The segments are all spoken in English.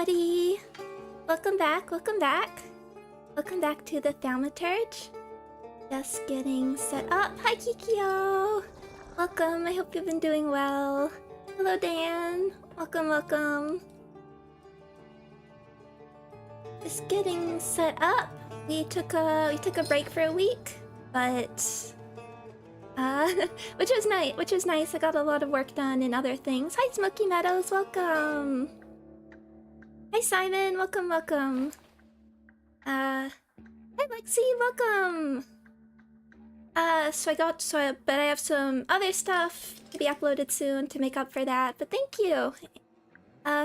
everybody! Welcome back, welcome back. Welcome back to the Thaumaturge. Just getting set up. Hi Kikyo! Welcome, I hope you've been doing well. Hello Dan! Welcome, welcome. Just getting set up. We took a break for a week, but which was nice. I got a lot of work done and other things. Hi Smoky Meadows, welcome. Hi Simon, welcome, welcome. Hi Lexi, welcome. But I have some other stuff to be uploaded soon to make up for that. But thank you.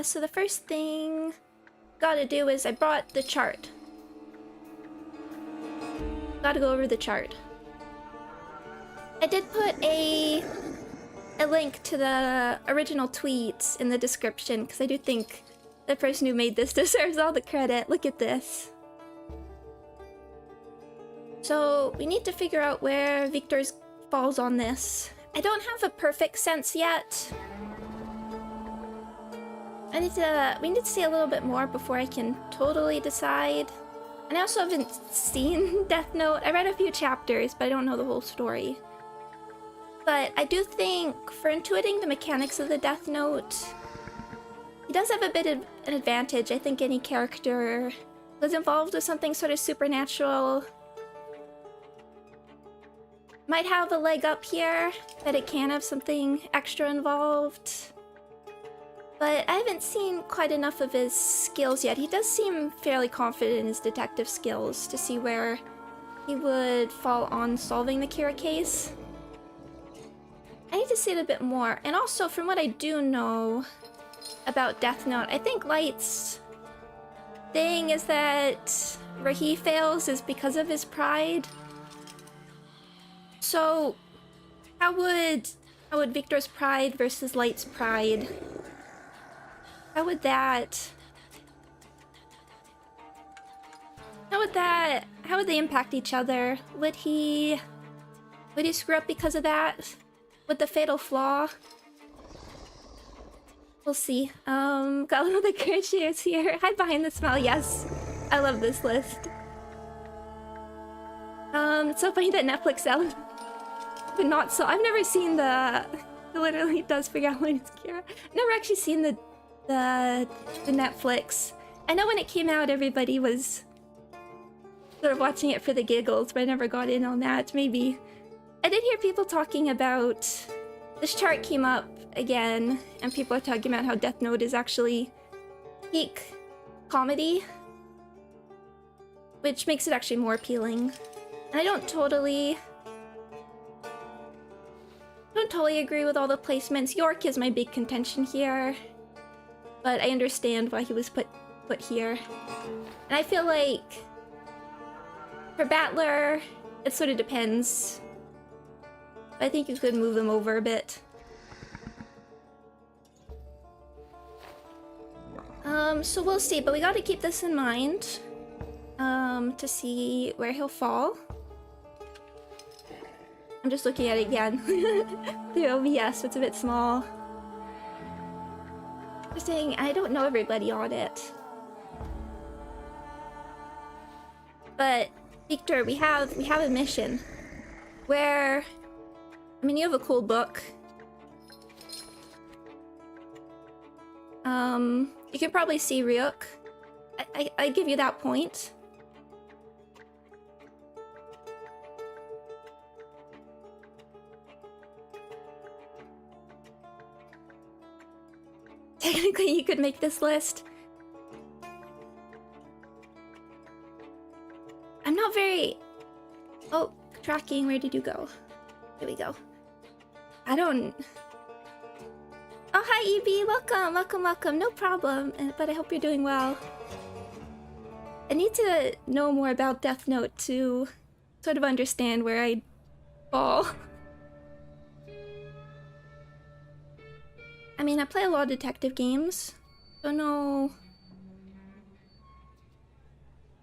So the first thing gotta do is I brought the chart. Gotta go over the chart. I did put a link to the original tweet in the description because I do think the person who made this deserves all the credit. Look at this. So we need to figure out where Victor's falls on this. I don't have a perfect sense yet. We need to see a little bit more before I can totally decide. And I also haven't seen Death Note. I read a few chapters, but I don't know the whole story. But I do think, for intuiting the mechanics of the Death Note, he does have a bit of an advantage. I think any character who's involved with something sort of supernatural might have a leg up here, that it can have something extra involved. But I haven't seen quite enough of his skills yet. He does seem fairly confident in his detective skills to see where he would fall on solving the Kira case. I need to see it a bit more. And also, from what I do know about Death Note, I think Light's thing is that where he fails is because of his pride. So, how would Victor's pride versus Light's pride? How would they impact each other? Would he screw up because of that? With the fatal flaw? We'll see. Got one of the creators here. Hide behind the smile. Yes, I love this list. It's so funny that Netflix sells, but not so. I've never seen the. It literally does figure out when it's Kira. Never actually seen the Netflix. I know when it came out, everybody was sort of watching it for the giggles, but I never got in on that. Maybe. I did hear people talking about this chart came up again, and people are talking about how Death Note is actually peak comedy, which makes it actually more appealing. And I don't totally agree with all the placements. York is my big contention here, but I understand why he was put here. And I feel like for Battler, it sort of depends. I think you could move them over a bit. So we'll see, but we gotta keep this in mind to see where he'll fall. I'm just looking at it again. The OBS, it's a bit small. Just saying, I don't know everybody on it. But Victor, we have a mission where, I mean, you have a cool book. You can probably see Ryuk. I give you that point. Technically, you could make this list. I'm not very... Oh, tracking, where did you go? Here we go. I don't... Oh, hi EB, welcome, welcome, welcome. No problem, but I hope you're doing well. I need to know more about Death Note to sort of understand where I fall. I mean, I play a lot of detective games. Don't know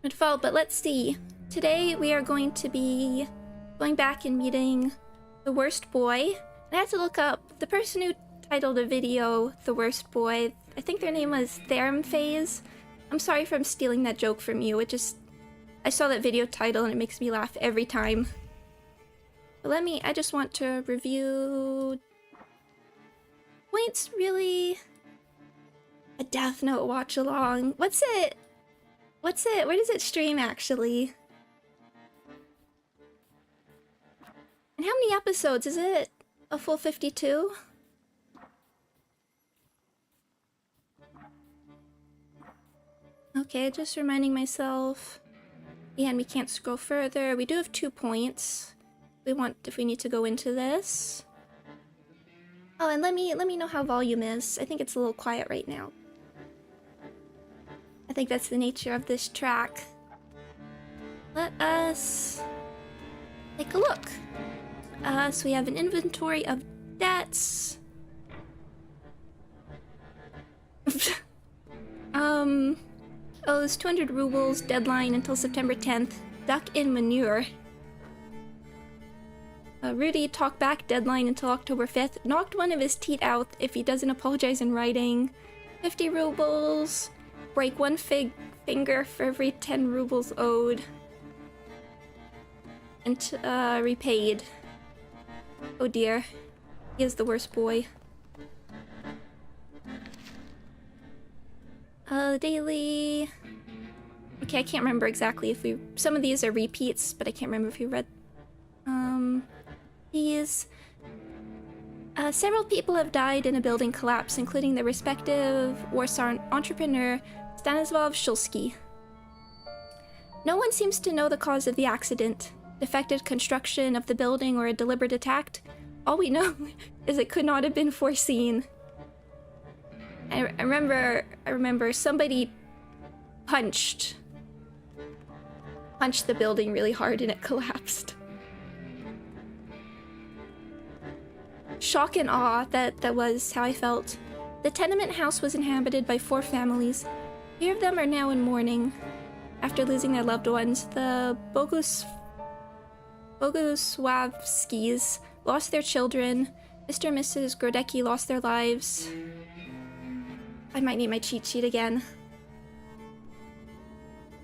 where to fall, but let's see. Today we are going to be going back and meeting the worst boy. I had to look up the person who titled a video "The Worst Boy." I think their name was Thaumaturge. I'm sorry if I'm stealing that joke from you. I saw that video title and it makes me laugh every time. But I just want to review... Points, really? A Death Note watch along. What's it? Where does it stream actually? And how many episodes? Is it a full 52? Okay, just reminding myself. And we can't scroll further. We do have 2 points. If we need to go into this. Oh, and let me know how volume is. I think it's a little quiet right now. I think that's the nature of this track. Let us take a look. So we have an inventory of debts. Oh, it's 200 rubles, deadline until September 10th. Duck in manure. Rudy, talk back, deadline until October 5th. Knocked one of his teeth out if he doesn't apologize in writing. 50 rubles. Break one finger for every 10 rubles owed. And repaid. Oh dear. He is the worst boy. Daily... Okay, I can't remember exactly if we... Some of these are repeats, but I can't remember if we read... These... several people have died in a building collapse, including the respective Warsaw entrepreneur Stanislav Shulsky. No one seems to know the cause of the accident. Defective construction of the building or a deliberate attack. All we know is it could not have been foreseen. I remember somebody punched the building really hard and it collapsed. Shock and awe, that was how I felt. The tenement house was inhabited by 4 families. 3 of them are now in mourning after losing their loved ones. The Bogusławskis lost their children. Mr. and Mrs. Grodecki lost their lives. I might need my cheat sheet again.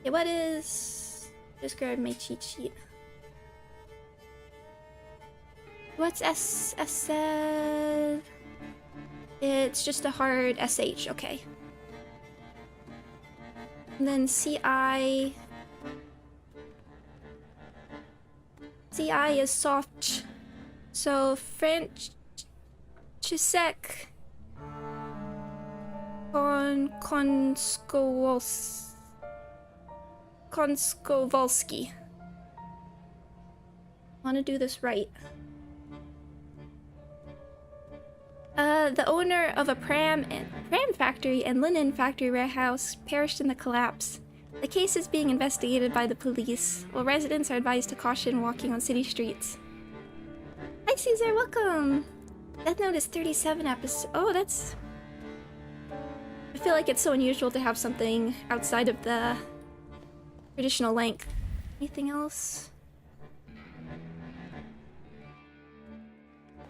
Okay, what is... Just grab my cheat sheet. What's S... It's just a hard SH, okay. And then CI... CI is soft. So French... Chisek... Konskowalski. Want to do this right. The owner of a pram factory and linen factory warehouse perished in the collapse. The case is being investigated by the police, while residents are advised to caution walking on city streets. Hi Caesar, welcome! Death Note is 37 episodes. Oh, that's... I feel like it's so unusual to have something outside of the traditional length. Anything else?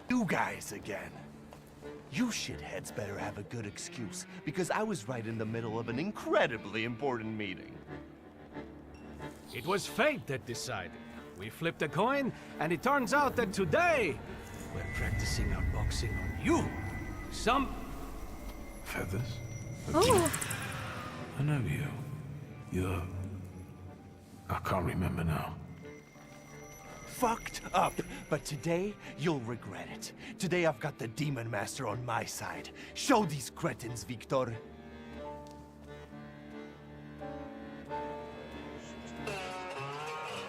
You guys again. You shitheads better have a good excuse, because I was right in the middle of an incredibly important meeting. It was fate that decided. We flipped a coin, and it turns out that today, we're practicing our boxing on you. Some... Feathers? Oh! I know you. You're... I can't remember now. Fucked up, but today, you'll regret it. Today I've got the Demon Master on my side. Show these cretins, Victor.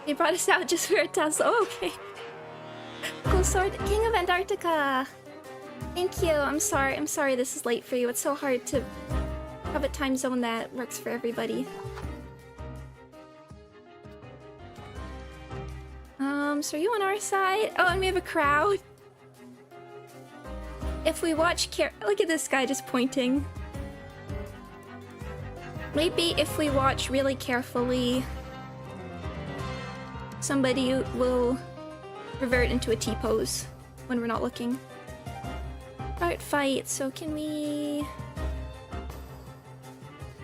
They brought us out just for a test. Oh, okay. Cool sword. King of Antarctica! Thank you. I'm sorry this is late for you. It's so hard to have a time zone that works for everybody. So are you on our side? Oh, and we have a crowd. If we watch look at this guy just pointing. Maybe if we watch really carefully, somebody will revert into a T-pose when we're not looking. Start fight, so can we...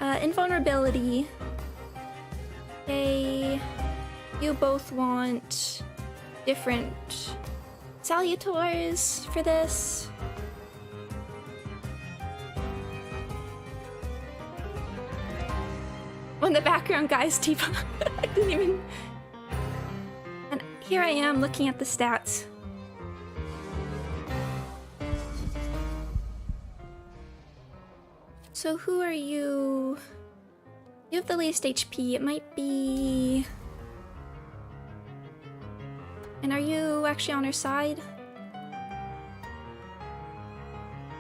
Invulnerability. Okay. You both want different salutors for this. When the background guys T-pop. I didn't even... And here I am looking at the stats. So who are you? You have the least HP. It might be... And are you actually on her side?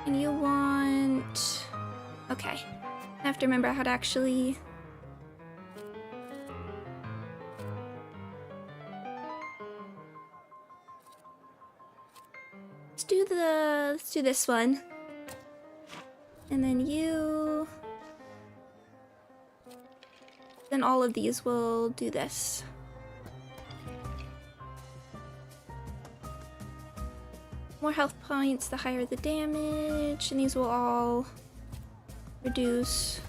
And you want... Okay. I have to remember how to actually... Let's do this one. And then you... Then all of these will do this. More health points, the higher the damage, and these will all reduce.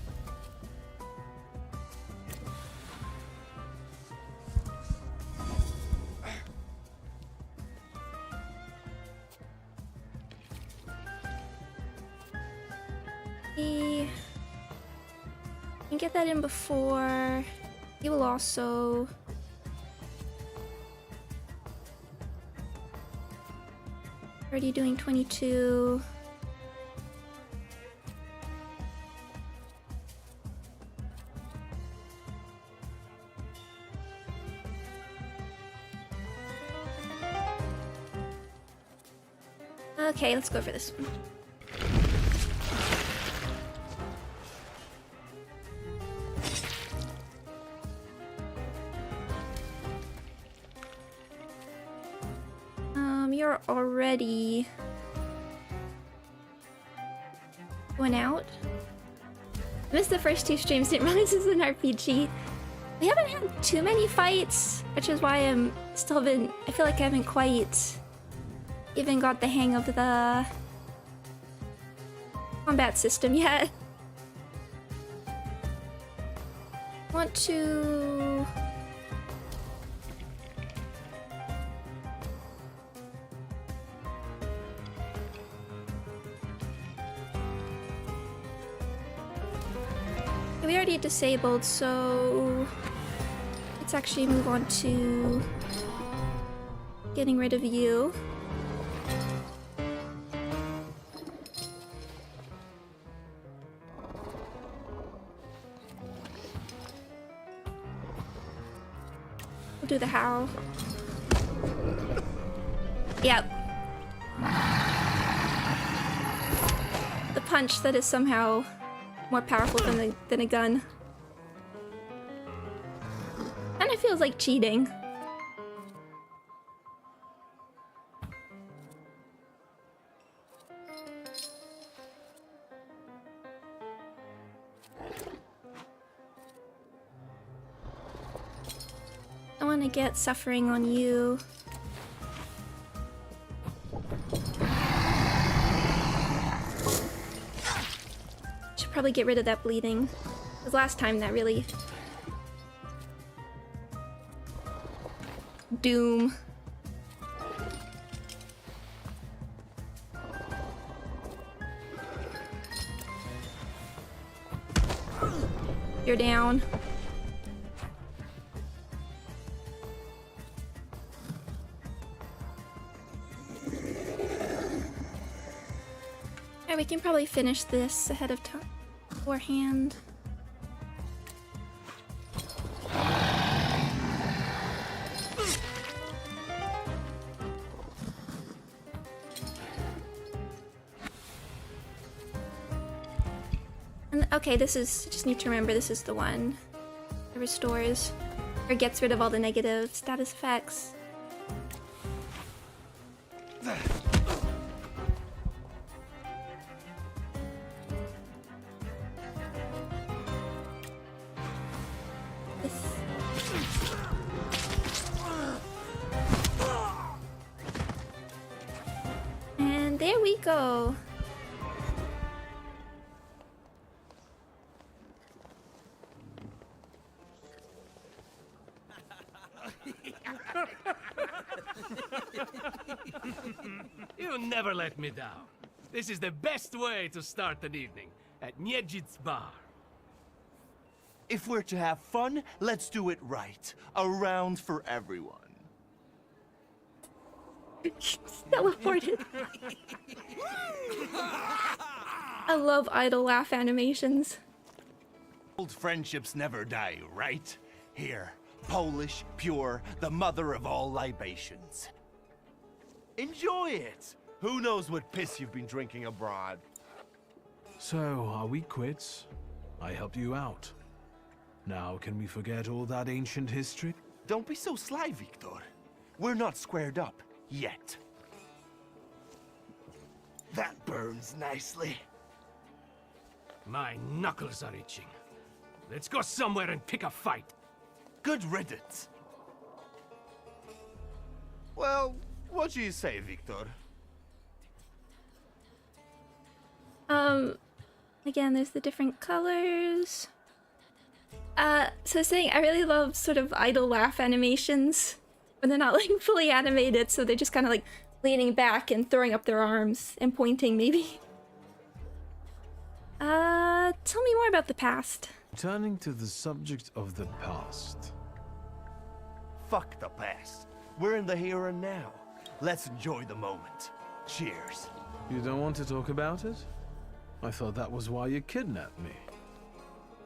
Get that in before. You will also... Already doing 22. Okay, let's go for this one. You're already going out. I missed the first 2 streams, didn't realize this is an RPG. We haven't had too many fights, which is why I'm still been... I feel like I haven't quite even got the hang of the combat system yet. Want to... We already disabled, so let's actually move on to getting rid of you. We'll do the howl. Yep. The punch that is somehow more powerful than a gun. Kinda feels like cheating. I want to get suffering on you. Probably get rid of that bleeding. Because last time that really... Doom. You're down. Alright, we can probably finish this ahead of time. Beforehand. And okay, this is, just need to remember this is the one that restores or gets rid of all the negative status effects. Go. You never let me down. This is the best way to start an evening at Niedzic's bar. If we're to have fun, let's do it right. A round for everyone. Teleported. I love idle laugh animations. Old friendships never die, right? Here, Polish, pure, the mother of all libations. Enjoy it! Who knows what piss you've been drinking abroad? So, are we quits? I helped you out. Now, can we forget all that ancient history? Don't be so sly, Victor. We're not squared up, yet. That burns nicely. My knuckles are itching. Let's go somewhere and pick a fight. Good riddance. Well, what do you say, Victor? Again, there's the different colors. So saying I really love sort of idle laugh animations when they're not like fully animated, so they're just kind of like leaning back and throwing up their arms and pointing maybe. Tell me more about the past. Turning to the subject of the past. Fuck the past. We're in the here and now. Let's enjoy the moment. Cheers. You don't want to talk about it? I thought that was why you kidnapped me.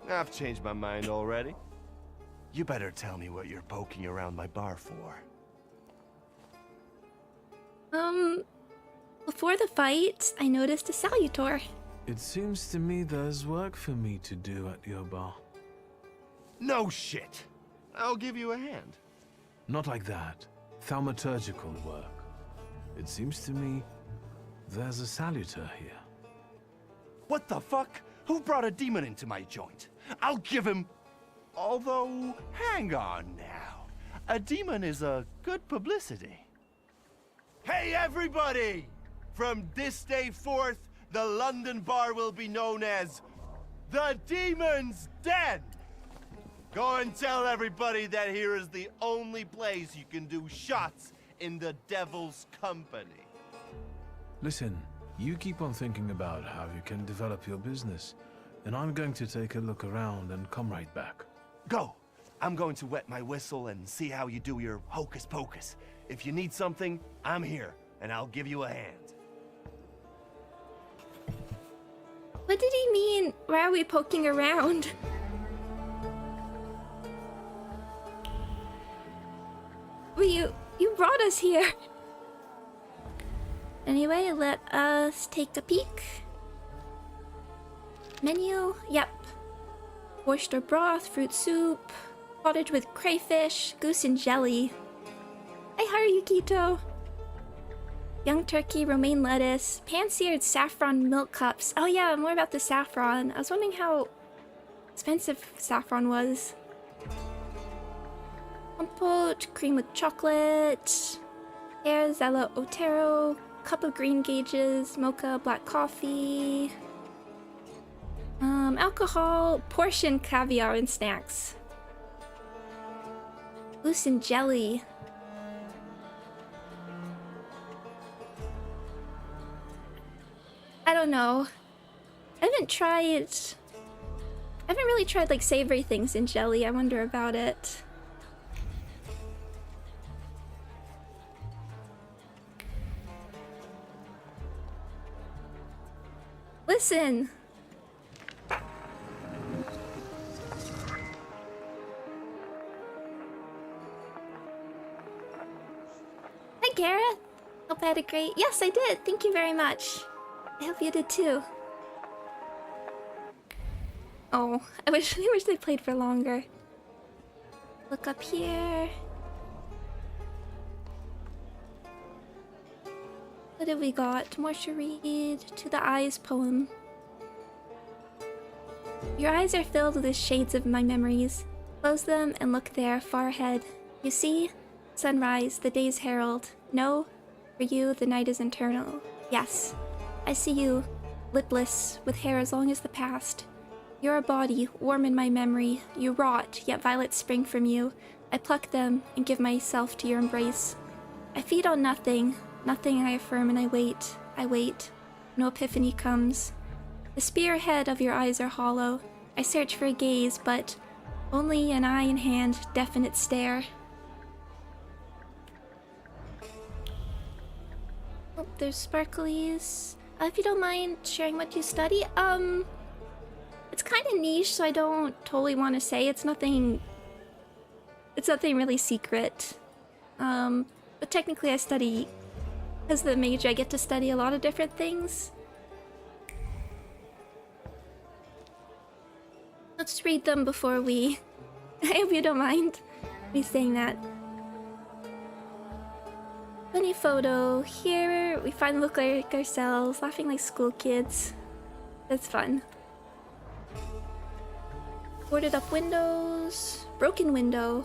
I've changed my mind already. You better tell me what you're poking around my bar for. Before the fight, I noticed a salutor. It seems to me there's work for me to do at your bar. No shit. I'll give you a hand. Not like that. Thaumaturgical work. It seems to me there's a salutor here. What the fuck? Who brought a demon into my joint? I'll give him... Although, hang on now. A demon is a good publicity. Hey everybody! From this day forth, the London bar will be known as the Demon's Den. Go and tell everybody that here is the only place you can do shots in the devil's company. Listen, you keep on thinking about how you can develop your business, and I'm going to take a look around and come right back. Go. I'm going to wet my whistle and see how you do your hocus pocus. If you need something, I'm here, and I'll give you a hand. What did he mean? Why are we poking around? Well, you brought us here. Anyway, let us take a peek. Menu, yep. Oyster broth, fruit soup, cottage with crayfish, goose and jelly. Hi, Harukito. Young turkey, romaine lettuce, pan-seared saffron milk cups. Oh yeah, more about the saffron. I was wondering how expensive saffron was. Compote, cream with chocolate, air zella otero, cup of green gages, mocha, black coffee, alcohol, portion, caviar, and snacks. Goose and jelly. I don't know. I haven't really tried like savory things in jelly. I wonder about it. Listen. Hi, Gareth. Hope I had a great... Yes, I did. Thank you very much. I hope you did too. Oh, I wish they played for longer. Look up here. What have we got? More to read. To the Eyes poem. Your eyes are filled with the shades of my memories. Close them and look there, far ahead. You see? Sunrise, the day's herald. No, for you, the night is eternal. Yes, I see you, lipless, with hair as long as the past. You're a body, warm in my memory. You rot, yet violets spring from you. I pluck them and give myself to your embrace. I feed on nothing, nothing I affirm, and I wait. No epiphany comes. The spearhead of your eyes are hollow. I search for a gaze, but only an eye in hand, definite stare. Oh, there's sparklies. If you don't mind sharing what you study, it's kind of niche, so I don't totally want to say. It's nothing really secret. But technically I study, as the major, I get to study a lot of different things. Let's read them before we... I hope you don't mind me saying that. Funny photo. Here we finally look like ourselves, laughing like school kids. That's fun. Boarded up windows. Broken window.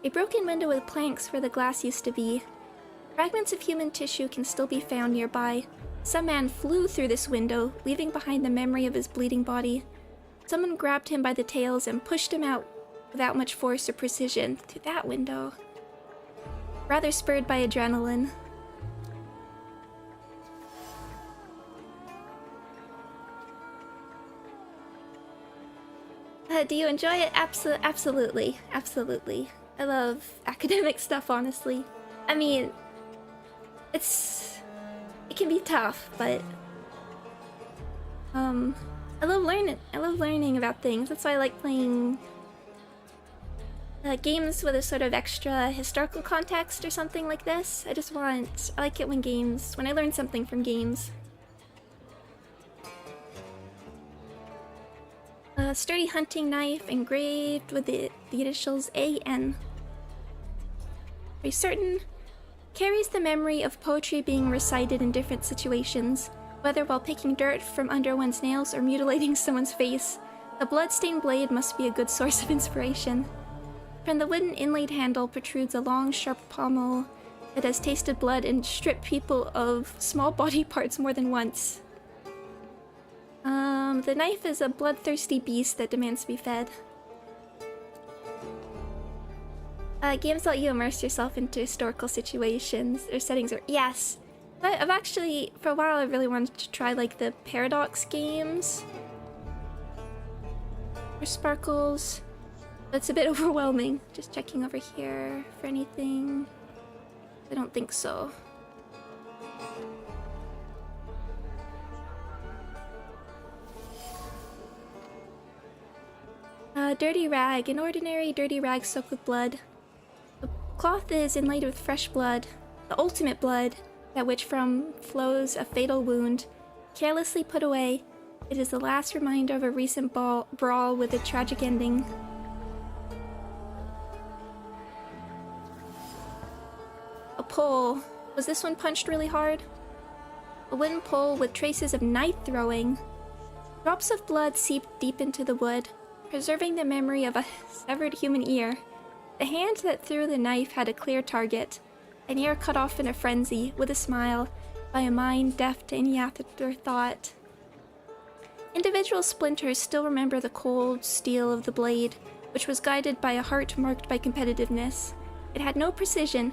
A broken window with planks where the glass used to be. Fragments of human tissue can still be found nearby. Some man flew through this window, leaving behind the memory of his bleeding body. Someone grabbed him by the tails and pushed him out without much force or precision through that window. Rather spurred by adrenaline. Do you enjoy it? Absolutely. Absolutely. I love academic stuff, honestly. I mean, it can be tough, but I love learning. I love learning about things. That's why I like playing games with a sort of extra historical context or something like this. I like it when I learn something from games. A sturdy hunting knife engraved with the initials AN. Are you certain? Carries the memory of poetry being recited in different situations, whether while picking dirt from under one's nails or mutilating someone's face. The blood-stained blade must be a good source of inspiration. From the wooden inlaid handle protrudes a long, sharp pommel that has tasted blood and stripped people of small body parts more than once. The knife is a bloodthirsty beast that demands to be fed. Games let you immerse yourself into historical situations or settings. Yes! But I've actually, for a while, I really wanted to try like the Paradox games. Or Sparkles. But it's a bit overwhelming. Just checking over here for anything. I don't think so. Dirty rag. An ordinary dirty rag soaked with blood. The cloth is inlaid with fresh blood. The ultimate blood, that which from flows a fatal wound. Carelessly put away, it is the last reminder of a recent brawl with a tragic ending. A pole. Was this one punched really hard? A wooden pole with traces of knife throwing. Drops of blood seeped deep into the wood, preserving the memory of a severed human ear. The hand that threw the knife had a clear target. An ear cut off in a frenzy, with a smile, by a mind deaf to any afterthought. Individual splinters still remember the cold steel of the blade, which was guided by a heart marked by competitiveness. It had no precision.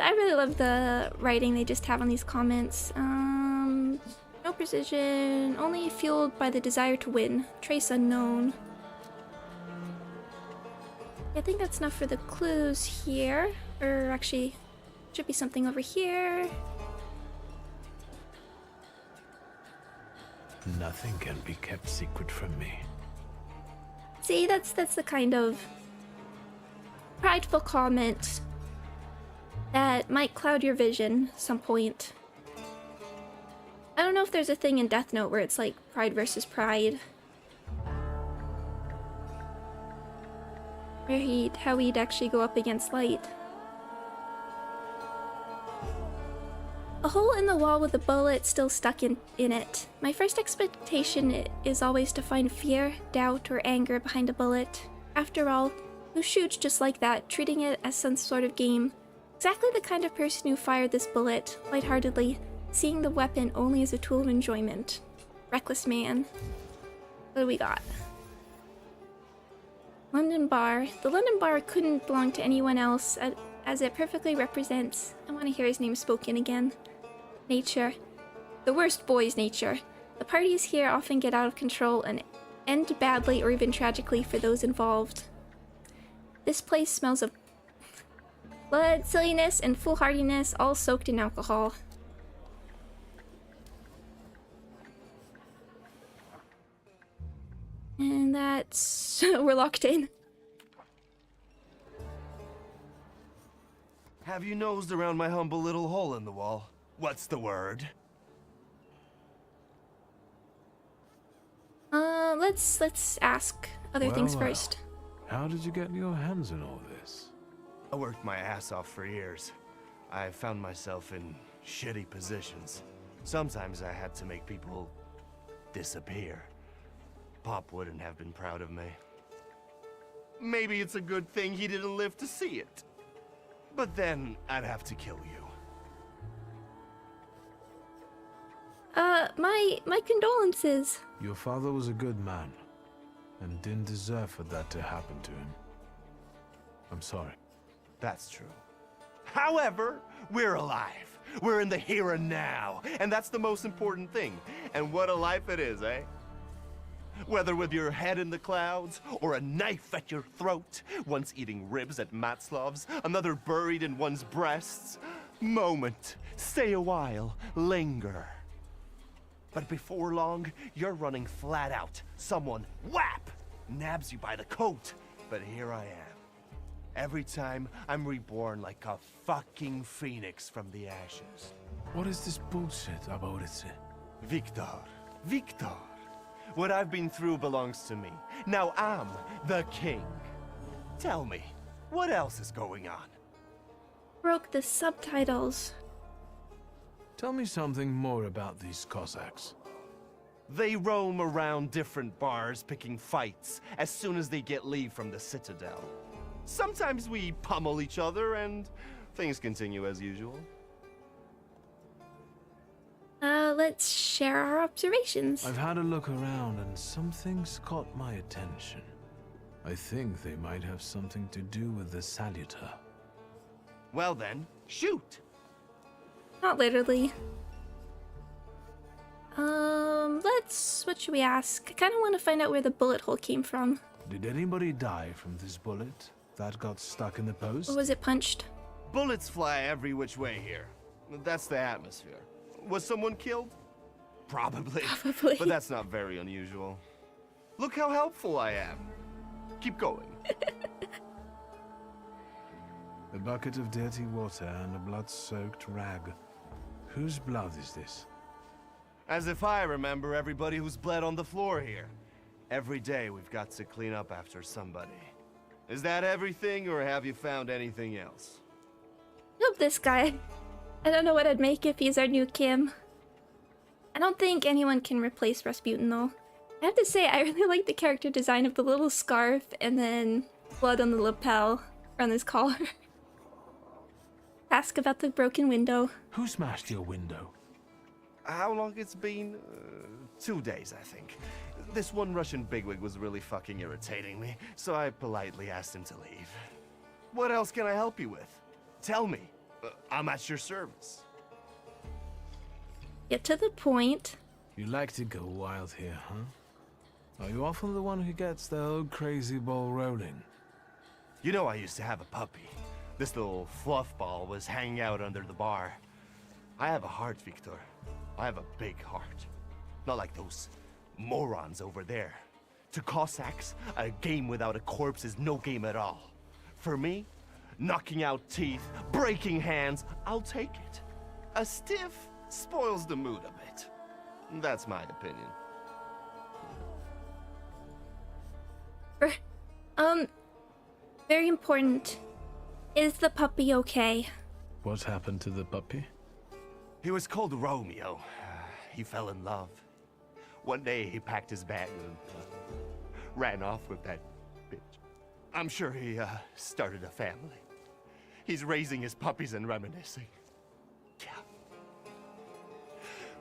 I really love the writing they just have on these comments. No precision, only fueled by the desire to win. Trace unknown. I think that's enough for the clues here. Or actually, should be something over here. Nothing can be kept secret from me. See, that's the kind of prideful comment that might cloud your vision at some point. I don't know if there's a thing in Death Note where it's like pride versus pride. Or how he'd actually go up against light. A hole in the wall with a bullet still stuck in it. My first expectation is always to find fear, doubt, or anger behind a bullet. After all, who shoots just like that, treating it as some sort of game? Exactly the kind of person who fired this bullet, lightheartedly, seeing the weapon only as a tool of enjoyment. Reckless man. What do we got? London Bar. The London Bar couldn't belong to anyone else as it perfectly represents, I want to hear his name spoken again, nature. The worst boy's nature. The parties here often get out of control and end badly or even tragically for those involved. This place smells of blood, silliness, and foolhardiness, all soaked in alcohol. And that's... we're locked in. Have you nosed around my humble little hole in the wall? What's the word? Let's ask other things first. How did you get your hands on all this? I worked my ass off for years. I found myself in shitty positions. Sometimes I had to make people disappear. Pop wouldn't have been proud of me. Maybe it's a good thing he didn't live to see it. But then I'd have to kill you. My condolences. Your father was a good man, and didn't deserve for that to happen to him. I'm sorry. That's true. However, we're alive. We're in the here and now, and that's the most important thing. And what a life it is, eh? Whether with your head in the clouds, or a knife at your throat, once eating ribs at Matzlov's, another buried in one's breasts. Moment, stay a while, linger. But before long, you're running flat out. Someone, whap, nabs you by the coat. But here I am. Every time, I'm reborn like a fucking phoenix from the ashes. What is this bullshit, Abaurycy? Victor. What I've been through belongs to me. Now I'm the king. Tell me, what else is going on? Broke the subtitles. Tell me something more about these Cossacks. They roam around different bars picking fights as soon as they get leave from the Citadel. Sometimes we pummel each other and things continue as usual. Let's share our observations. I've had a look around and some things caught my attention. I think they might have something to do with the Saluter. Well then, shoot! Not literally. What should we ask? I kind of want to find out where the bullet hole came from. Did anybody die from this bullet that got stuck in the post? Or was it punched? Bullets fly every which way here. That's the atmosphere. Was someone killed? Probably. But that's not very unusual. Look how helpful I am. Keep going. A bucket of dirty water and a blood-soaked rag. Whose blood is this? As if I remember everybody who's bled on the floor here. Every day we've got to clean up after somebody. Is that everything, or have you found anything else? Nope, this guy. I don't know what I'd make if he's our new Kim. I don't think anyone can replace Rasputin, though. I have to say, I really like the character design of the little scarf and then blood on the lapel around his collar. Ask about the broken window. Who smashed your window? How long it's been? 2 days, I think. This one Russian bigwig was really fucking irritating me, so I politely asked him to leave. What else can I help you with? Tell me. I'm at your service. Get to the point. You like to go wild here, huh? Are you often the one who gets the whole crazy ball rolling? You know I used to have a puppy. This little fluff ball was hanging out under the bar. I have a heart, Victor. I have a big heart. Not like those morons over there. To Cossacks, a game without a corpse is no game at all. For me, knocking out teeth, breaking hands, I'll take it. A stiff spoils the mood a bit. That's my opinion. Very important. Is the puppy okay? What happened to the puppy? He was called Romeo. He fell in love. One day he packed his bag and ran off with that bitch. I'm sure he started a family. He's raising his puppies and reminiscing. Yeah.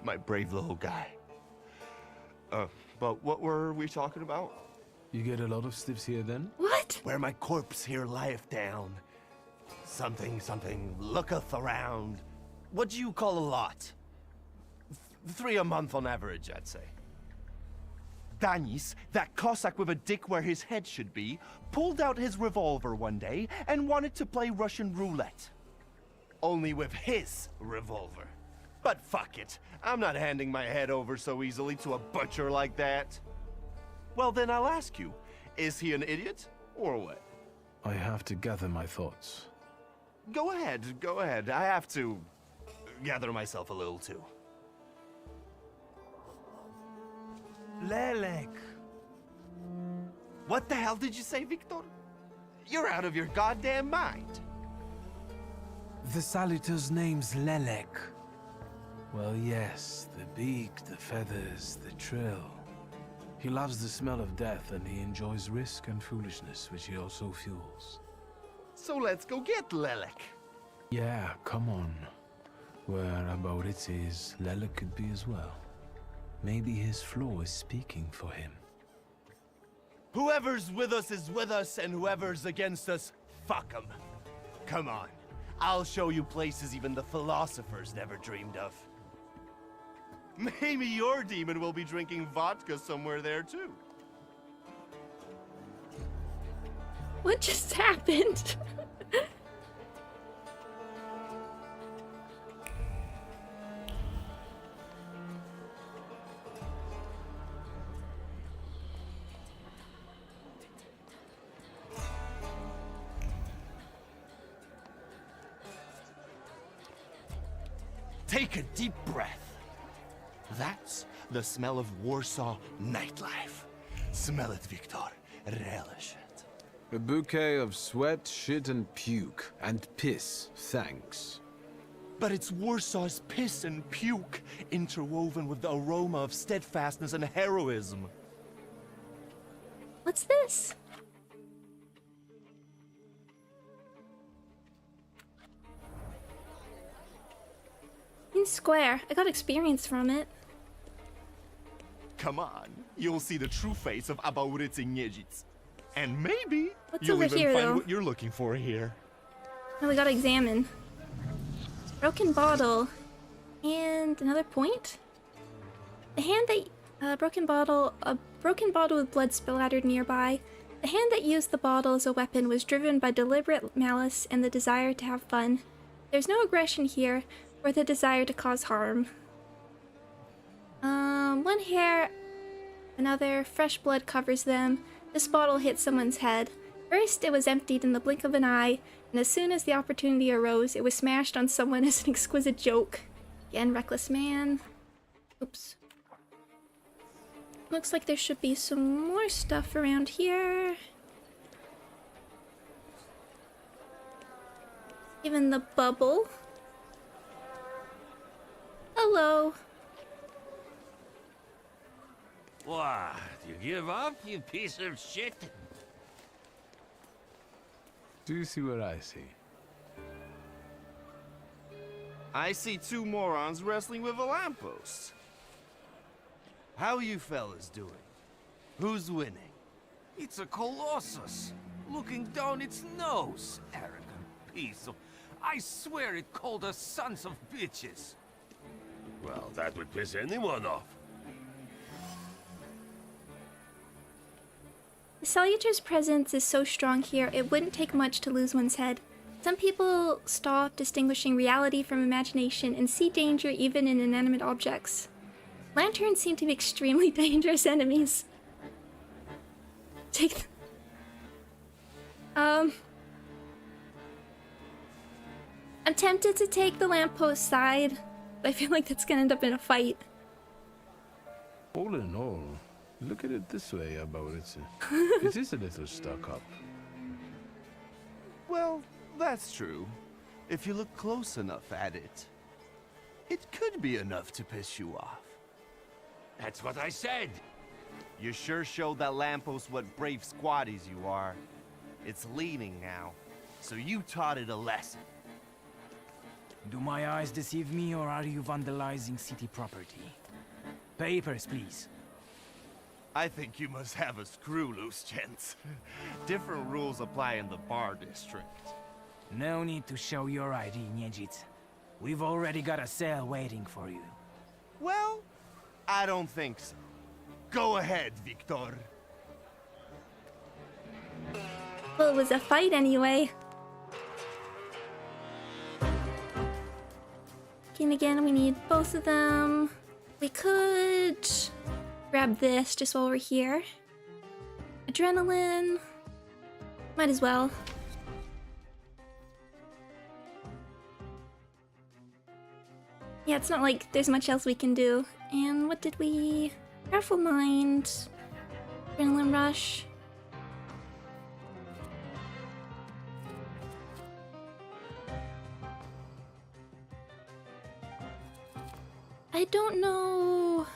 My brave little guy. But what were we talking about? You get a lot of stiffs here then? What? Where my corpse here lieth down. Something looketh around. What do you call a lot? 3 a month on average, I'd say. Danis, that Cossack with a dick where his head should be, pulled out his revolver one day and wanted to play Russian roulette. Only with his revolver. But fuck it, I'm not handing my head over so easily to a butcher like that. Well then I'll ask you, is he an idiot, or what? I have to gather my thoughts. Go ahead, I have to gather myself a little too. Lelek. What the hell did you say, Victor? You're out of your goddamn mind. The Salutor's name's Lelek. Well, yes, the beak, the feathers, the trill. He loves the smell of death and he enjoys risk and foolishness, which he also fuels. So let's go get Lelek. Yeah, come on. Where Abaurycy is, Lelek could be as well. Maybe his flaw is speaking for him. Whoever's with us is with us, and whoever's against us, fuck 'em. Come on, I'll show you places even the philosophers never dreamed of. Maybe your demon will be drinking vodka somewhere there too. What just happened? Take a deep breath. That's the smell of Warsaw nightlife. Smell it, Victor. Relish it. A bouquet of sweat, shit, and puke. And piss, thanks. But it's Warsaw's piss and puke interwoven with the aroma of steadfastness and heroism. What's this? In Square. I got experience from it. Come on, you'll see the true face of Abaurycy Niedzic. And maybe What's you'll over even here, find though? what you're looking for here. Now we gotta examine. Broken bottle. And another point? The hand that... a broken bottle with blood splattered nearby. The hand that used the bottle as a weapon was driven by deliberate malice and the desire to have fun. There's no aggression here, or the desire to cause harm. One hair, another, fresh blood covers them. This bottle hit someone's head. First, it was emptied in the blink of an eye, and as soon as the opportunity arose, it was smashed on someone as an exquisite joke. Again, reckless man. Oops. Looks like there should be some more stuff around here. Even the bubble. Hello. What? You give up, you piece of shit? Do you see what I see? I see 2 morons wrestling with a lamppost. How you fellas doing? Who's winning? It's a colossus, looking down its nose. Arrogant piece of... I swear it called us sons of bitches. Well, that would piss anyone off. The Salutor's presence is so strong here, it wouldn't take much to lose one's head. Some people stop distinguishing reality from imagination and see danger even in inanimate objects. Lanterns seem to be extremely dangerous enemies. Take I'm tempted to take the lamppost side, but I feel like that's gonna end up in a fight. All in all, look at it this way, Abaurycy. It is a little stuck up. Well, that's true. If you look close enough at it, it could be enough to piss you off. That's what I said. You sure showed that lamppost what brave squatties you are. It's leaning now, so you taught it a lesson. Do my eyes deceive me, or are you vandalizing city property? Papers, please. I think you must have a screw loose, gents. Different rules apply in the bar district. No need to show your ID, Niejitsu. We've already got a cell waiting for you. Well, I don't think so. Go ahead, Victor. Well, it was a fight anyway. And again, we need both of them. We could grab this just while we're here. Adrenaline. Might as well. Yeah, it's not like there's much else we can do. And what did we... Powerful Mind. Adrenaline Rush. I don't know...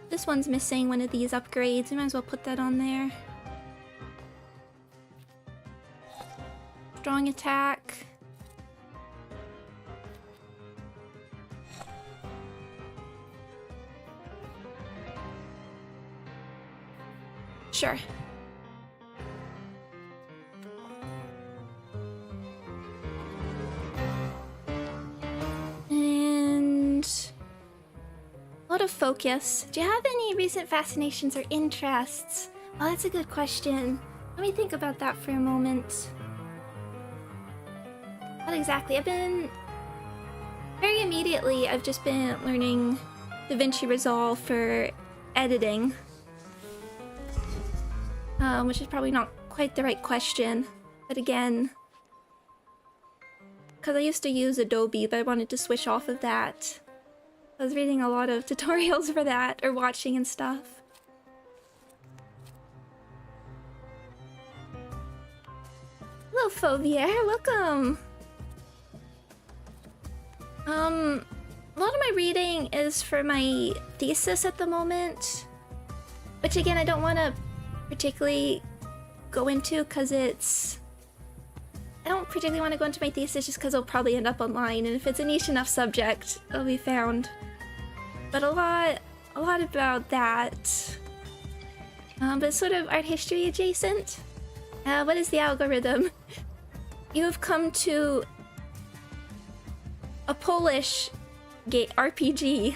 This one's missing one of these upgrades. We might as well put that on there. Strong attack. Sure. And a lot of focus. Do you have any recent fascinations or interests? Oh, that's a good question. Let me think about that for a moment. What exactly? Very immediately, I've just been learning DaVinci Resolve for editing. Which is probably not quite the right question. But again, because I used to use Adobe, but I wanted to switch off of that. I was reading a lot of tutorials for that, or watching and stuff. Hello, Phobia, welcome! A lot of my reading is for my thesis at the moment. Which again, I don't want to particularly go into because I don't particularly want to go into my thesis just because it'll probably end up online, and if it's a niche enough subject, it'll be found. But a lot about that. But sort of art history adjacent. What is the algorithm? You have come to a Polish RPG.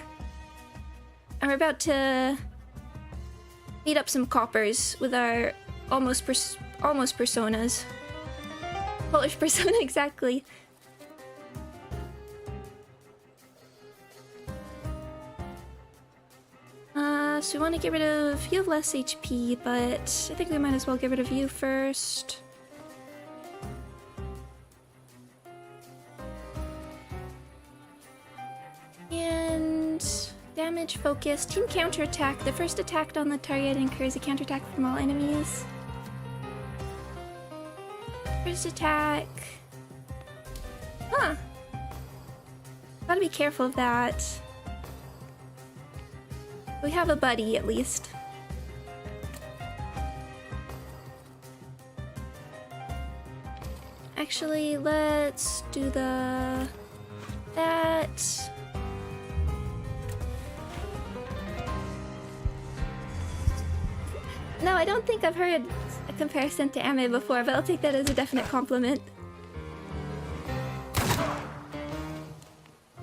And we're about to meet up some coppers with our almost personas. Polish persona, exactly. So we want to get rid of... You have less HP, but I think we might as well get rid of you first. And... damage, focus, team counterattack. The first attack on the target incurs a counterattack from all enemies. First attack. Huh. Gotta be careful of that. We have a buddy, at least. Actually, let's do that. No, I don't think I've heard a comparison to anime before, but I'll take that as a definite compliment.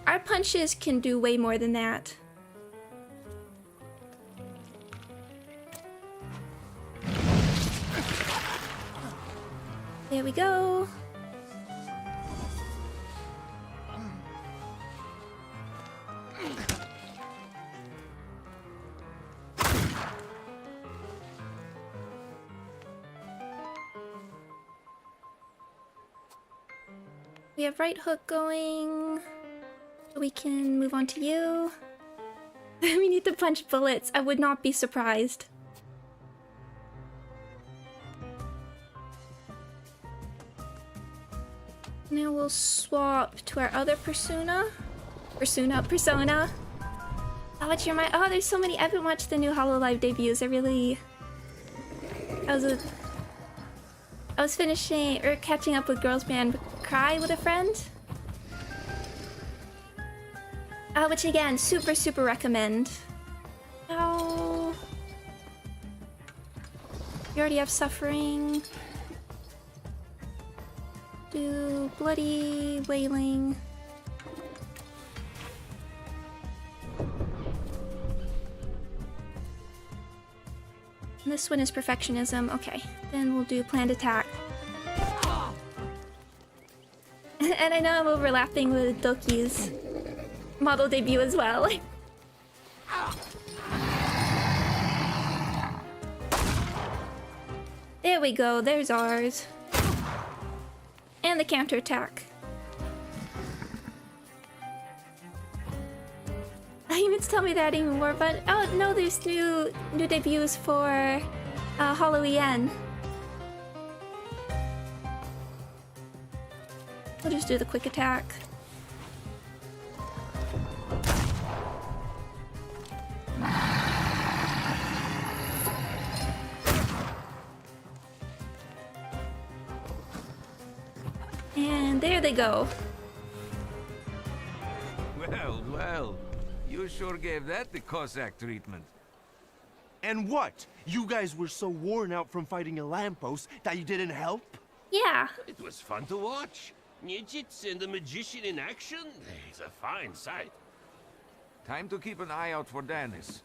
Our punches can do way more than that. There we go. We have right hook going. We can move on to you. We need to punch bullets. I would not be surprised. Now we'll swap to our other persona. Persona. Oh, what's your mind? Oh, there's so many. I haven't watched the new HoloLive debuts. I was finishing or catching up with Girls Band Cry with a friend. Which again, super recommend. Ow. You already have suffering. Do bloody wailing. And this one is perfectionism. Okay, then we'll do planned attack. And I know I'm overlapping with Doki's model debut as well. There we go, there's ours. And the counterattack. You meant to tell me that even more, but oh no, there's new debuts for Halloween. We'll just do the quick attack. And there they go. Well, well. You sure gave that the Cossack treatment. And what? You guys were so worn out from fighting a lamppost that you didn't help? Yeah. It was fun to watch. Ninjits and the magician in action? It's a fine sight. Time to keep an eye out for Dennis.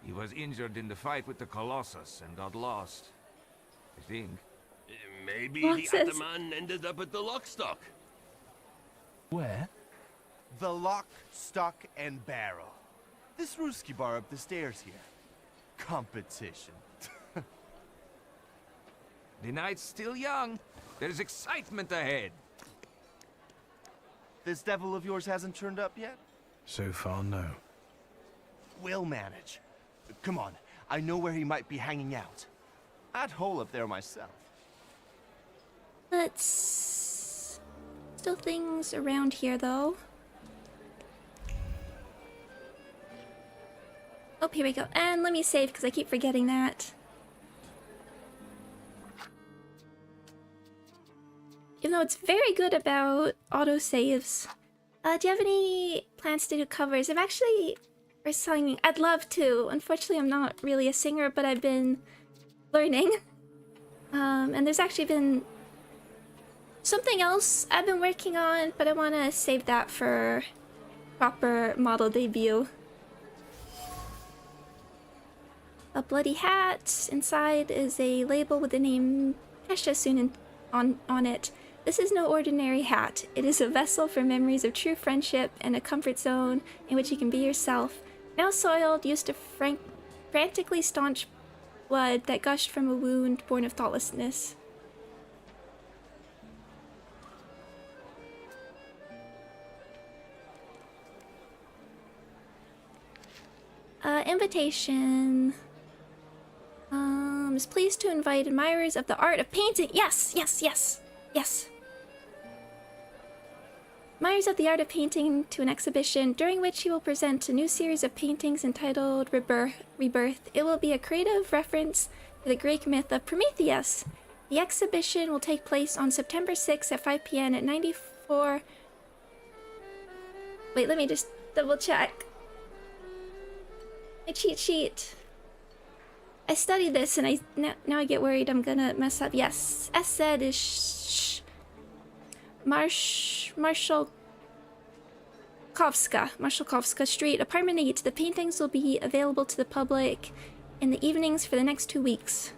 He was injured in the fight with the Colossus and got lost. I think. Maybe What's the this? Ataman ended up at the Lockstock. Where? The lock, stock, and barrel. This Ruski bar up the stairs here. Competition. The night's still young. There's excitement ahead. This devil of yours hasn't turned up yet? So far, no. We'll manage. Come on, I know where he might be hanging out. I'd hole up there myself. Let's... Still things around here, though. Oh, here we go. And let me save, because I keep forgetting that. Even though it's very good about autosaves. Do you have any plans to do covers? I've actually... Or singing. I'd love to. Unfortunately, I'm not really a singer, but I've been learning. And there's actually been something else I've been working on, but I want to save that for proper model debut. A bloody hat. Inside is a label with the name Kesha Soon on it. This is no ordinary hat. It is a vessel for memories of true friendship and a comfort zone in which you can be yourself. Now soiled, used to frantically staunch blood that gushed from a wound born of thoughtlessness. Invitation. Is pleased to invite admirers of the art of painting. Yes, yes, yes, yes. Admirers of the art of painting to an exhibition during which he will present a new series of paintings entitled Rebirth. It will be a creative reference to the Greek myth of Prometheus. The exhibition will take place on September 6th at 5 p.m. at 94... Wait, let me just double check. My cheat sheet. I studied this and now I get worried I'm gonna mess up. Yes, SZ is Marshalkovska Street, apartment 8. The paintings will be available to the public in the evenings for the next 2 weeks.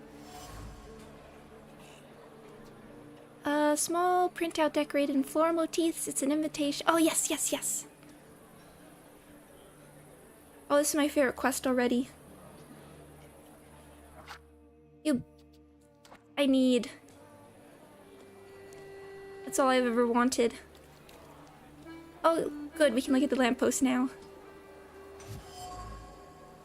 A small printout decorated in floral motifs. It's an invitation. Oh, yes, yes, yes. Oh, this is my favorite quest already. I need. That's all I've ever wanted. Oh, good, we can look at the lamppost now.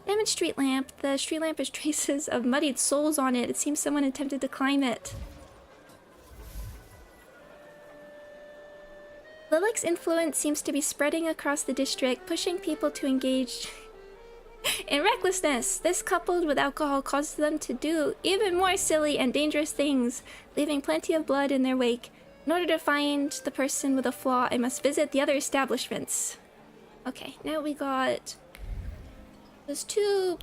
Damaged street lamp. The street lamp has traces of muddied soles on it. It seems someone attempted to climb it. Lilacs' influence seems to be spreading across the district, pushing people to engage in recklessness. This, coupled with alcohol, causes them to do even more silly and dangerous things, leaving plenty of blood in their wake. In order to find the person with a flaw, I must visit the other establishments. Okay, now we got those 2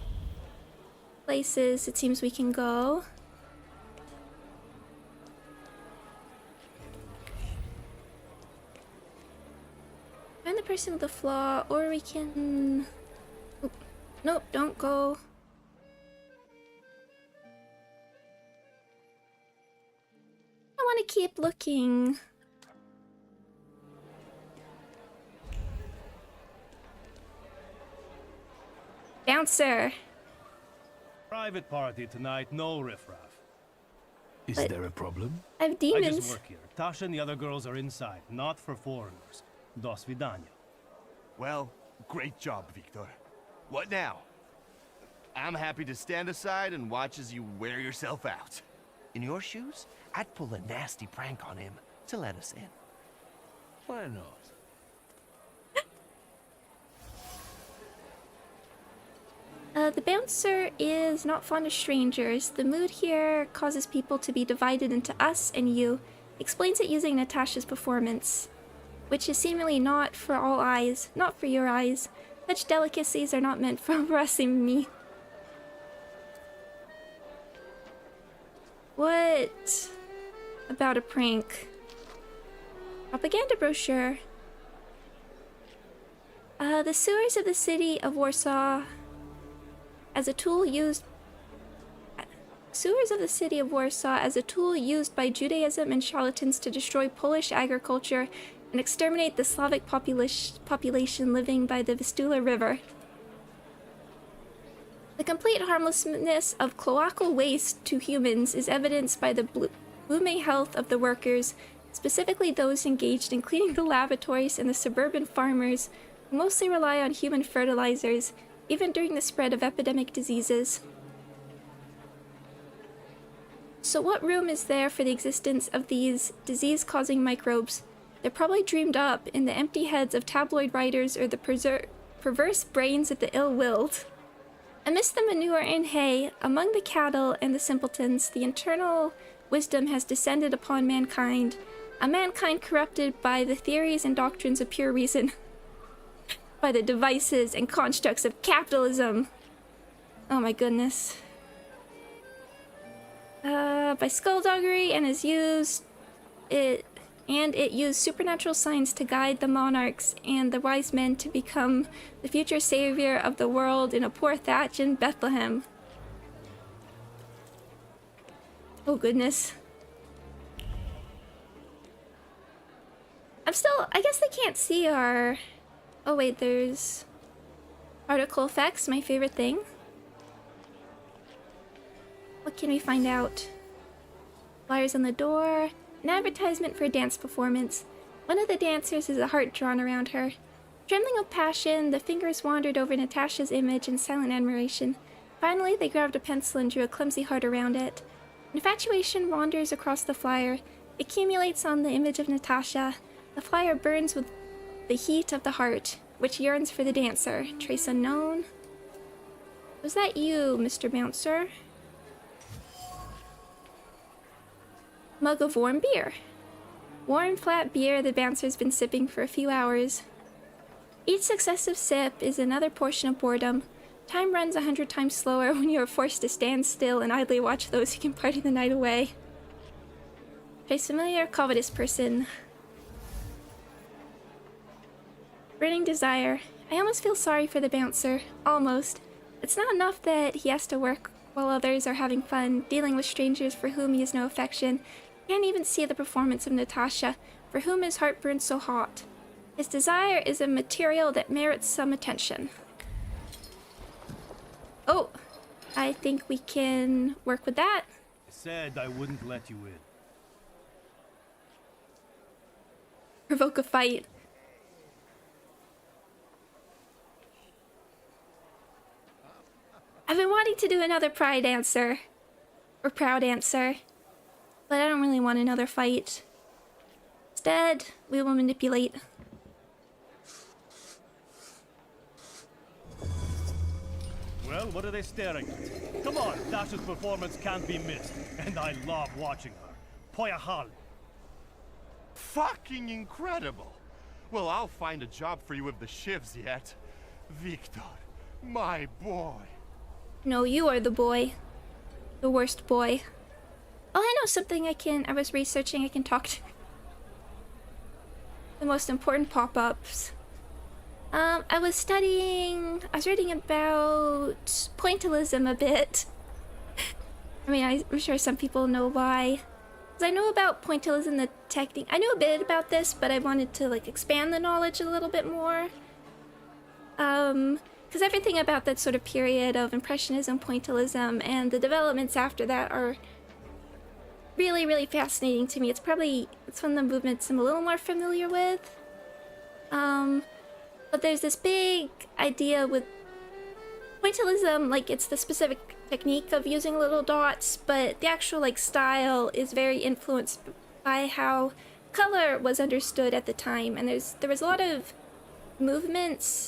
places it seems we can go. Find the person with the flaw, or we can... Oop. Nope, don't go. I want to keep looking. Bouncer. Private party tonight, no riffraff. Is But- there a problem? I have I demons. just work here. Tasha and the other girls are inside, not for foreigners. Do svidania. Well, great job, Victor. What now? I'm happy to stand aside and watch as you wear yourself out. In your shoes, I'd pull a nasty prank on him to let us in. Why not? The bouncer is not fond of strangers. The mood here causes people to be divided into us and you. Explains it using Natasha's performance, which is seemingly not for all eyes, not for your eyes. Such delicacies are not meant for harassing me. What about a prank? Propaganda brochure. The sewers of the city of Warsaw as a tool used by Judaism and charlatans to destroy Polish agriculture and exterminate the Slavic population living by the Vistula River. The complete harmlessness of cloacal waste to humans is evidenced by the blooming health of the workers, specifically those engaged in cleaning the lavatories and the suburban farmers who mostly rely on human fertilizers, even during the spread of epidemic diseases. So what room is there for the existence of these disease-causing microbes? They're probably dreamed up in the empty heads of tabloid writers or the perverse brains of the ill-willed. Amidst the manure and hay, among the cattle and the simpletons, the internal wisdom has descended upon mankind, a mankind corrupted by the theories and doctrines of pure reason, by the devices and constructs of capitalism. Oh my goodness. By skullduggery and it used supernatural signs to guide the monarchs and the wise men to become the future savior of the world in a poor thatch in Bethlehem. Oh goodness. I guess they can't see our... Oh wait, there's article effects, my favorite thing. What can we find out? Flyers on the door. An advertisement for a dance performance. One of the dancers has a heart drawn around her. Trembling with passion, the fingers wandered over Natasha's image in silent admiration. Finally, they grabbed a pencil and drew a clumsy heart around it. Infatuation wanders across the flyer. It accumulates on the image of Natasha. The flyer burns with the heat of the heart, which yearns for the dancer. Trace unknown. Was that you, Mr. Bouncer? Mug of warm beer. Warm, flat beer the bouncer's been sipping for a few hours. Each successive sip is another portion of boredom. Time runs 100 times slower when you are forced to stand still and idly watch those who can party the night away. Trace familiar, covetous person. Burning desire. I almost feel sorry for the bouncer. Almost. It's not enough that he has to work while others are having fun, dealing with strangers for whom he has no affection. He can't even see the performance of Natasha, for whom his heart burns so hot. His desire is a material that merits some attention. Oh, I think we can work with that. I said I wouldn't let you in. Provoke a fight. I've been wanting to do another pride answer. Or proud answer. But I don't really want another fight. Instead, we will manipulate. Well, what are they staring at? Come on, Dasha's performance can't be missed. And I love watching her. Poyahal. Fucking incredible! Well, I'll find a job for you with the shivs yet. Victor, my boy. No, you are the boy. The worst boy. Oh, I know something I was researching I can talk to. The most important pop-ups. I was reading about pointillism a bit. I mean, I'm sure some people know why. Because I know about pointillism, the technique. I knew a bit about this, but I wanted to, like, expand the knowledge a little bit more. Because everything about that sort of period of Impressionism, Pointillism, and the developments after that are really, really fascinating to me. It's one of the movements I'm a little more familiar with. But there's this big idea with Pointillism, like it's the specific technique of using little dots, but the actual like style is very influenced by how color was understood at the time. And there was a lot of movement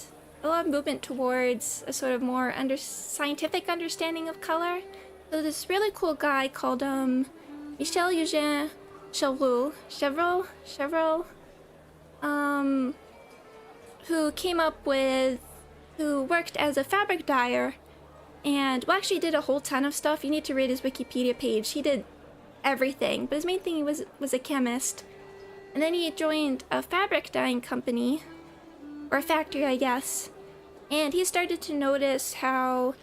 towards a sort of more scientific understanding of color. So this really cool guy called Michel Eugène Chevreul, who worked as a fabric dyer, and actually did a whole ton of stuff. You need to read his Wikipedia page. He did everything, but his main thing was a chemist. And then he joined a fabric dyeing company, or a factory, I guess. And he started to notice how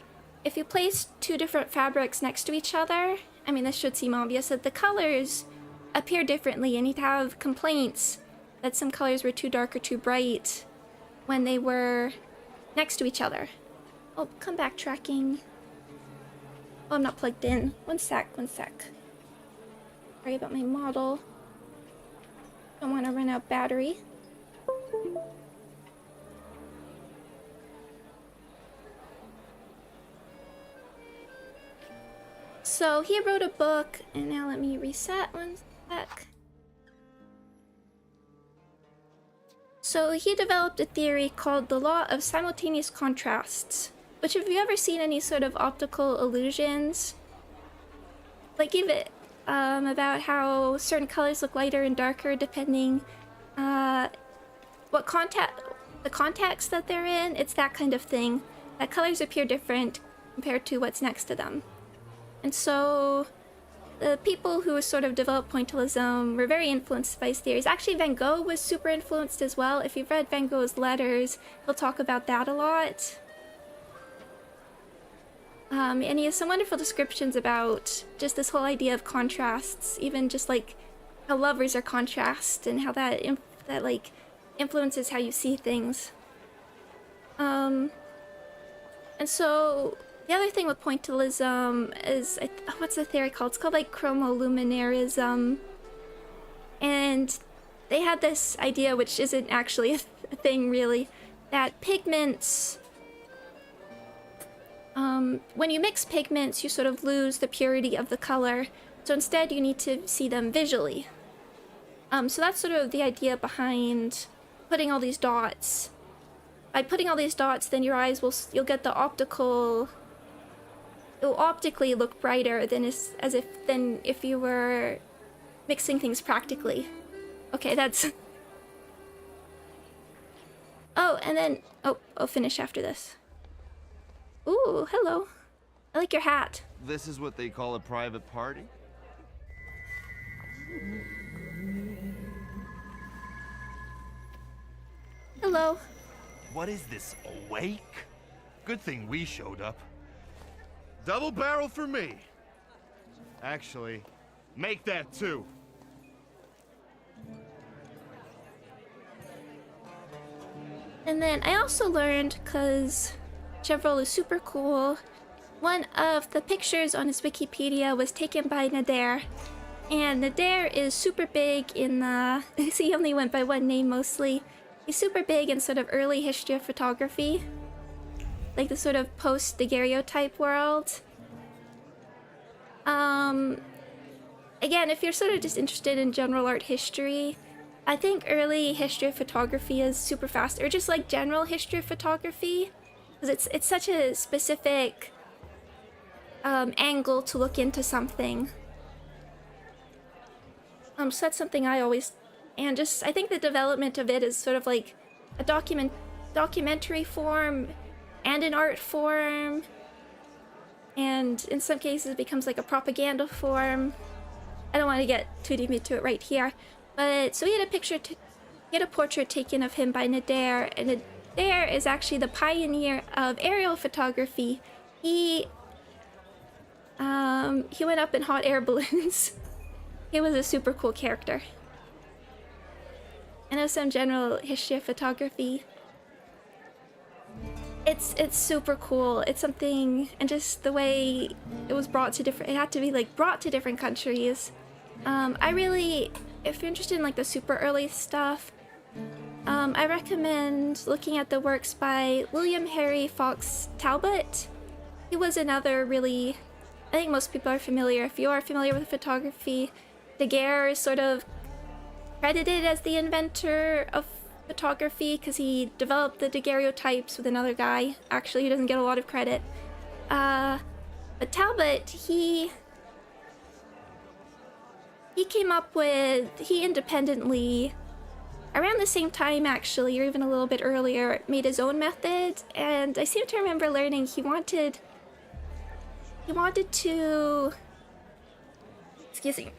if you place two different fabrics next to each other, I mean, this should seem obvious, that the colors appear differently, and he'd have complaints that some colors were too dark or too bright when they were next to each other. Oh, come back tracking. Oh, I'm not plugged in. One sec. Sorry about my model. Don't want to run out battery. So he wrote a book, and now let me reset one sec. So he developed a theory called the law of simultaneous contrasts, which, have you ever seen any sort of optical illusions? Like even about how certain colors look lighter and darker depending the context that they're in. It's that kind of thing. That colors appear different compared to what's next to them. And so the people who sort of developed pointillism were very influenced by his theories. Actually, Van Gogh was super influenced as well. If you've read Van Gogh's letters, he'll talk about that a lot. And he has some wonderful descriptions about just this whole idea of contrasts, even just like how lovers are contrast and how that like influences how you see things. And so the other thing with pointillism is, what's the theory called? It's called like chromoluminarism. And they had this idea, which isn't actually a thing really, that pigments, when you mix pigments, you sort of lose the purity of the color. So instead you need to see them visually. So that's sort of the idea behind putting all these dots. By putting all these dots, then your eyes you'll get the optical, it will optically look brighter than if you were mixing things practically. Okay, that's... Oh, and then... Oh, I'll finish after this. Ooh, hello. I like your hat. This is what they call a private party? Hello. What is this, a wake? Good thing we showed up. Double barrel for me. Actually, make that two. And then I also learned, because Chevreul is super cool, one of the pictures on his Wikipedia was taken by Nader. And Nader is super big in the... he only went by one name mostly. He's super big in sort of early history of photography. Like the sort of post-daguerreotype world. Again, if you're sort of just interested in general art history, I think early history of photography is super fast, or just like general history of photography, because it's such a specific angle to look into something. So that's something I always, and just I think the development of it is sort of like a documentary form and an art form. and in some cases it becomes like a propaganda form. I don't want to get too deep into it right here, but so he had a portrait taken of him by Nader, and Nader is actually the pioneer of aerial photography. He went up in hot air balloons. He was a super cool character. I know some general history of photography. It's super cool. It's something, and just the way it was brought to different, it had to be like brought to different countries. I really, if you're interested in like the super early stuff, I recommend looking at the works by William Henry Fox Talbot. He was another really, I think most people are familiar. If you are familiar with photography, Daguerre is sort of credited as the inventor of photography because he developed the daguerreotypes with another guy. Actually, he doesn't get a lot of credit. But Talbot, he came up with, he independently, around the same time actually, or even a little bit earlier, made his own method. And I seem to remember learning he wanted to, excuse me,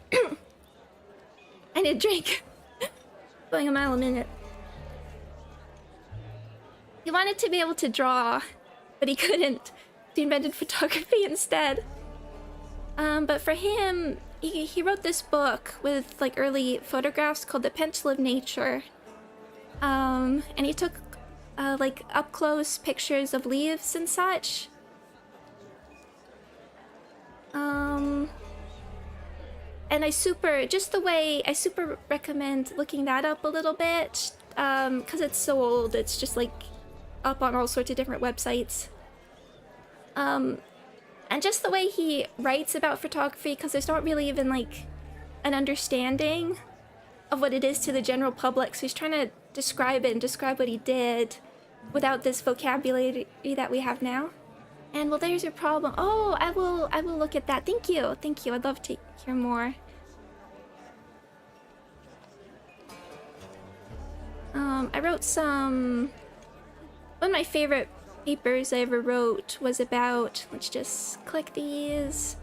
I need a drink. Going a mile a minute. He wanted to be able to draw, but he couldn't. He invented photography instead. But for him, he wrote this book with like early photographs called The Pencil of Nature. And he took like up close pictures of leaves and such. And I super recommend looking that up a little bit, because it's so old. It's just like up on all sorts of different websites. And just the way he writes about photography, because there's not really even like an understanding of what it is to the general public. So he's trying to describe it and describe what he did without this vocabulary that we have now. And well, there's your problem. Oh, I will look at that. Thank you. I'd love to hear more. I wrote some. One of my favorite papers I ever wrote was about, let's just click these,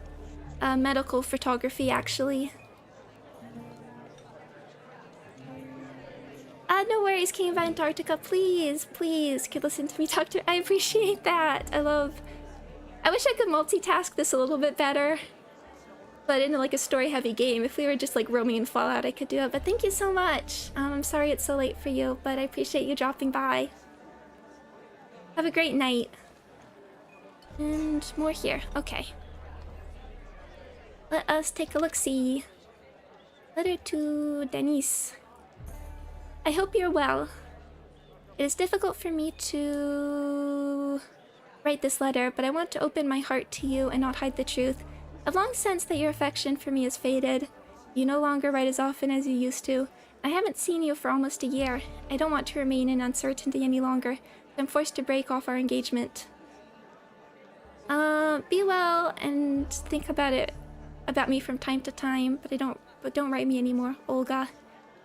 medical photography actually. No worries, King of Antarctica. Please, could listen to me talk to. I appreciate that. I wish I could multitask this a little bit better. But in like a story-heavy game, if we were just like roaming in Fallout, I could do it. But thank you so much. I'm sorry it's so late for you, but I appreciate you dropping by. Have a great night. And more here. Okay. Let us take a look-see. Letter to Denise. I hope you're well. It is difficult for me to write this letter, but I want to open my heart to you and not hide the truth. I've long sensed that your affection for me has faded. You no longer write as often as you used to. I haven't seen you for almost a year. I don't want to remain in uncertainty any longer. I'm forced to break off our engagement. Be well and think about me from time to time, but don't write me anymore, Olga.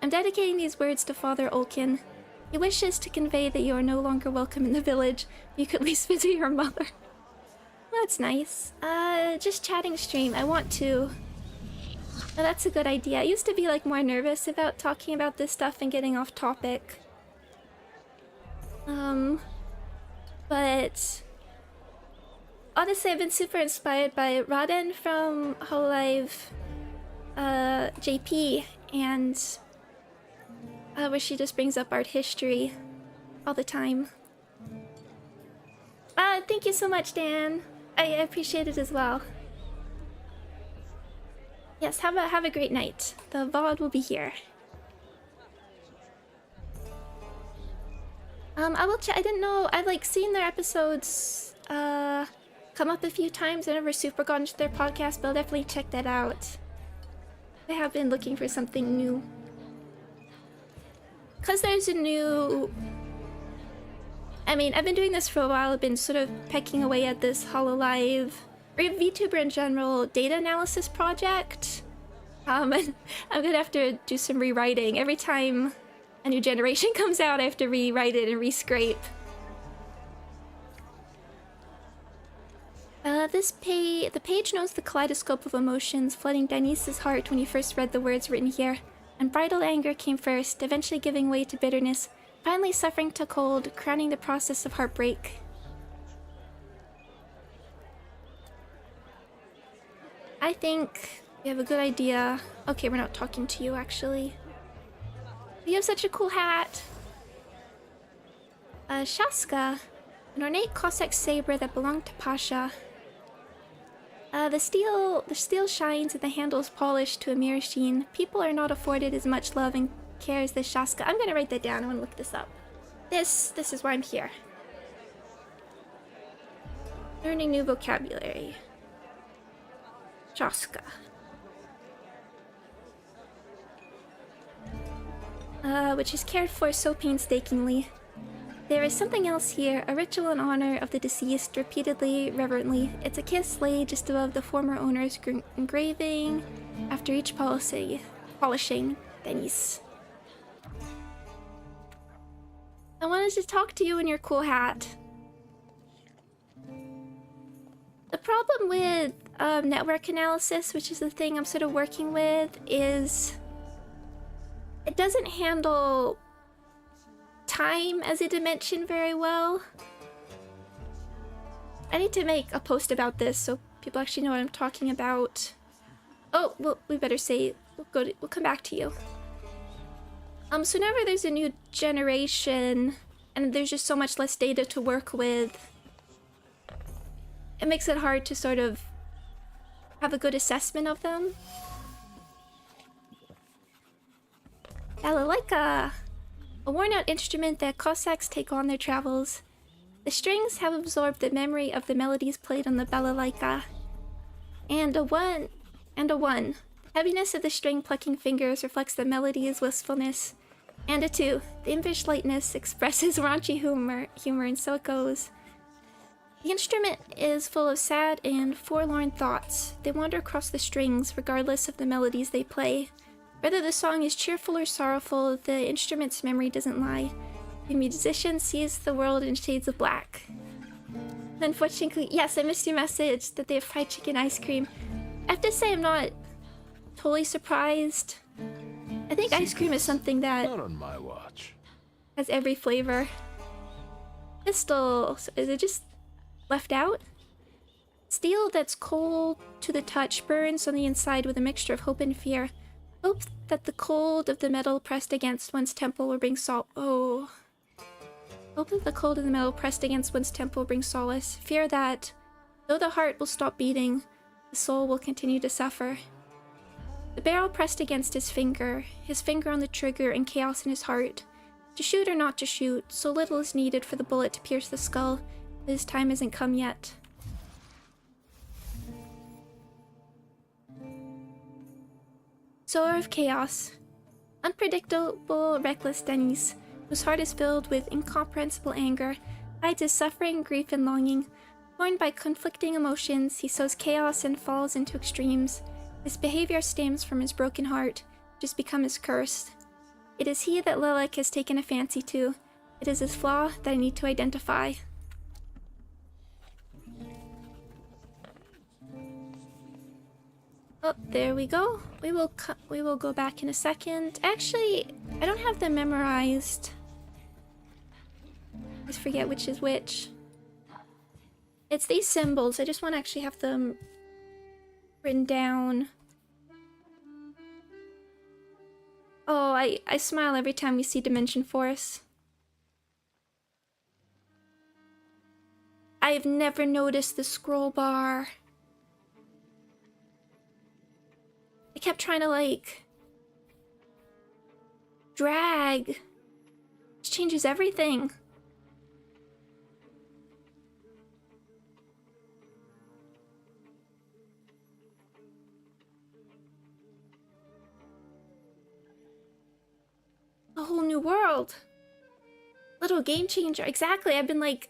I'm dedicating these words to Father Olkin. He wishes to convey that you are no longer welcome in the village. You could at least visit your mother. That's nice. Just chatting stream. I want to. Oh, that's a good idea. I used to be like more nervous about talking about this stuff and getting off topic. But honestly, I've been super inspired by Raden from Hololive JP, and where she just brings up art history all the time. Thank you so much, Dan. I appreciate it as well. Yes, have a great night. The VOD will be here. I will check. I didn't know. I've like seen their episodes come up a few times. I never super gone into their podcast, but I'll definitely check that out. I have been looking for something new. Cause there's a new. I mean, I've been doing this for a while. I've been sort of pecking away at this Hololive, or VTuber in general, data analysis project. And I'm gonna have to do some rewriting. Every time a new generation comes out, I have to rewrite it and rescrape. The page knows the kaleidoscope of emotions flooding Denise's heart when he first read the words written here. Unbridled anger came first, eventually giving way to bitterness, finally suffering to cold, crowning the process of heartbreak. I think we have a good idea. Okay, we're not talking to you, actually. You have such a cool hat. Shaska, an ornate Cossack saber that belonged to Pasha. The steel shines and the handle is polished to a mirror sheen. People are not afforded as much love and care as the Shaska. I'm gonna write that down. I want to look this up. This is why I'm here. Learning new vocabulary. Shaska. Which is cared for so painstakingly. There is something else here, a ritual in honor of the deceased, repeatedly, reverently. It's a kiss laid just above the former owner's engraving after each polishing. Denise. I wanted to talk to you in your cool hat. The problem with network analysis, which is the thing I'm sort of working with, is it doesn't handle time as a dimension very well. I need to make a post about this so people actually know what I'm talking about. Oh, well, we better say we'll come back to you. So whenever there's a new generation and there's just so much less data to work with, it makes it hard to sort of have a good assessment of them. Balalaika, a worn-out instrument that Cossacks take on their travels. The strings have absorbed the memory of the melodies played on the balalaika. And a one. The heaviness of the string-plucking fingers reflects the melody's wistfulness. And a two. The impish lightness expresses raunchy humor, and so it goes. The instrument is full of sad and forlorn thoughts. They wander across the strings, regardless of the melodies they play. Whether the song is cheerful or sorrowful, the instrument's memory doesn't lie. The musician sees the world in shades of black. Unfortunately, yes, I missed your message that they have fried chicken ice cream. I have to say I'm not totally surprised. I think ice cream is something that Not on my watch. has every flavor. Pistol, is it just left out? Steel that's cold to the touch burns on the inside with a mixture of hope and fear. Hope that the cold of the metal pressed against one's temple will bring Hope that the cold of the metal pressed against one's temple will bring solace. Fear that, though the heart will stop beating, the soul will continue to suffer. The barrel pressed against his finger on the trigger, and chaos in his heart. To shoot or not to shoot, so little is needed for the bullet to pierce the skull, but his time hasn't come yet. Sower of chaos. Unpredictable, reckless Denise, whose heart is filled with incomprehensible anger, hides his suffering, grief, and longing. Torn by conflicting emotions, he sows chaos and falls into extremes. His behavior stems from his broken heart, which has become his curse. It is he that Lilac has taken a fancy to. It is his flaw that I need to identify. Oh, there we go. We will go back in a second. Actually, I don't have them memorized. I just forget which is which. It's these symbols. I just want to actually have them written down. Oh, I smile every time we see Dimension Force. I have never noticed the scroll bar. I kept trying to, like, drag. It changes everything. A whole new world. Little game changer. Exactly. I've been like,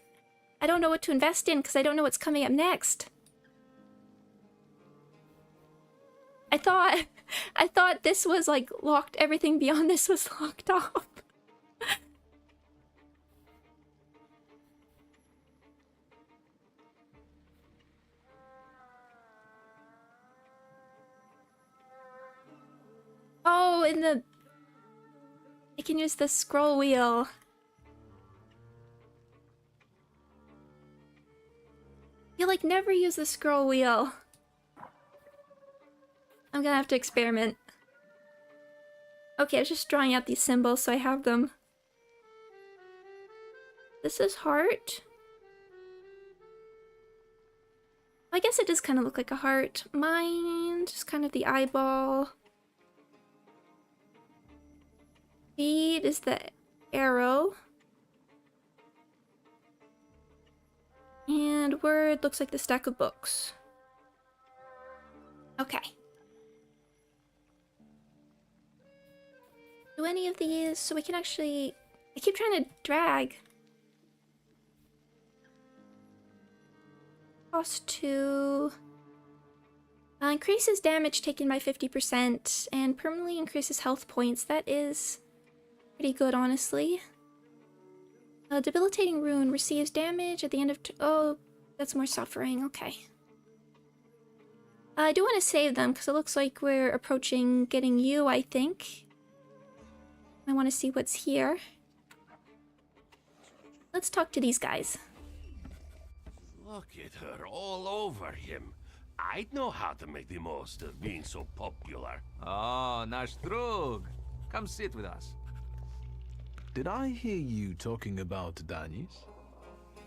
I don't know what to invest in because I don't know what's coming up next. I thought this was like locked, everything beyond this was locked off. Oh, in the... I can use the scroll wheel. You like never use the scroll wheel. I'm gonna have to experiment. Okay, I was just drawing out these symbols so I have them. This is heart. I guess it does kind of look like a heart. Mine, just kind of the eyeball. Feet is the arrow. And word looks like the stack of books. Okay. Do any of these, so we can actually... I keep trying to drag. Cost 2. Increases damage taken by 50% and permanently increases health points. That is pretty good, honestly. Debilitating rune receives damage at the end of... oh, that's more suffering. Okay. I do want to save them because it looks like we're approaching getting you, I think. I want to see what's here. Let's talk to these guys. Look at her all over him. I'd know how to make the most of being so popular. Oh, nasz drug. Come sit with us. Did I hear you talking about Danis?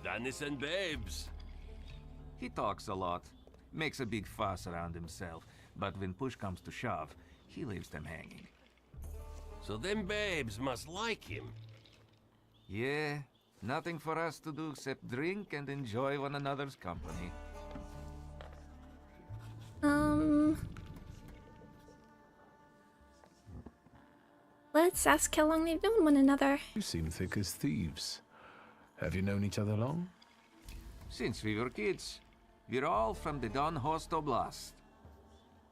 Dennis and babes. He talks a lot, makes a big fuss around himself, but when push comes to shove, he leaves them hanging. So them babes must like him. Yeah, nothing for us to do except drink and enjoy one another's company. Let's ask how long they've known one another. You seem thick as thieves. Have you known each other long? Since we were kids, we're all from the Don Host Oblast.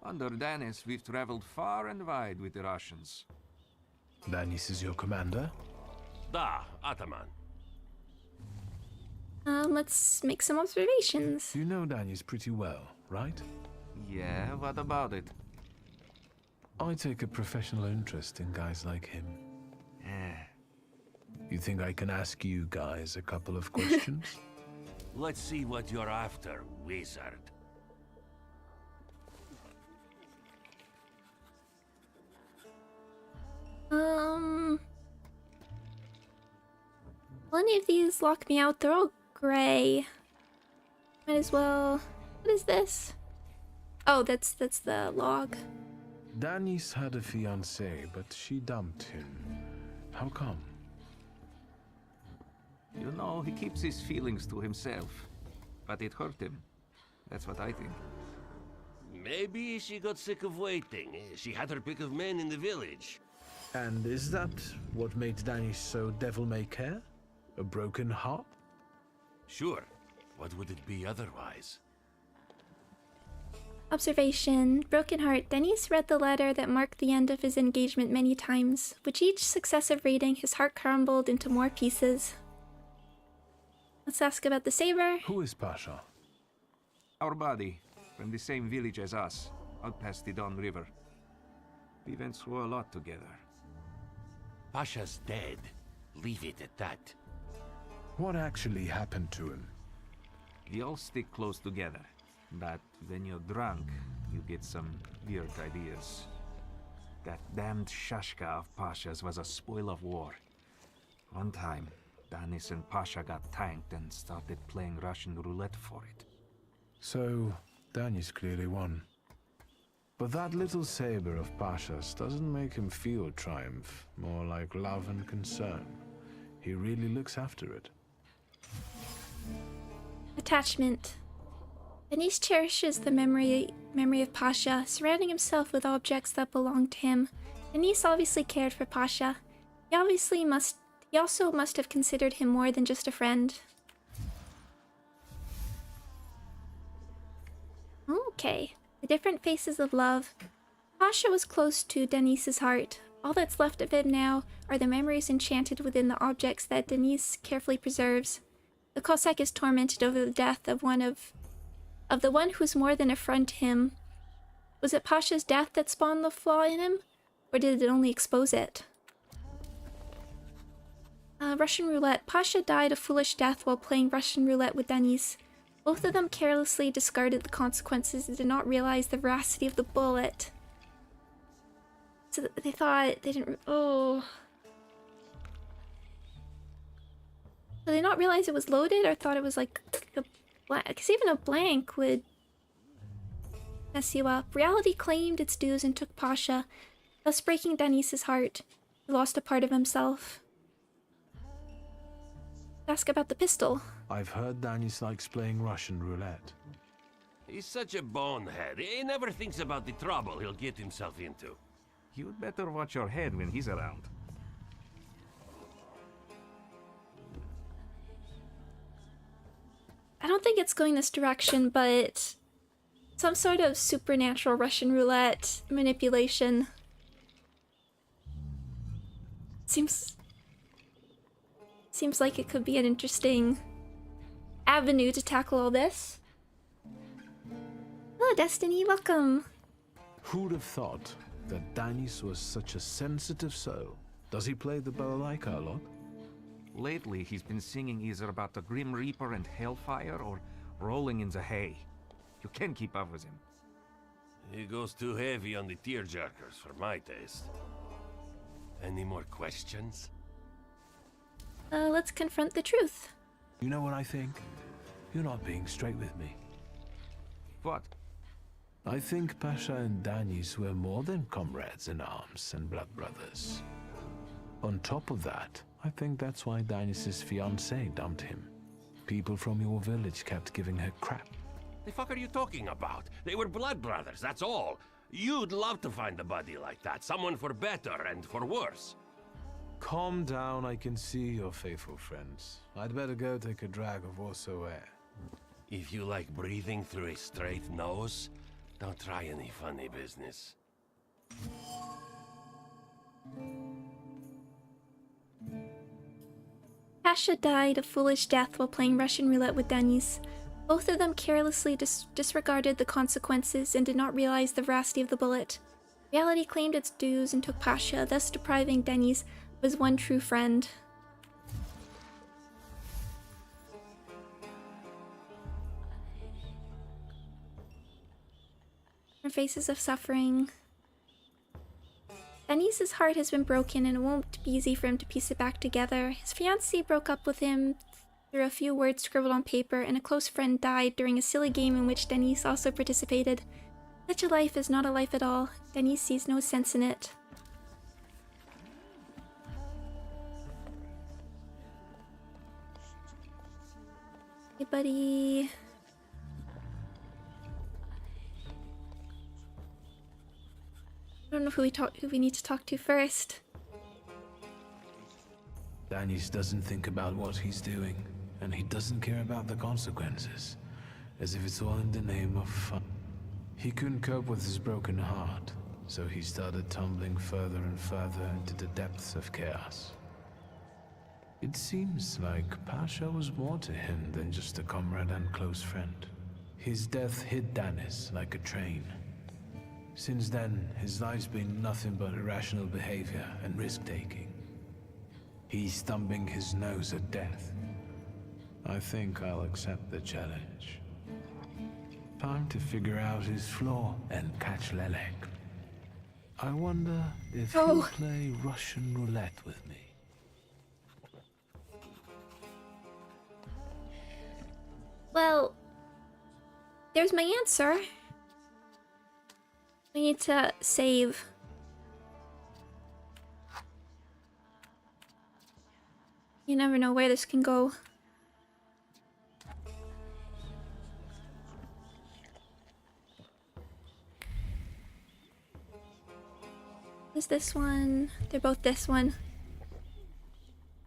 Under Danis, we've traveled far and wide with the Russians. Danis is your commander? Da, Ataman. Let's make some observations. You know Danis pretty well, right? Yeah, what about it? I take a professional interest in guys like him. You think I can ask you guys a couple of questions? Let's see what you're after, wizard. Will any of these lock me out? They're all gray. Might as well... What is this? Oh, that's the log. Danis had a fiancée, but she dumped him. How come? You know, he keeps his feelings to himself. But it hurt him. That's what I think. Maybe she got sick of waiting. She had her pick of men in the village. And is that what made Danis so devil-may-care? A broken heart? Sure. What would it be otherwise? Observation. Broken heart. Denise read the letter that marked the end of his engagement many times. With each successive reading, his heart crumbled into more pieces. Let's ask about the saber. Who is Pasha? Our buddy, from the same village as us, out past the Don River. We went through a lot together. Pasha's dead. Leave it at that. What actually happened to him? We all stick close together. But when you're drunk, you get some weird ideas. That damned Shashka of Pasha's was a spoil of war. One time, Danis and Pasha got tanked and started playing Russian roulette for it. So, Danis clearly won. But that little saber of Pasha's doesn't make him feel triumph, more like love and concern. He really looks after it. Attachment. Denise cherishes the memory of Pasha, surrounding himself with objects that belong to him. Denise obviously cared for Pasha. He also must have considered him more than just a friend. Okay. The different faces of love. Pasha was close to Denise's heart. All that's left of him now are the memories enchanted within the objects that Denise carefully preserves. The Cossack is tormented over the death of the one who's more than a friend to him. Was it Pasha's death that spawned the flaw in him? Or did it only expose it? Russian roulette. Pasha died a foolish death while playing Russian roulette with Denis. Both of them carelessly discarded the consequences and did not realize the veracity of the bullet. So they thought they didn't. Oh. Did they not realize it was loaded, or thought it was like a blank? Because even a blank would mess you up. Reality claimed its dues and took Pasha, thus breaking Denis's heart. He lost a part of himself. Ask about the pistol. I've heard Danis likes playing Russian roulette. He's such a bonehead. He never thinks about the trouble he'll get himself into. You'd better watch your head when he's around. I don't think it's going this direction, but some sort of supernatural Russian roulette manipulation seems like it could be an interesting avenue to tackle all this. Hello, Destiny. Welcome. Who'd have thought that Danis was such a sensitive soul? Does he play the balalaika a lot? Lately, he's been singing either about the Grim Reaper and Hellfire or rolling in the hay. You can't keep up with him. He goes too heavy on the tearjerkers for my taste. Any more questions? Let's confront the truth. You know what I think? You're not being straight with me. What? I think Pasha and Danis were more than comrades in arms and blood brothers. On top of that, I think that's why Danis's fiancée dumped him. People from your village kept giving her crap. The fuck are you talking about? They were blood brothers, that's all. You'd love to find a buddy like that. Someone for better and for worse. Calm down, I can see your faithful friends. I'd better go take a drag of Warsaw air. If you like breathing through a straight nose, don't try any funny business. Pasha died a foolish death while playing Russian roulette with Denis. Both of them carelessly disregarded the consequences and did not realize the veracity of the bullet. Reality claimed its dues and took Pasha, thus depriving Denis of his one true friend. Her faces of suffering. Denis's heart has been broken and it won't be easy for him to piece it back together. His fiancée broke up with him through a few words scribbled on paper, and a close friend died during a silly game in which Denis also participated. Such a life is not a life at all. Denis sees no sense in it. Hey, buddy. I don't know who we need to talk to first. Danis doesn't think about what he's doing, and he doesn't care about the consequences, as if it's all in the name of fun. He couldn't cope with his broken heart, so he started tumbling further and further into the depths of chaos. It seems like Pasha was more to him than just a comrade and close friend. His death hit Danis like a train. Since then, his life's been nothing but irrational behavior and risk-taking. He's thumbing his nose at death. I think I'll accept the challenge. Time to figure out his flaw and catch Lelek. I wonder if he'll play Russian roulette with me. Well, there's my answer. We need to save. You never know where this can go. Is this one? They're both this one.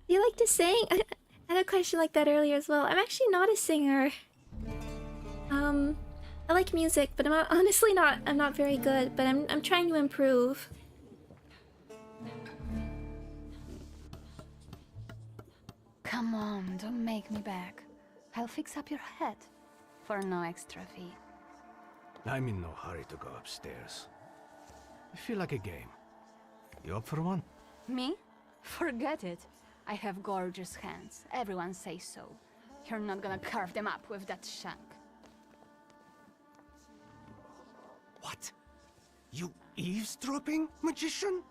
Do you like to sing? I had a question like that earlier as well. I'm actually not a singer. I like music, but I'm not very good, but I'm trying to improve. Come on, don't make me beg. I'll fix up your head for no extra fee. I'm in no hurry to go upstairs. I feel like a game. You up for one? Me? Forget it. I have gorgeous hands. Everyone says so. You're not gonna carve them up with that shank. What? You eavesdropping, magician?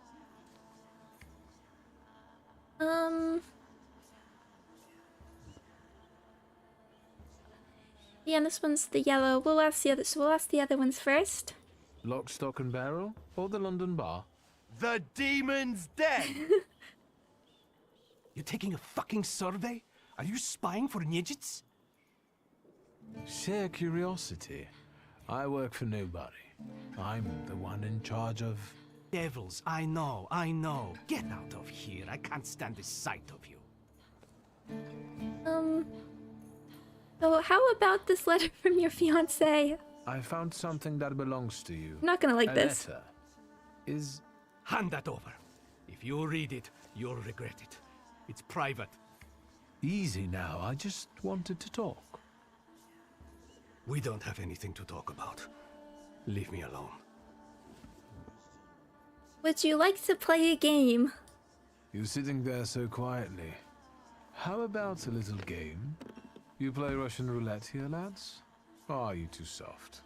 Yeah, and this one's the yellow. We'll ask the other. So we'll ask the other ones first. Lock, stock, and barrel? Or the London bar? The demon's dead! You taking a fucking survey? Are you spying for Nijits? Sheer curiosity. I work for nobody. I'm the one in charge of... Devils, I know, I know. Get out of here. I can't stand the sight of you. So how about this letter from your fiancé? I found something that belongs to you. I'm not gonna like A this. letter. Is... Hand that over. If you read it, you'll regret it. It's private. Easy now, I just wanted to talk. We don't have anything to talk about. Leave me alone. Would you like to play a game? You're sitting there so quietly. How about a little game? You play Russian roulette here, lads? Or are you too soft?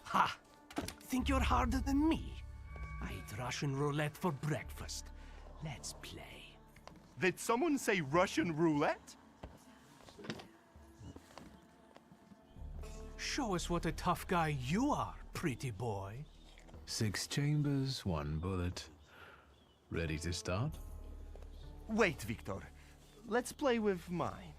Ha! Think you're harder than me? I eat Russian roulette for breakfast. Let's play. Did someone say Russian roulette? Show us what a tough guy you are, pretty boy. 6 chambers, 1 bullet. Ready to start? Wait, Victor. Let's play with mine.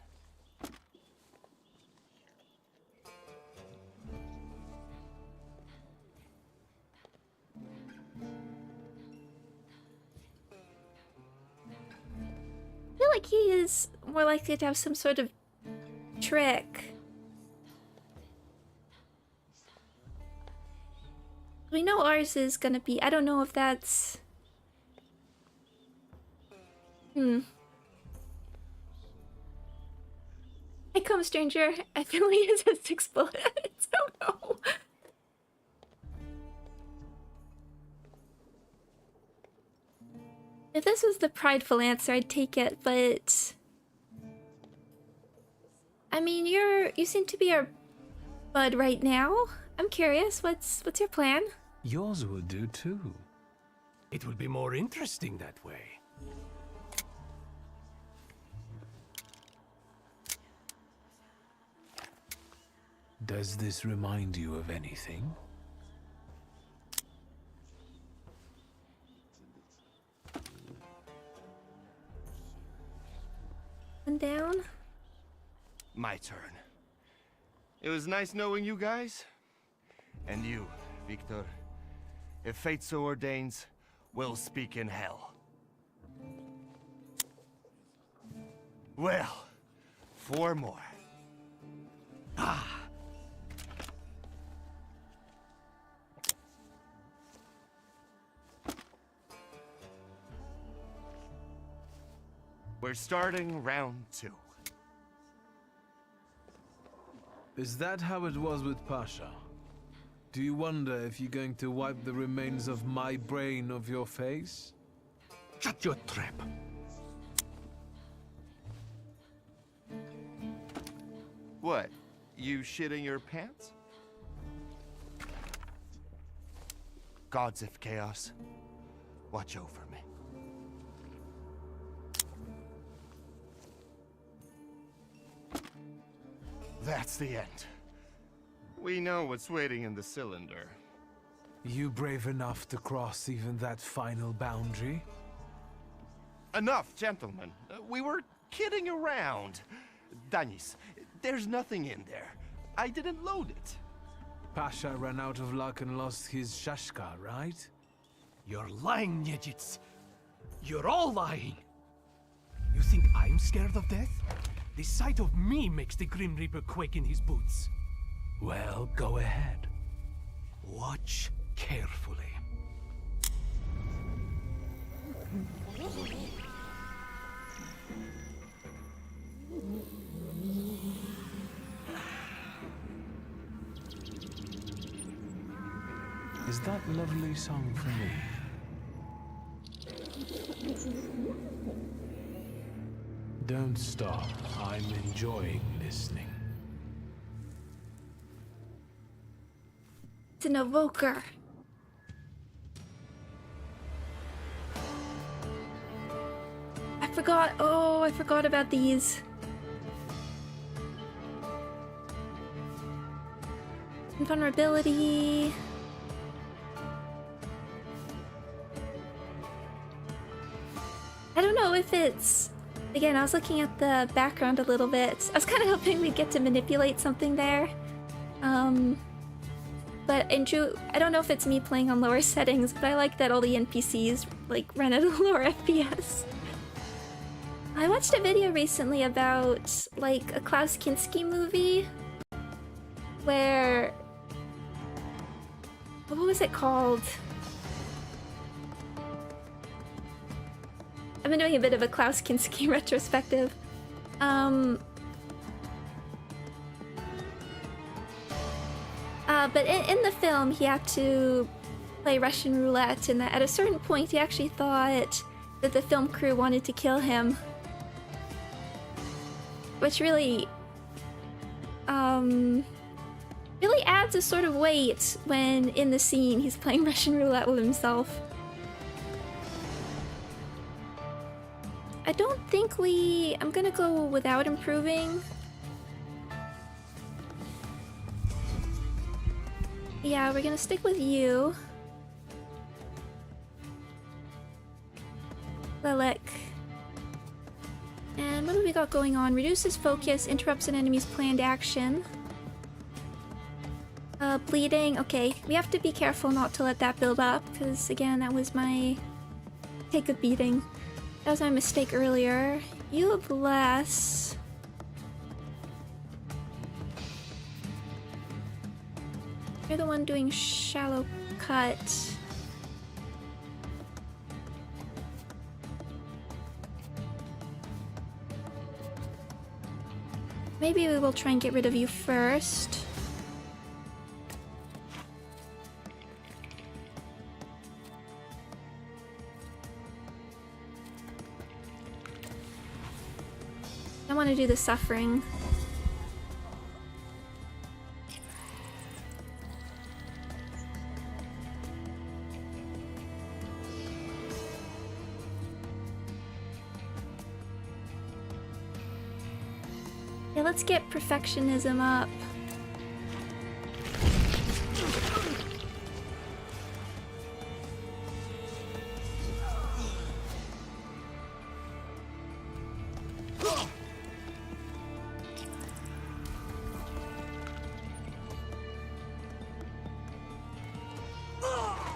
I feel like he is more likely to have some sort of trick. We know ours is gonna be... I don't know if that's... Hey, come stranger. I feel like it has 6 bullets. Oh no. If this was the prideful answer, I'd take it, but... I mean, you seem to be our bud right now. I'm curious, what's your plan? Yours would do too. It will be more interesting that way. Does this remind you of anything? One down. My turn. It was nice knowing you guys. And you, Victor. If fate so ordains, we'll speak in hell. Well, 4 more. We're starting round 2. Is that how it was with Pasha? Do you wonder if you're going to wipe the remains of my brain off your face? Shut your trap. What? You shitting your pants? Gods of Chaos, watch over me. That's the end. We know what's waiting in the cylinder. You brave enough to cross even that final boundary? Enough, gentlemen. We were kidding around. Danis, there's nothing in there. I didn't load it. Pasha ran out of luck and lost his shashka, right? You're lying, Nijits. You're all lying. You think I'm scared of death? The sight of me makes the Grim Reaper quake in his boots. Well, go ahead. Watch carefully. Is that lovely song for me? Don't stop. I'm enjoying listening. It's an evoker. I forgot about these. Vulnerability. I don't know if it's... Again, I was looking at the background a little bit. I was kind of hoping we'd get to manipulate something there. But Andrew, I don't know if it's me playing on lower settings, but I like that all the NPCs like run at a lower FPS. I watched a video recently about like a Klaus Kinski movie where... What was it called? I've been doing a bit of a Klaus Kinski retrospective. But in the film, he had to play Russian roulette, and at a certain point, he actually thought that the film crew wanted to kill him. Which really... really adds a sort of weight when, in the scene, he's playing Russian roulette with himself. I don't think I'm gonna go without improving. Yeah, we're gonna stick with you. Lilac. And what do we got going on? Reduces focus, interrupts an enemy's planned action. Bleeding. Okay, we have to be careful not to let that build up, because again, that was my take a beating. That was my mistake earlier. You have less. You're the one doing shallow cut. Maybe we will try and get rid of you first. I want to do the suffering. Yeah, let's get perfectionism up.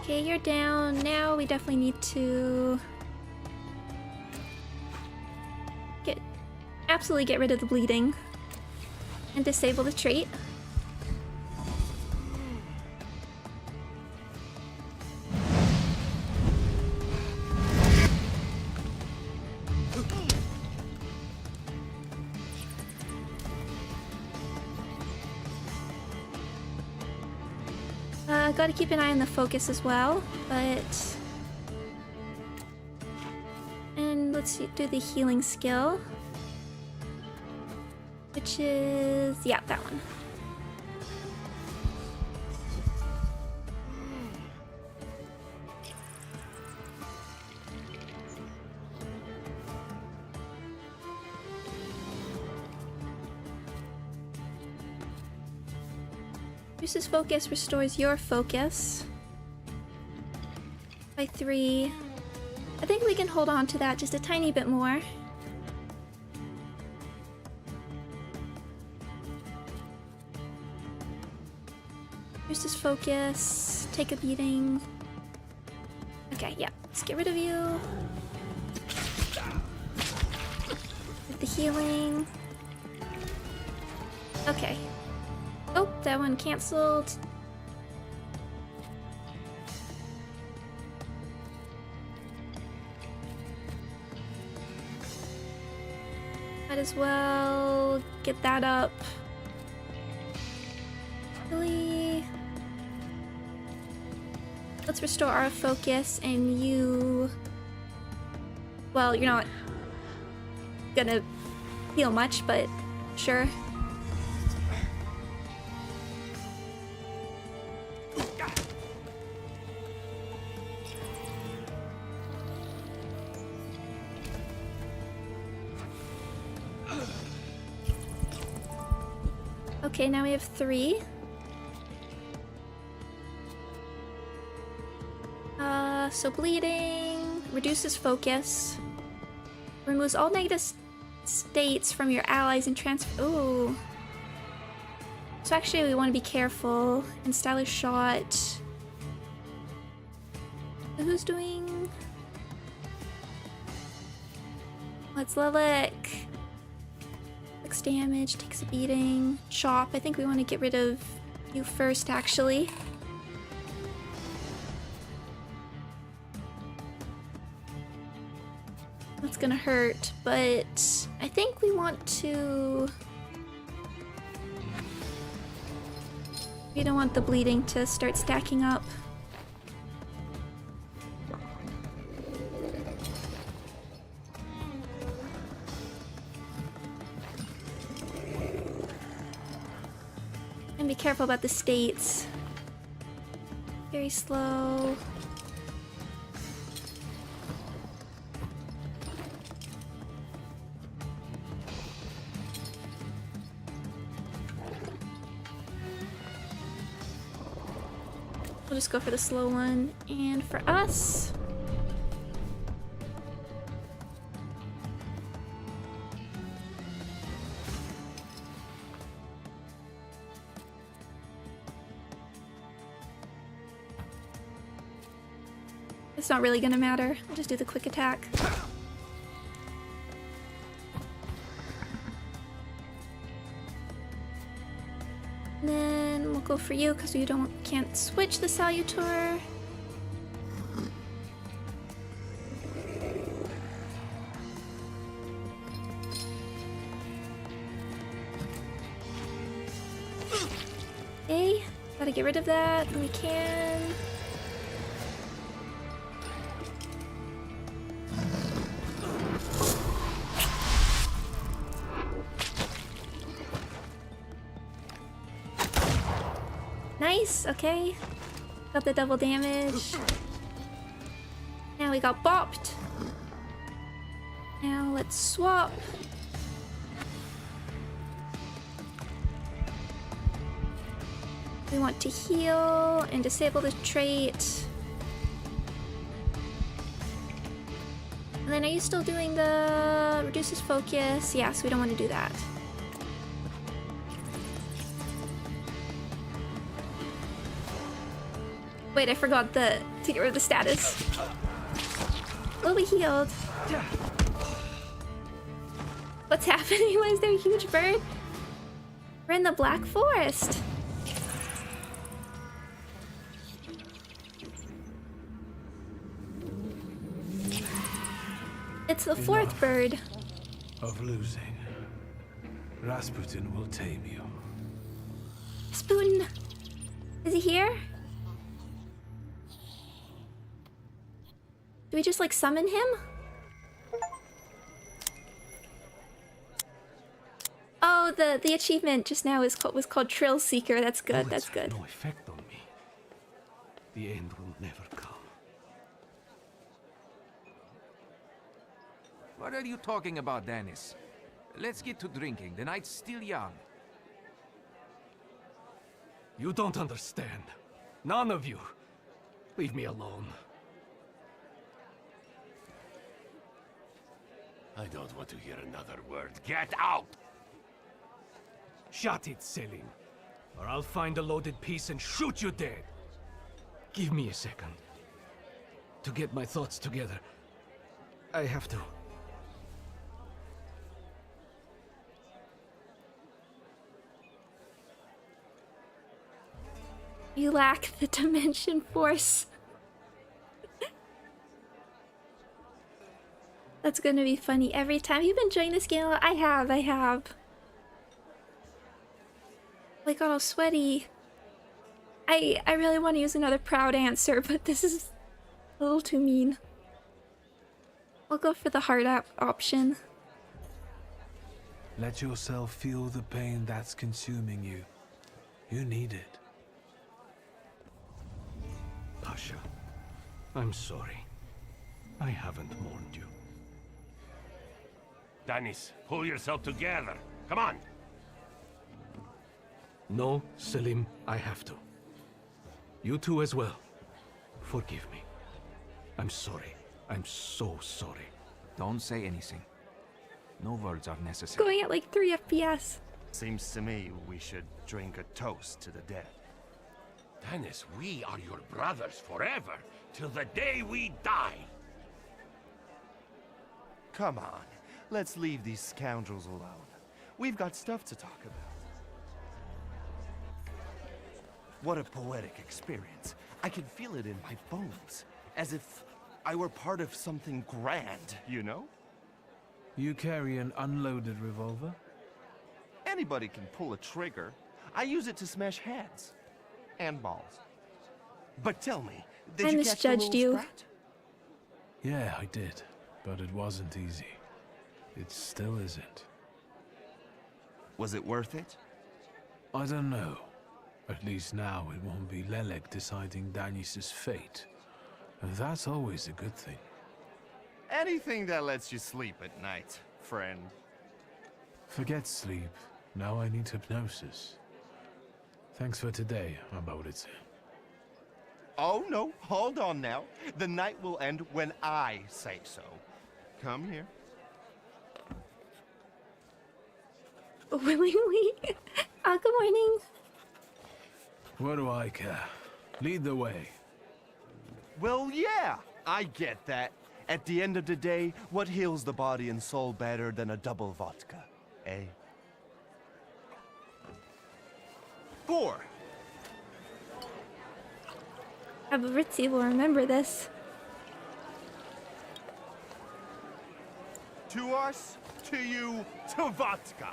Okay, you're down. Now we definitely need to absolutely get rid of the bleeding and disable the trait. Gotta keep an eye on the focus as well, but... And let's do the healing skill. Which is... yeah, that one. Reduces focus, restores your focus by 3. I think we can hold on to that just a tiny bit more. Reduces focus, take a beating. Okay, yeah, let's get rid of you. With the healing. Okay. Oh, that one canceled. Might as well get that up. Really? Let's restore our focus, and you... Well, you're not gonna heal much, but sure. Okay, now we have 3. So bleeding reduces focus, removes all negative states from your allies and transfer. Ooh. So actually, we want to be careful. And stylish shot. Who's doing? Let's Lilac. Takes damage, takes a beating. Chop. I think we want to get rid of you first, actually. That's gonna hurt, but I think we want to... We don't want the bleeding to start stacking up. And be careful about the states. Very slow. We'll just go for the slow one. And for us... It's not really gonna matter. I'll just do the quick attack. And then we'll go for you because you can't switch the Salutor. Okay, gotta get rid of that when we can. Nice, okay. Got the double damage. Now we got bopped. Now let's swap. We want to heal and disable the trait. And then are you still doing the reduces focus? Yes, we don't want to do that. Wait, I forgot to get rid of the status. Will be healed. What's happening? Why is there a huge bird? We're in the Black Forest. It's the fourth bird. Of losing. Rasputin will tame you. Rasputin. Is he here? Do we just like summon him? Oh, the achievement just now was called Trill Seeker. That's good. That's good. No effect on me. The end will never come. What are you talking about, Dennis? Let's get to drinking. The night's still young. You don't understand. None of you. Leave me alone. I don't want to hear another word. Get out! Shut it, Selim. Or I'll find a loaded piece and shoot you dead. Give me a second. To get my thoughts together. I have to. You lack the dimension force. That's gonna be funny every time. You've been enjoying this game? I have. Oh, I got all sweaty. I really want to use another proud answer, but this is a little too mean. I'll go for the hard option. Let yourself feel the pain that's consuming you. You need it. Pasha, I'm sorry. I haven't mourned you. Danis, pull yourself together. Come on. No, Selim, I have to. You two as well. Forgive me. I'm sorry. I'm so sorry. Don't say anything. No words are necessary. Going at like 3 FPS. Seems to me we should drink a toast to the dead. Danis, we are your brothers forever, till the day we die. Come on, let's leave these scoundrels alone. We've got stuff to talk about. What a poetic experience. I can feel it in my bones, as if I were part of something grand, you know? You carry an unloaded revolver? Anybody can pull a trigger. I use it to smash heads. And balls. But tell me, did I you catch the misjudged little you. sprat? Yeah, I did. But it wasn't easy. It still isn't. Was it worth it? I don't know. At least now it won't be Lelek deciding Danis's fate. And that's always a good thing. Anything that lets you sleep at night, friend. Forget sleep. Now I need hypnosis. Thanks for today, Abaurycy. Oh no, hold on now. The night will end when I say so. Come here. Willingly? Good morning. What do I care? Lead the way. Well, yeah, I get that. At the end of the day, what heals the body and soul better than a double vodka, eh? 4. Abaurycy will remember this. To us, to you, to vodka.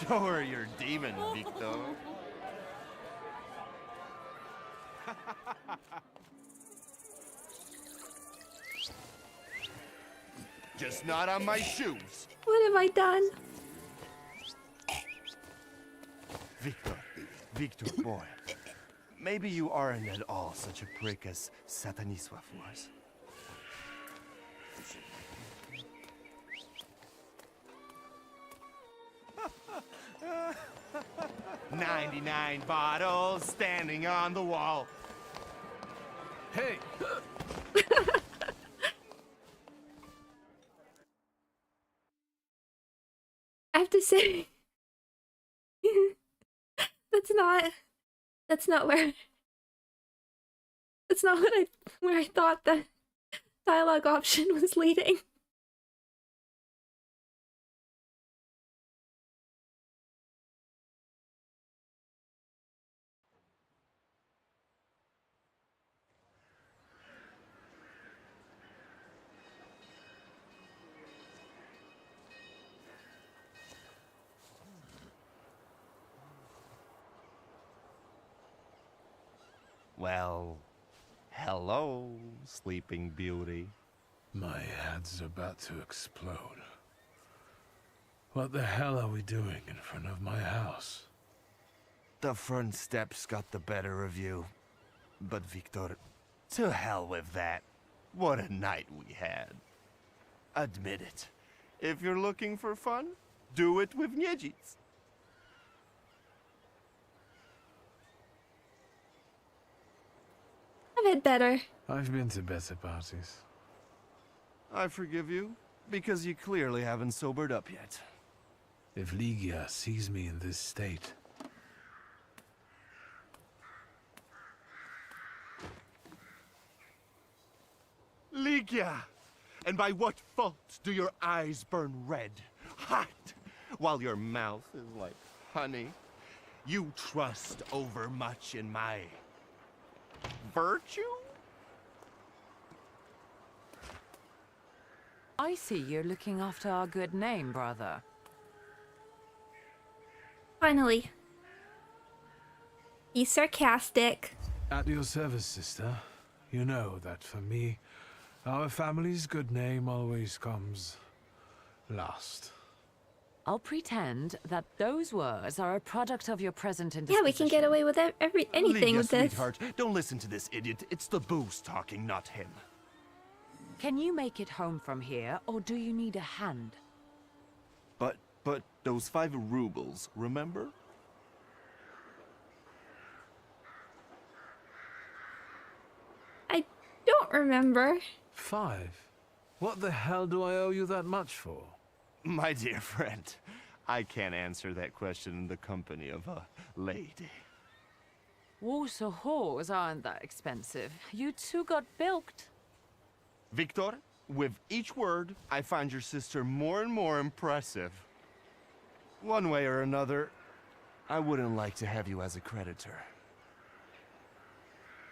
Show her your demon, Victor. Just not on my shoes. What have I done? Victor boy. Maybe you aren't at all such a prick as Sataniswa was. 99 bottles standing on the wall. Hey! I have to say, that's not where I thought the dialogue option was leading. Well, hello, Sleeping Beauty. My head's about to explode. What the hell are we doing in front of my house? The front steps got the better of you. But Victor, to hell with that. What a night we had. Admit it. If you're looking for fun, do it with Niedzic. I've had better. I've been to better parties. I forgive you, because you clearly haven't sobered up yet. If Ligia sees me in this state... Ligia! And by what fault do your eyes burn red, hot, while your mouth is like honey? You trust overmuch in my... virtue? I see you're looking after our good name, brother. Finally. He's sarcastic. At your service, sister. You know that for me, our family's good name always comes last. I'll pretend that those words are a product of your present Yeah, indisposition. we can get away with anything Lydia, with this. sweetheart, don't listen to this idiot. It's the booze talking, not him. Can you make it home from here, or do you need a hand? But those 5 rubles, remember? I don't remember. 5? What the hell do I owe you that much for? My dear friend, I can't answer that question in the company of a lady. Warsaw whores aren't that expensive. You two got bilked. Victor, with each word, I find your sister more and more impressive. One way or another, I wouldn't like to have you as a creditor.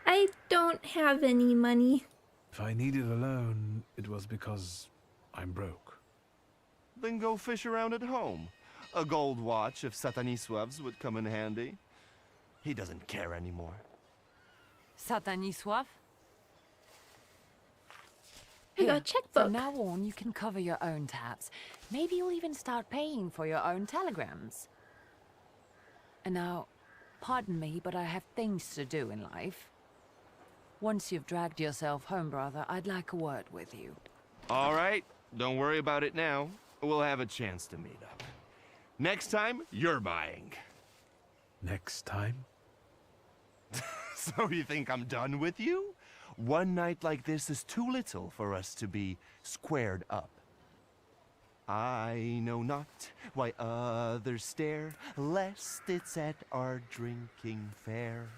I don't have any money. If I needed a loan, it was because I'm broke. Then go fish around at home. A gold watch of Satanisław's would come in handy. He doesn't care anymore. Satanisław? Here you go, Here, checkbook. From now on, you can cover your own tabs. Maybe you'll even start paying for your own telegrams. And now, pardon me, but I have things to do in life. Once you've dragged yourself home, brother, I'd like a word with you. All right, don't worry about it now. We'll have a chance to meet up. Next time, you're buying. Next time? So you think I'm done with you? One night like this is too little for us to be squared up. I know not why others stare, lest it's at our drinking fair.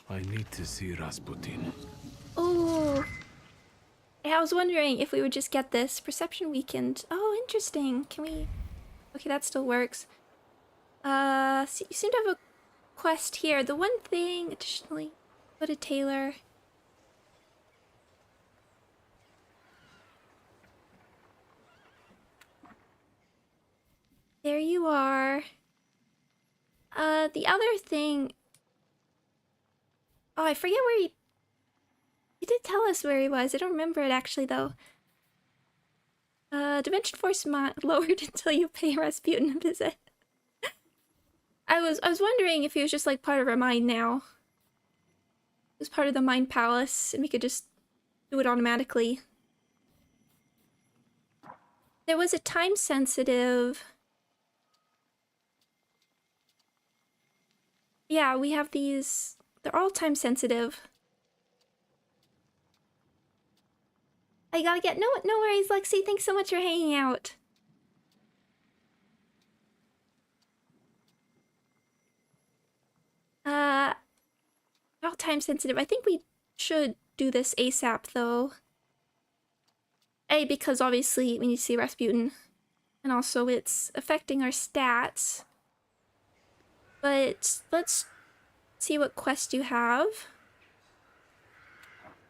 I need to see Rasputin. Oh. I was wondering if we would just get this. Perception weakened. Oh, interesting. Can we... Okay, that still works. So you seem to have a quest here. The one thing, additionally, go to Taylor. There you are. The other thing... Oh, I forget where he did tell us where he was. I don't remember it actually, though. Dimension force lowered until you pay Rasputin a visit. I was wondering if he was just like part of our mind now. He was part of the mind palace, and we could just do it automatically. There was a time sensitive. Yeah, we have these. They're all time sensitive. I gotta get no worries, Lexi. Thanks so much for hanging out. All time sensitive. I think we should do this ASAP though. A, because obviously we need to see Rasputin, and also it's affecting our stats. But let's see what quest you have.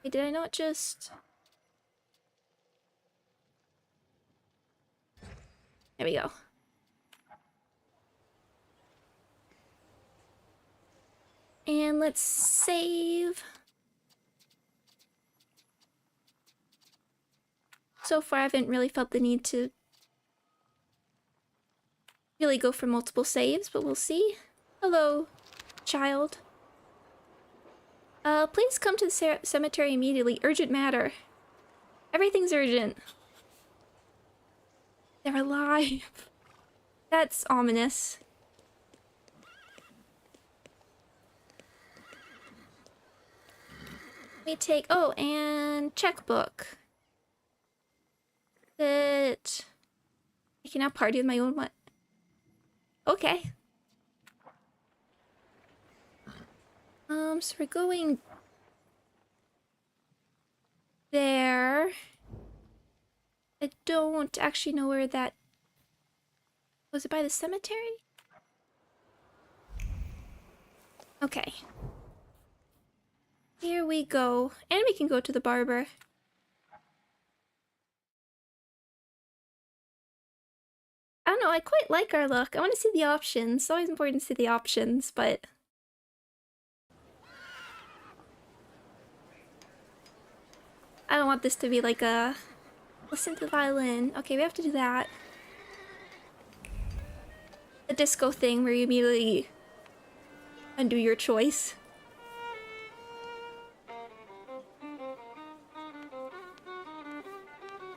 Wait, did I not just... There we go. And let's save. So far, I haven't really felt the need to really go for multiple saves, but we'll see. Hello, child. Please come to the cemetery immediately. Urgent matter. Everything's urgent. They're alive. That's ominous. Let me take... Oh, and checkbook. That... I can now party with my own what? Okay. So we're going... there. I don't actually know where that... Was it by the cemetery? Okay. Here we go. And we can go to the barber. I don't know, I quite like our look. I want to see the options. It's always important to see the options, but... I don't want this to be like a... Listen to the violin. Okay, we have to do that. The disco thing where you immediately undo your choice.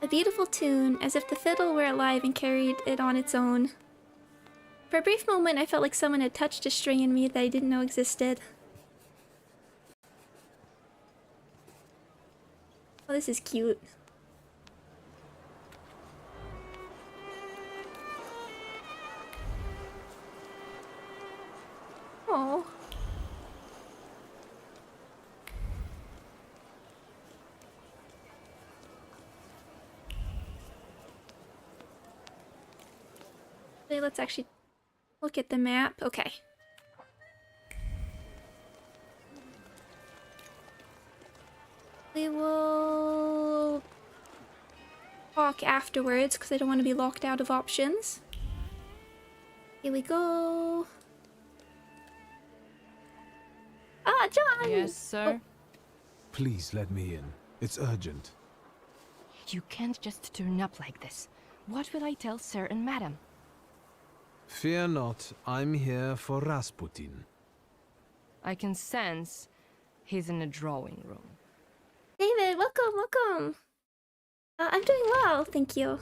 A beautiful tune, as if the fiddle were alive and carried it on its own. For a brief moment, I felt like someone had touched a string in me that I didn't know existed. Oh, this is cute. Oh. Okay, let's actually look at the map. Okay. We will talk afterwards because I don't want to be locked out of options. Here we go. Ah, John! Yes, sir? Please let me in. It's urgent. You can't just turn up like this. What will I tell sir and madam? Fear not, I'm here for Rasputin. I can sense he's in the drawing room. David, welcome, welcome. I'm doing well, thank you.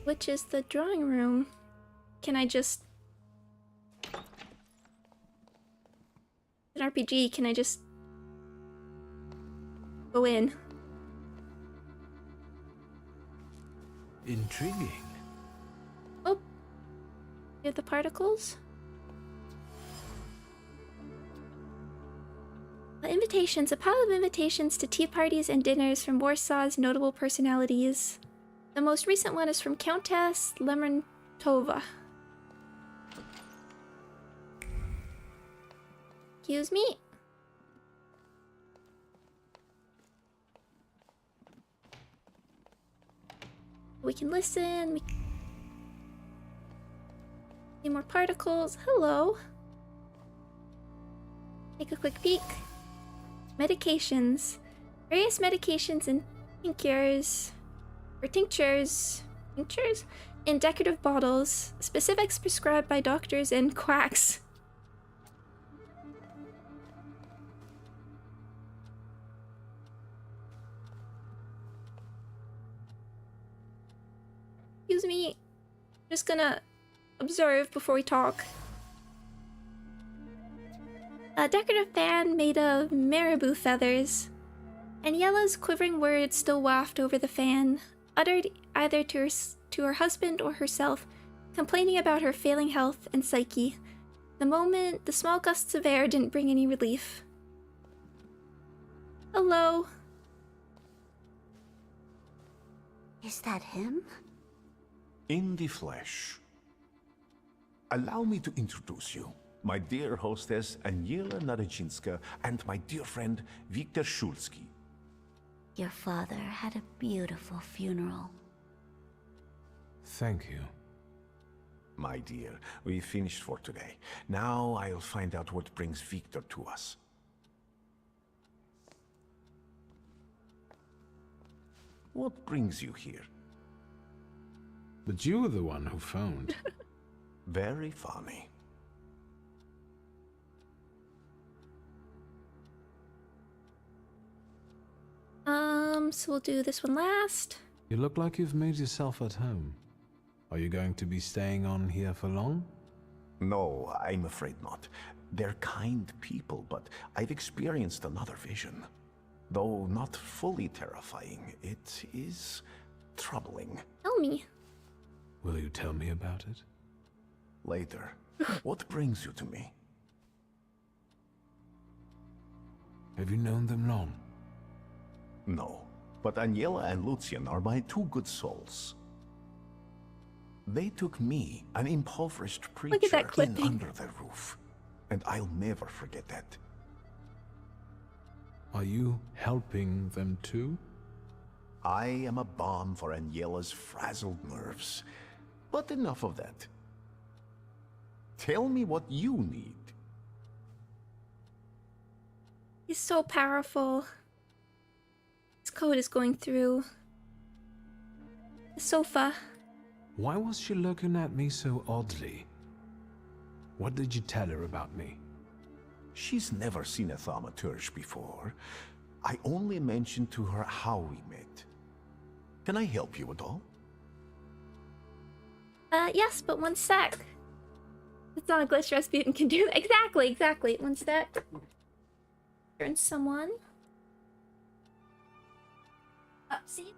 Which is the drawing room? Can I just... An RPG, can I just... go in? Intriguing. Oh. You have the particles? Invitations. A pile of invitations to tea parties and dinners from Warsaw's notable personalities. The most recent one is from Countess Lermontova. Excuse me? We can listen. See more particles. Hello. Take a quick peek. Medications. Various medications and tinctures in decorative bottles. Specifics prescribed by doctors and quacks. Excuse me. I'm just gonna observe before we talk. A decorative fan made of marabou feathers. Aniela's quivering words still waft over the fan, uttered either to her husband or herself, complaining about her failing health and psyche. The small gusts of air didn't bring any relief. Hello. Is that him? In the flesh. Allow me to introduce you. My dear hostess, Aniela Narycinska, and my dear friend, Viktor Szulski. Your father had a beautiful funeral. Thank you. My dear, we finished for today. Now I'll find out what brings Viktor to us. What brings you here? But you were the one who phoned. Very funny. So we'll do this one last. You look like you've made yourself at home. Are you going to be staying on here for long? No, I'm afraid not. They're kind people, but I've experienced another vision. Though not fully terrifying, it is troubling. Tell me. Will you tell me about it? Later. What brings you to me? Have you known them long? No, but Aniela and Lucian are my two good souls. They took me, an impoverished preacher, in under their roof. and I'll never forget that. Are you helping them too? I am a balm for Aniela's frazzled nerves. But enough of that. Tell me what you need. He's so powerful. His code is going through the sofa. Why was she looking at me so oddly? What did you tell her about me? She's never seen a Thaumaturge before. I only mentioned to her how we met. Can I help you at all? Yes, but one sec. It's not a glitch. Rasputin can do that. Exactly. One sec. Turn someone. See?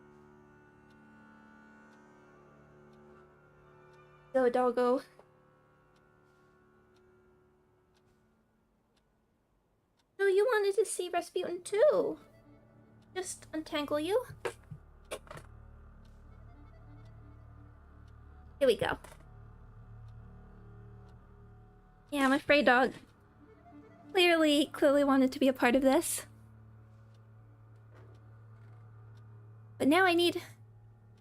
Go, doggo. So you wanted to see Rasputin too? Just untangle you. Here we go. Yeah, I'm afraid dog clearly wanted to be a part of this. But now I need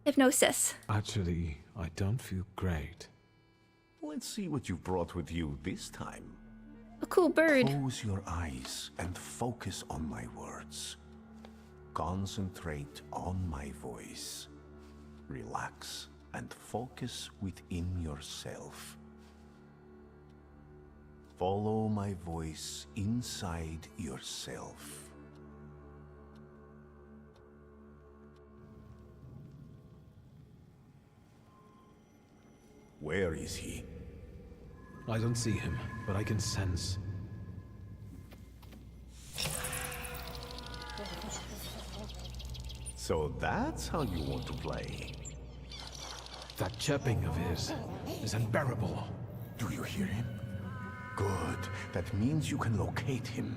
hypnosis. Actually, I don't feel great. Let's see what you've brought with you this time. A cool bird. Close your eyes and focus on my words. Concentrate on my voice. Relax and focus within yourself. Follow my voice inside yourself. Where is he? I don't see him, but I can sense. So that's how you want to play. That chirping of his is unbearable. Do you hear him? Good. That means you can locate him.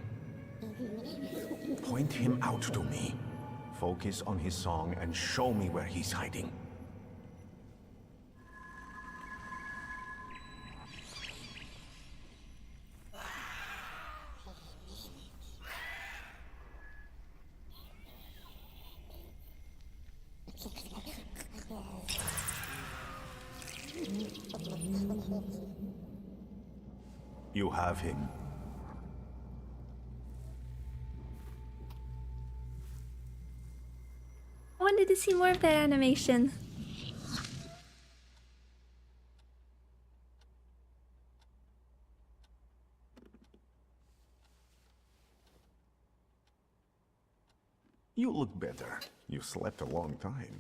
Point him out to me. Focus on his song and show me where he's hiding. You have him. I wanted to see more of that animation. You look better. You slept a long time.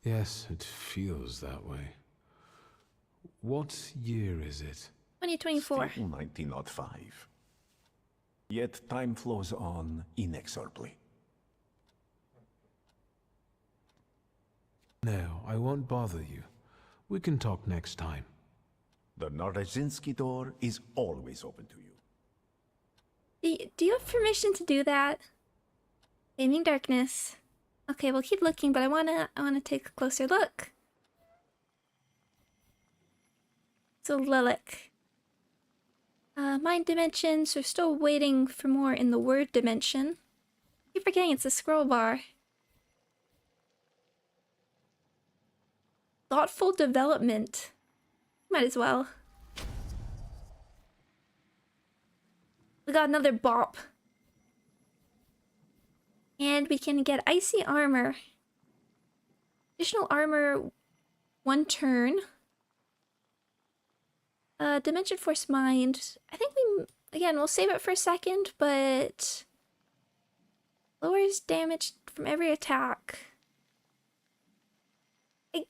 Yes, it feels that way. What year is it? 2024. Still 1905. Yet time flows on inexorably. No, I won't bother you. We can talk next time. The Narazinski door is always open to you. Do you have permission to do that? Aiming darkness. Okay, we'll keep looking, but I wanna take a closer look. So Lilac. Mind dimensions. We're still waiting for more in the word dimension. I keep forgetting it's a scroll bar. Thoughtful development. Might as well. We got another bop. And we can get icy armor. Additional armor 1 turn. Dimension Force Mind. I think we'll save it for a second, but lowers damage from every attack. I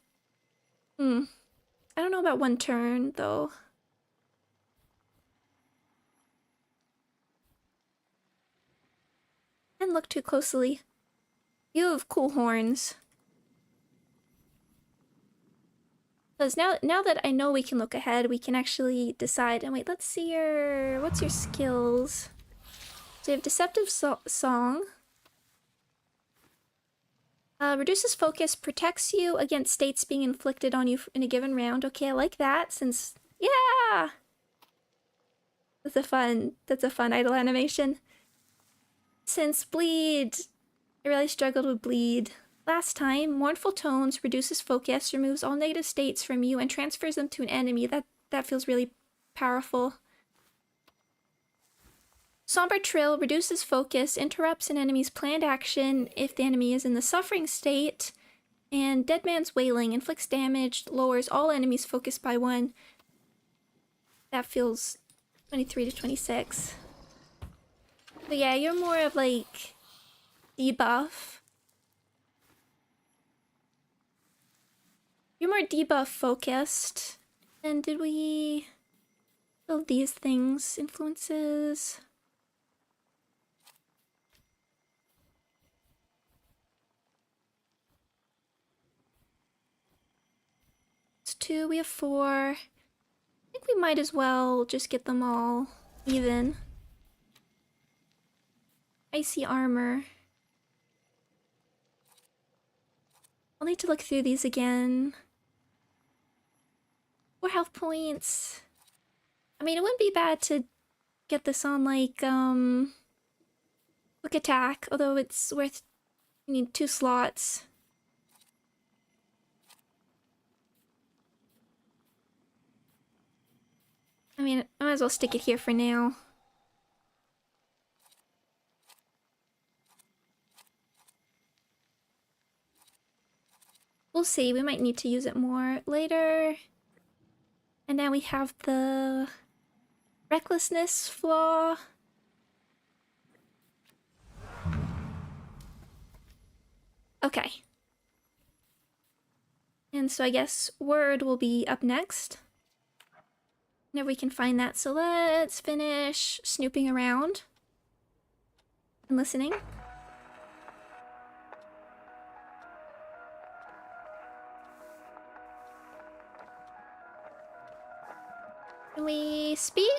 don't know about 1 turn though. And look too closely. You have cool horns. Because now that I know we can look ahead, we can actually decide. And wait, let's see what's your skills? So you have Deceptive Song. Reduces focus, protects you against states being inflicted on you in a given round. Okay, I like that since... Yeah! That's a fun idle animation. Since bleed, I really struggled with bleed. Last time, mournful tones reduces focus, removes all negative states from you, and transfers them to an enemy. That feels really powerful. Somber trill reduces focus, interrupts an enemy's planned action if the enemy is in the suffering state, and Dead Man's Wailing inflicts damage, lowers all enemies' focus by 1. That feels 23 to 26. But yeah, you're more of like debuff. You're more debuff focused. And did we build these things? Influences? It's 2, we have 4. I think we might as well just get them all even. Icy armor. I'll need to look through these again. 4 health points. I mean, it wouldn't be bad to get this on, like, quick attack, although it's worth... You need 2 slots. I mean, I might as well stick it here for now. We'll see, we might need to use it more later. And now we have the recklessness flaw. Okay. And so I guess word will be up next. Whenever we can find that, so let's finish snooping around and listening. Can we speak?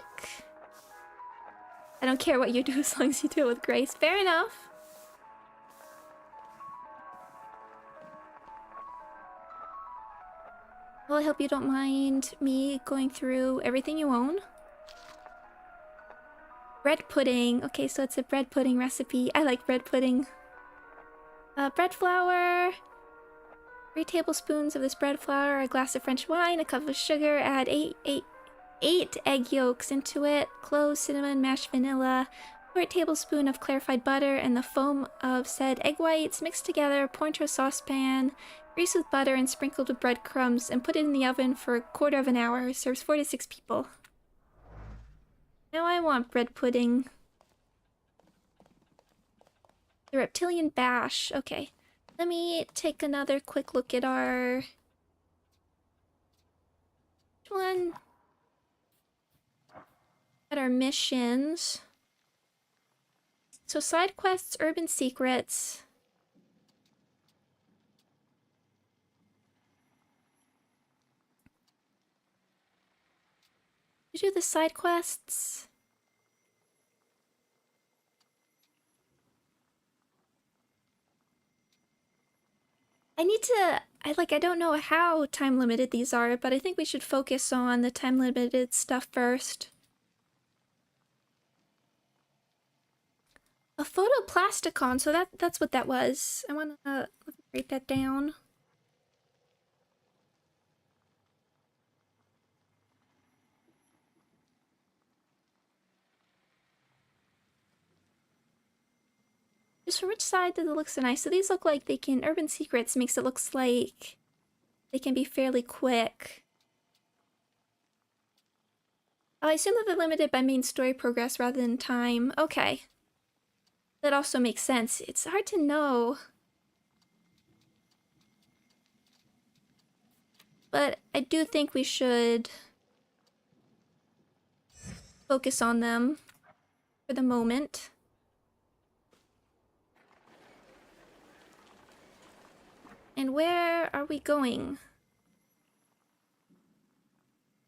I don't care what you do as long as you do it with grace. Fair enough. Well, I hope you don't mind me going through everything you own. Bread pudding. Okay, so it's a bread pudding recipe. I like bread pudding. Bread flour. 3 tablespoons of this bread flour, a glass of French wine, a cup of sugar, add 8 egg yolks into it, cloves, cinnamon, mashed vanilla, 4 tablespoons of clarified butter, and the foam of said egg whites. Mixed together, pour into a saucepan, grease with butter and sprinkled with breadcrumbs, and put it in the oven for a quarter of an hour. Serves 4 to 6 people. Now I want bread pudding. The reptilian bash. Okay. Let me take another quick look at our... Which one? At our missions. So side quests, urban secrets. You do the side quests. I don't know how time limited these are, but I think we should focus on the time limited stuff first. A photoplasticon, so that's what that was. I want to write that down. Just from which side does it look so nice? So these look like they can... Urban Secrets makes it looks like they can be fairly quick. I assume that they're limited by main story progress rather than time. Okay. That also makes sense. It's hard to know. But I do think we should focus on them for the moment. And where are we going?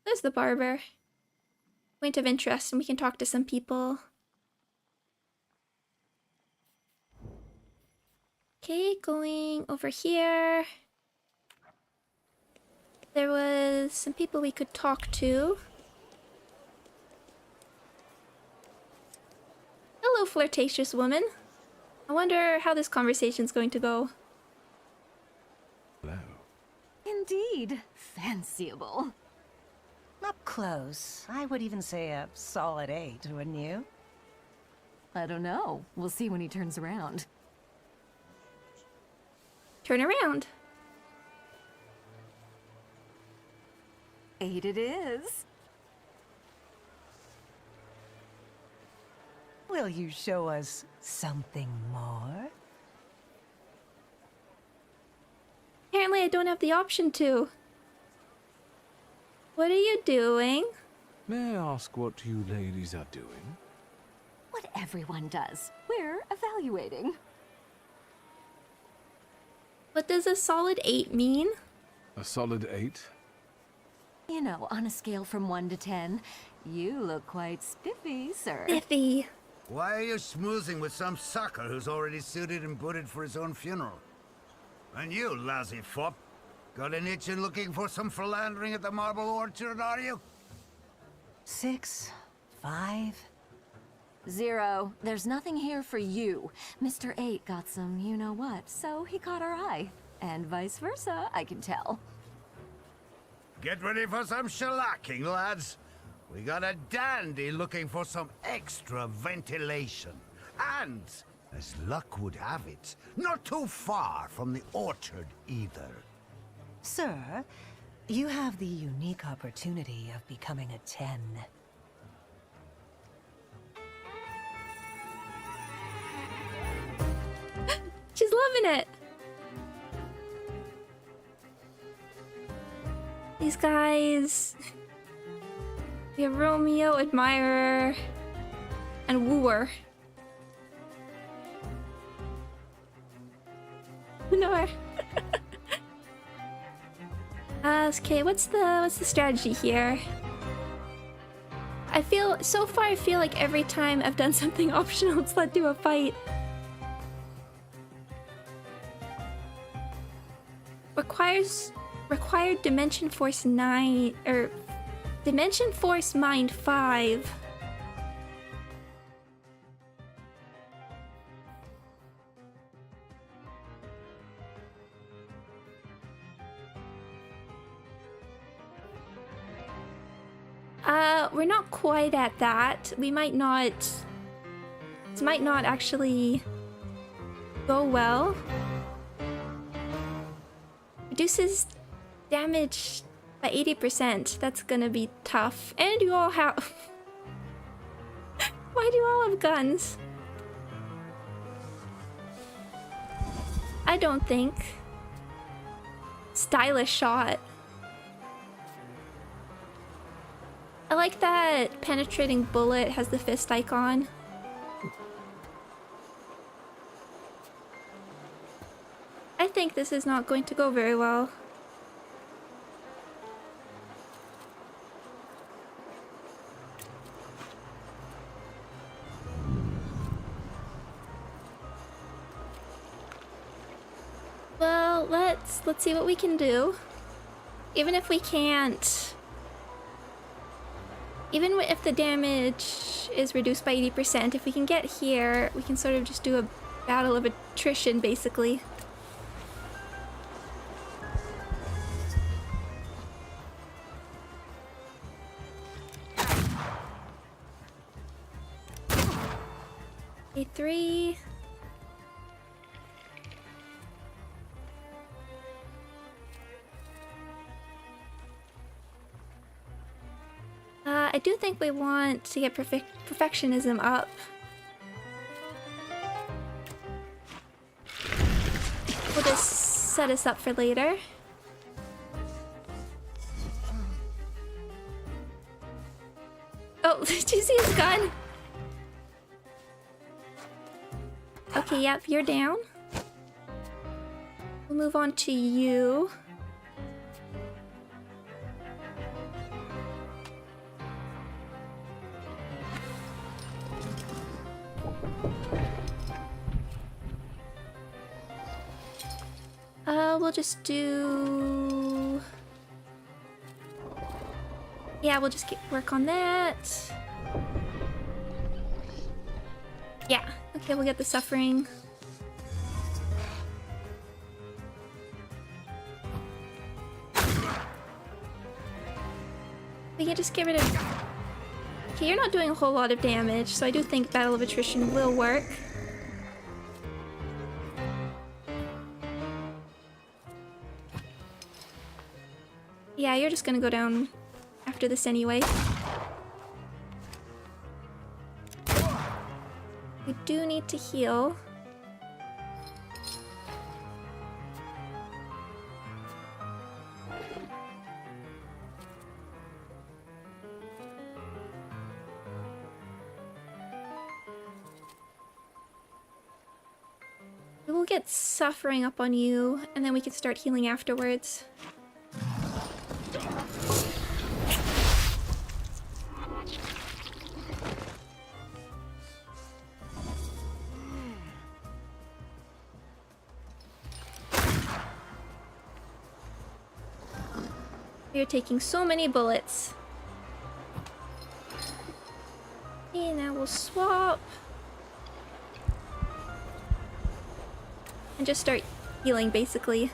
There's the barber. Point of interest, and we can talk to some people. Okay, going over here. There was some people we could talk to. flirtatious woman. I wonder how this conversation's going to go. Hello. Indeed. Fanciable. Up close, I would even say a solid 8, wouldn't you? I don't know. We'll see when he turns around. Turn around. 8 it is. Will you show us something more? Apparently I don't have the option to. What are you doing? May I ask what you ladies are doing? What everyone does. We're evaluating. What does a solid 8 mean? A solid 8? You know, on a scale from 1 to 10, you look quite spiffy, sir. Spiffy. Why are you schmoozing with some sucker who's already suited and booted for his own funeral? And you, lousy fop, got an itch in looking for some philandering at the Marble Orchard, are you? 6, 5... 0. There's nothing here for you. Mr. 8 got some you-know-what, so he caught our eye. And vice versa, I can tell. Get ready for some shellacking, lads. We got a dandy looking for some extra ventilation. And, as luck would have it, not too far from the orchard either. Sir, you have the unique opportunity of becoming a 10. She's loving it. These guys. We have Romeo, admirer, and wooer. No. Okay, what's the strategy here? I feel like every time I've done something optional, it's led to a fight. Required Dimension Force 9 or Dimension Force Mind 5. We're not quite at that. We might not. This might not actually go well. Reduces damage by 80%. That's gonna be tough. And you all have... Why do you all have guns? I don't think. Stylish shot. I like that penetrating bullet has the fist icon. I think this is not going to go very well. Well, let's see what we can do. Even if we can't... Even if the damage is reduced by 80%, if we can get here, we can sort of just do a battle of attrition, basically. A3. I do think we want to get perfectionism up. We'll just set us up for later. Oh, did you see his gun? Okay, yep, you're down. We'll move on to you. We'll just do... Yeah, we'll just work on that. Yeah, okay, we'll get the suffering. We can just get rid of... Okay, you're not doing a whole lot of damage, so I do think Battle of Attrition will work. Yeah, you're just gonna go down after this anyway. We do need to heal. We will get suffering up on you, and then we can start healing afterwards. You're taking so many bullets. Okay, now we'll swap. And just start healing, basically.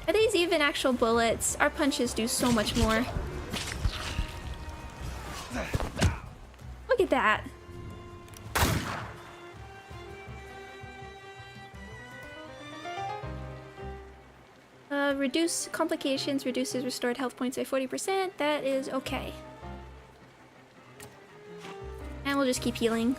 Are these even actual bullets? Our punches do so much more. Look at that. Reduce complications, reduces restored health points by 40%. That is okay. And we'll just keep healing.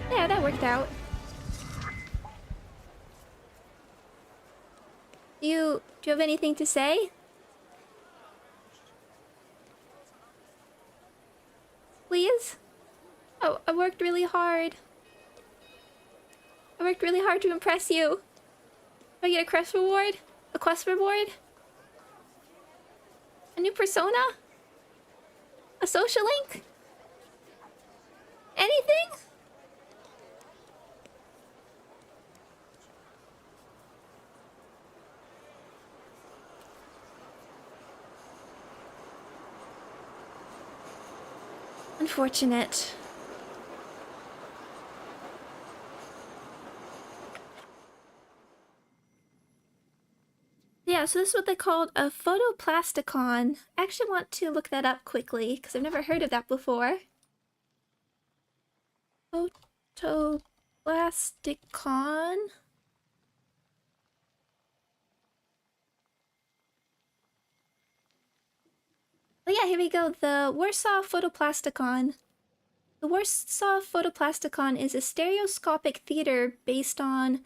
Yeah, that worked out. Do you have anything to say? Please? Oh, I worked really hard. I worked really hard to impress you. Do I get a quest reward? A quest reward? A new persona? A social link? Anything? Unfortunate. Yeah, so this is what they called a photoplasticon. I actually want to look that up quickly, because I've never heard of that before. Photoplasticon? Oh yeah, here we go. The Warsaw Photoplasticon. The Warsaw Photoplasticon is a stereoscopic theater based on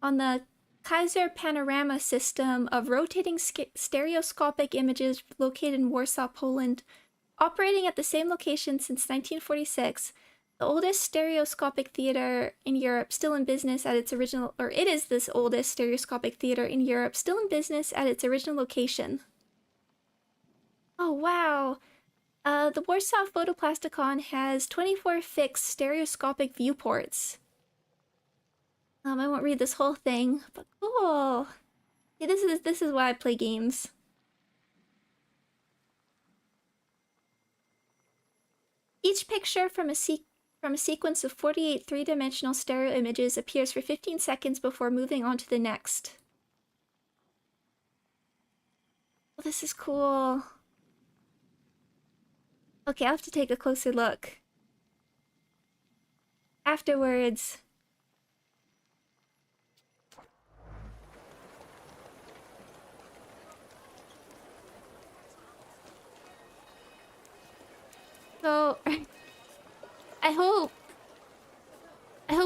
the Kaiser panorama system of rotating stereoscopic images located in Warsaw, Poland. Operating at the same location since 1946, the oldest stereoscopic theater in Europe still in business at its original, or it is this oldest stereoscopic theater in Europe still in business at its original location. Oh, wow. The Warsaw Photoplasticon has 24 fixed stereoscopic viewports. I won't read this whole thing, but cool. Yeah, this is why I play games. Each picture from a sequence of 48 three-dimensional stereo images appears for 15 seconds before moving on to the next. Oh, this is cool. Okay, I'll have to take a closer look afterwards. So, I hope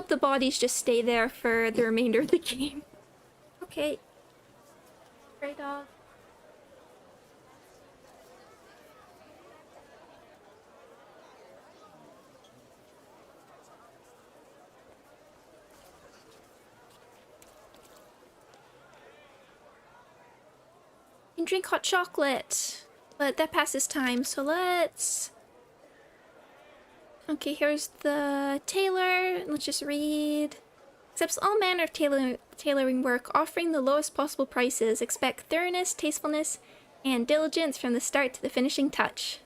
the bodies just stay there for the remainder of the game. Okay. Right off. can drink hot chocolate, but that passes time, so let's... Okay, here's the tailor. Let's just read. Accepts all manner of tailoring work, offering the lowest possible prices. Expect thoroughness, tastefulness, and diligence from the start to the finishing touch.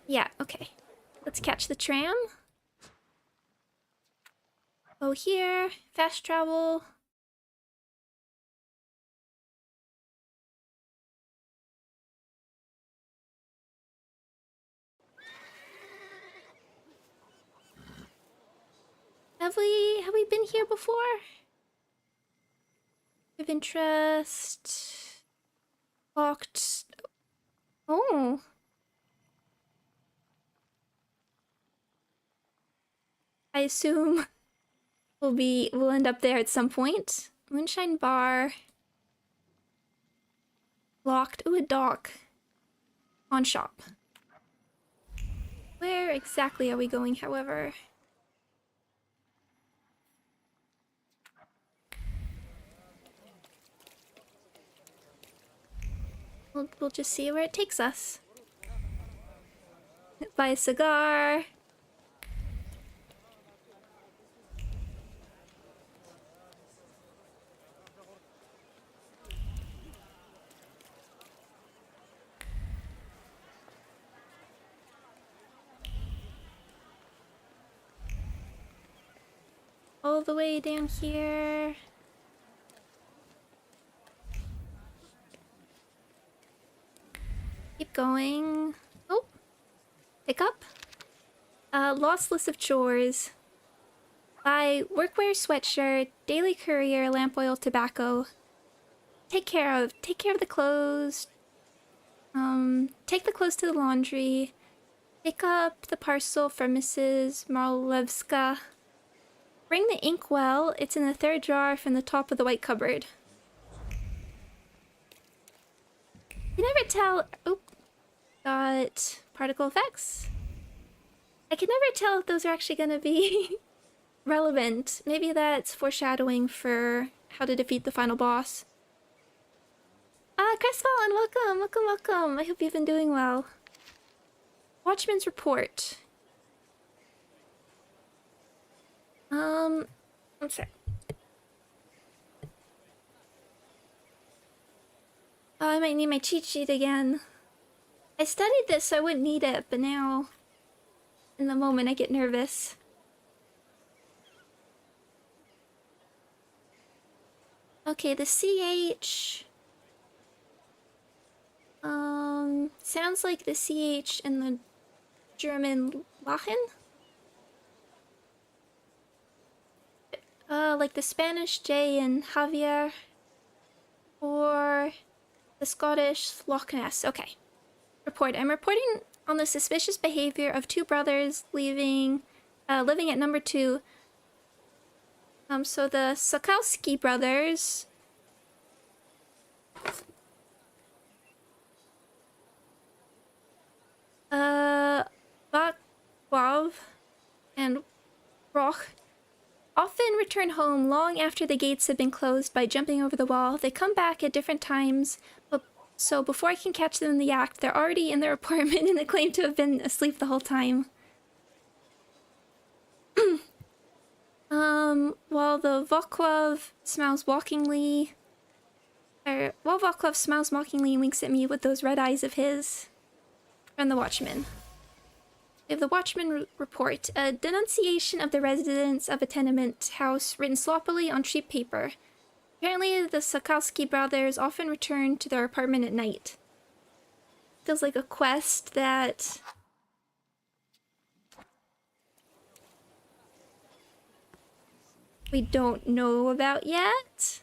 Yeah, okay. Let's catch the tram. Go here. Fast travel. Have we been here before? Of interest. Locked. Oh. I assume we'll end up there at some point. Moonshine bar. Locked. Ooh, a dock. On shop. Where exactly are we going, however? We'll just see where it takes us. Buy a cigar. All the way down here. Keep going. Oh, pick up. Lost list of chores. Buy workwear, sweatshirt, daily courier, lamp oil, tobacco. Take care of the clothes. Take the clothes to the laundry. Pick up the parcel for Mrs. Marlewska. Bring the inkwell. It's in the third drawer from the top of the white cupboard. You never tell. Oh, got particle effects. I can never tell if those are actually going to be relevant. Maybe that's foreshadowing for how to defeat the final boss. Crestfallen, welcome. I hope you've been doing well. Watchman's report. I'm sorry. Oh, I might need my cheat sheet again. I studied this so I wouldn't need it, but now, in the moment, I get nervous. Okay, the CH... sounds like the CH in the German Lachen? Like the Spanish J in Javier. Or the Scottish Loch Ness. Okay. Report. I'm reporting on the suspicious behavior of two brothers living at number 2. So the Sokowski brothers... Vaclav and Roch often return home long after the gates have been closed by jumping over the wall. They come back at different times, so before I can catch them in the act, they're already in their apartment and they claim to have been asleep the whole time. While Vaclav smiles mockingly and winks at me with those red eyes of his. From the Watchman. We have the Watchman report. A denunciation of the residents of a tenement house written sloppily on cheap paper. Apparently, the Sokowski brothers often return to their apartment at night. Feels like a quest that... we don't know about yet.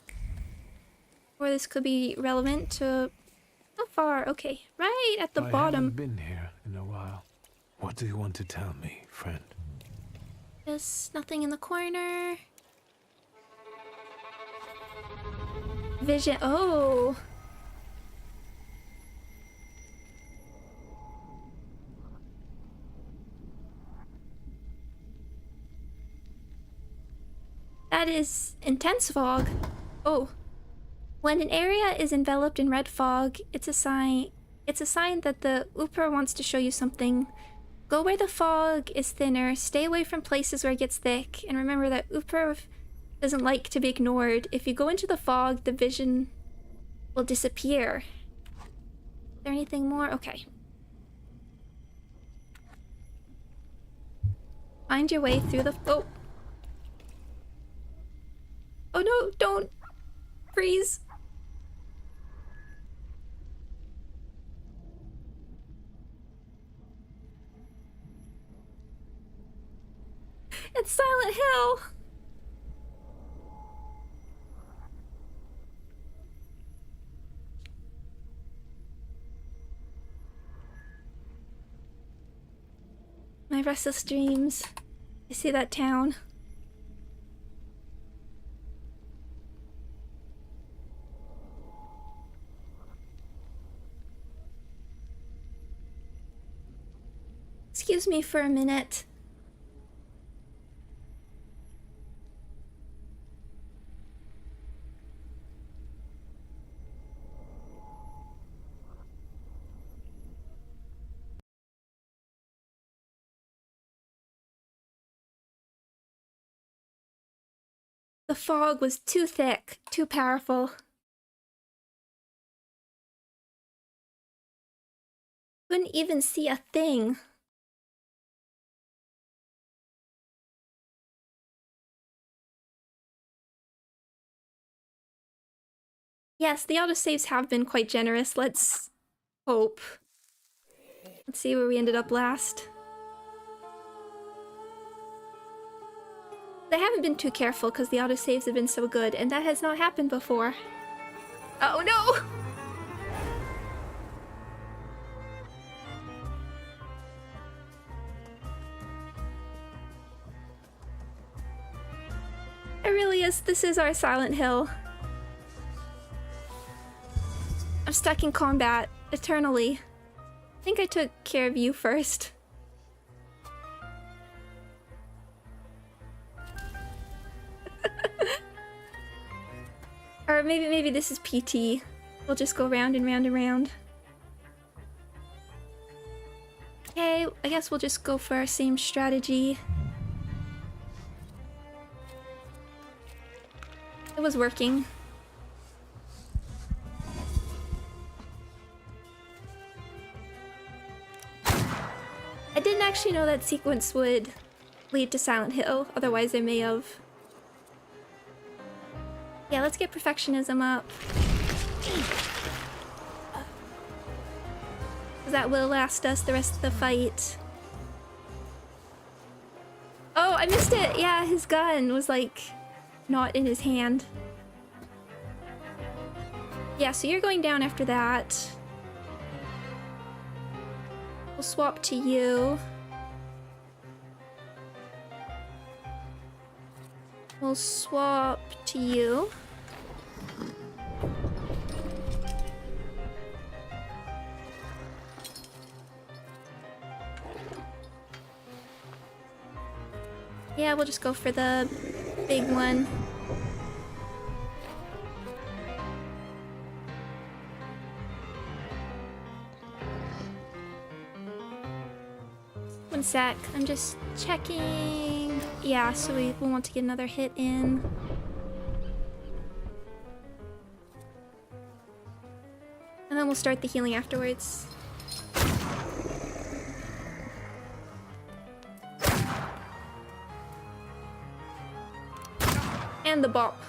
Or this could be relevant to... How far? Okay, right at the bottom. I haven't been here in a while. What do you want to tell me, friend? Just nothing in the corner. Vision. Oh. That is intense fog. Oh. When an area is enveloped in red fog, it's a sign that the Ooper wants to show you something. Go where the fog is thinner, stay away from places where it gets thick, and remember that Ooper doesn't like to be ignored. If you go into the fog, the vision will disappear. Is there anything more? Okay. Find your way through the... Oh! Oh no, don't! Freeze! It's Silent Hill! My restless dreams. I see that town. Excuse me for a minute. The fog was too thick, too powerful. Couldn't even see a thing. Yes, the autosaves have been quite generous. Let's hope. Let's see where we ended up last. They haven't been too careful because the autosaves have been so good, and that has not happened before. Oh no! It really is. This is our Silent Hill. I'm stuck in combat eternally. I think I took care of you first. Or maybe this is PT. We'll just go round and round and round. Okay, I guess we'll just go for our same strategy. It was working. I didn't actually know that sequence would lead to Silent Hill, otherwise I may have. Yeah, let's get perfectionism up. That will last us the rest of the fight. Oh, I missed it! Yeah, his gun was like not in his hand. Yeah, so you're going down after that. We'll swap to you. We'll swap to you. Yeah, we'll just go for the big one. One sec, I'm just checking. Yeah, so we will want to get another hit in. And then we'll start the healing afterwards. And the bop.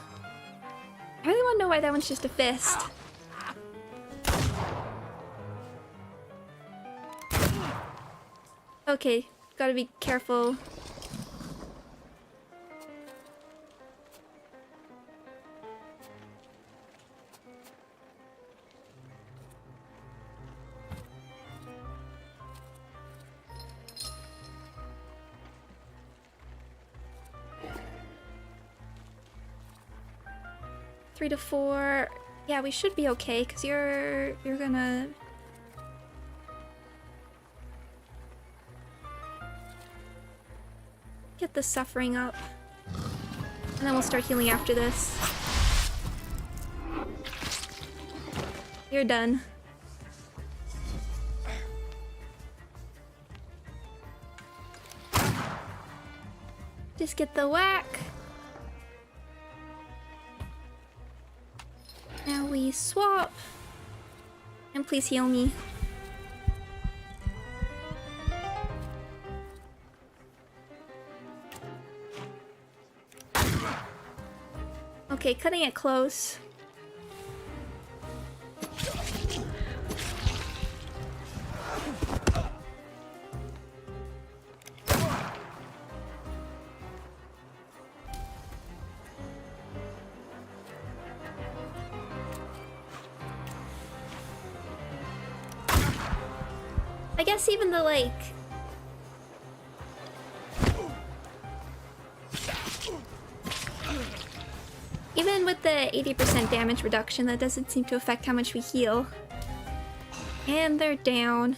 I really want to know why that one's just a fist. Okay, gotta be careful. Three to four. Yeah, we should be okay, because you're gonna... get the suffering up. And then we'll start healing after this. You're done. Just get the whack. Now we swap. And please heal me. Okay, cutting it close. I guess even the, like... Even with the 80% damage reduction, that doesn't seem to affect how much we heal. And they're down.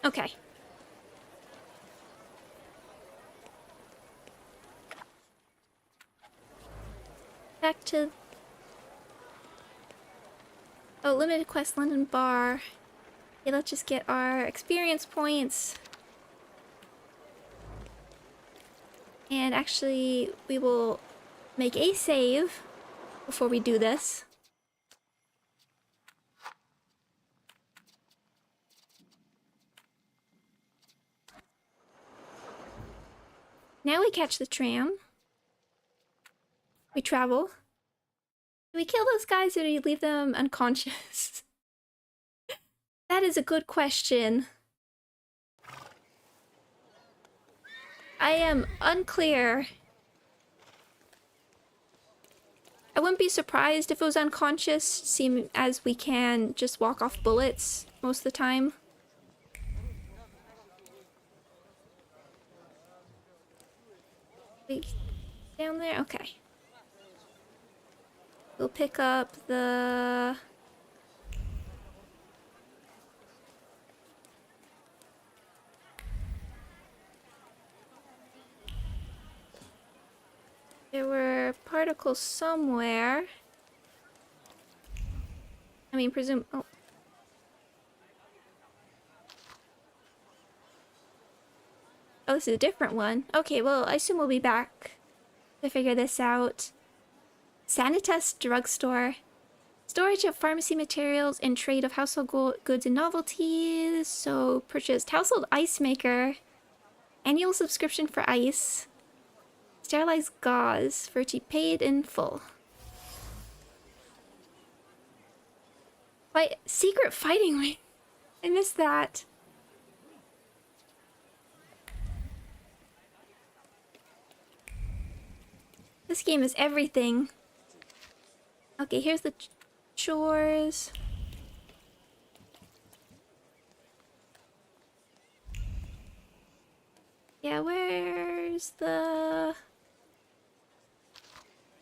Okay. Back to... Oh, limited quest London bar. Okay, let's just get our experience points. And actually, we will make a save before we do this. Now we catch the tram. We travel. Do we kill those guys or do we leave them unconscious? That is a good question. I am unclear. I wouldn't be surprised if it was unconscious, seeing as we can just walk off bullets most of the time. Wait, down there? Okay. We'll pick up the... There were particles somewhere. I mean, presume... Oh. Oh, this is a different one. Okay, well, I assume we'll be back to figure this out. Sanitas Drugstore. Storage of pharmacy materials and trade of household goods and novelties. So, purchased household ice maker. Annual subscription for ice. Sterilized gauze for to paid in full. Why, secret fighting ring. I missed that. This game is everything. Okay, here's the chores. Yeah, where's the...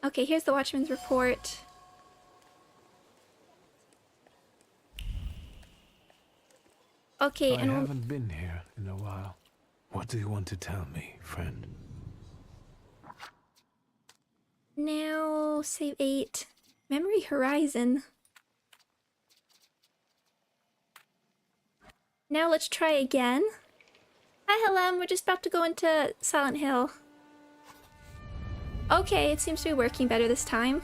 Okay, here's the Watchman's report. Okay, I and haven't been here in a while. What do you want to tell me, friend? now save 8. Memory Horizon. Now let's try again. Hi, Helem. We're just about to go into Silent Hill. Okay, it seems to be working better this time.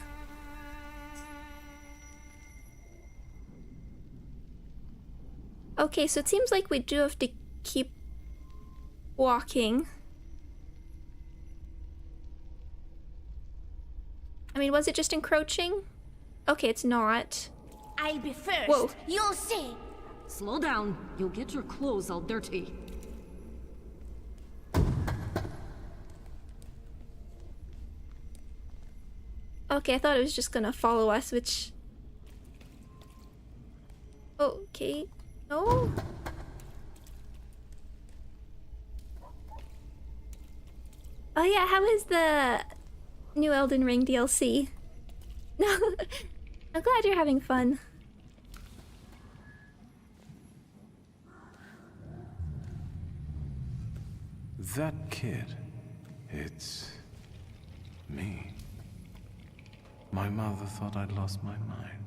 Okay, so it seems like we do have to keep walking. I mean, was it just encroaching? Okay, it's not. I'll be first. Whoa. You'll see. Slow down. You'll get your clothes all dirty. Okay, I thought it was just gonna follow us, which... Okay. No? yeah, how is the new Elden Ring DLC? No, I'm glad you're having fun. That kid, it's me. My mother thought I'd lost my mind.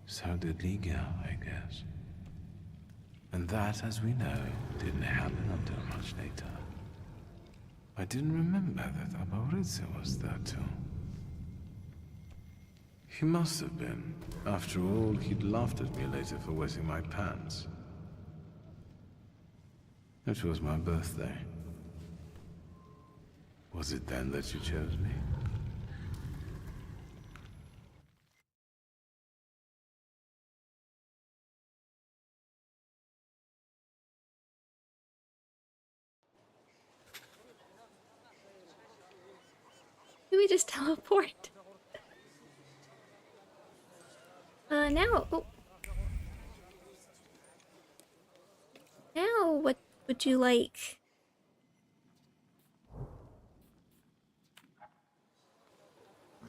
So did Liga, I guess. And that, as we know, didn't happen until much later. I didn't remember that Abaurycy was there too. He must have been. After all, he'd laughed at me later for wetting my pants. It was my birthday. Was it then that you chose me? Did we just teleport? Now, oh. Now, what would you like?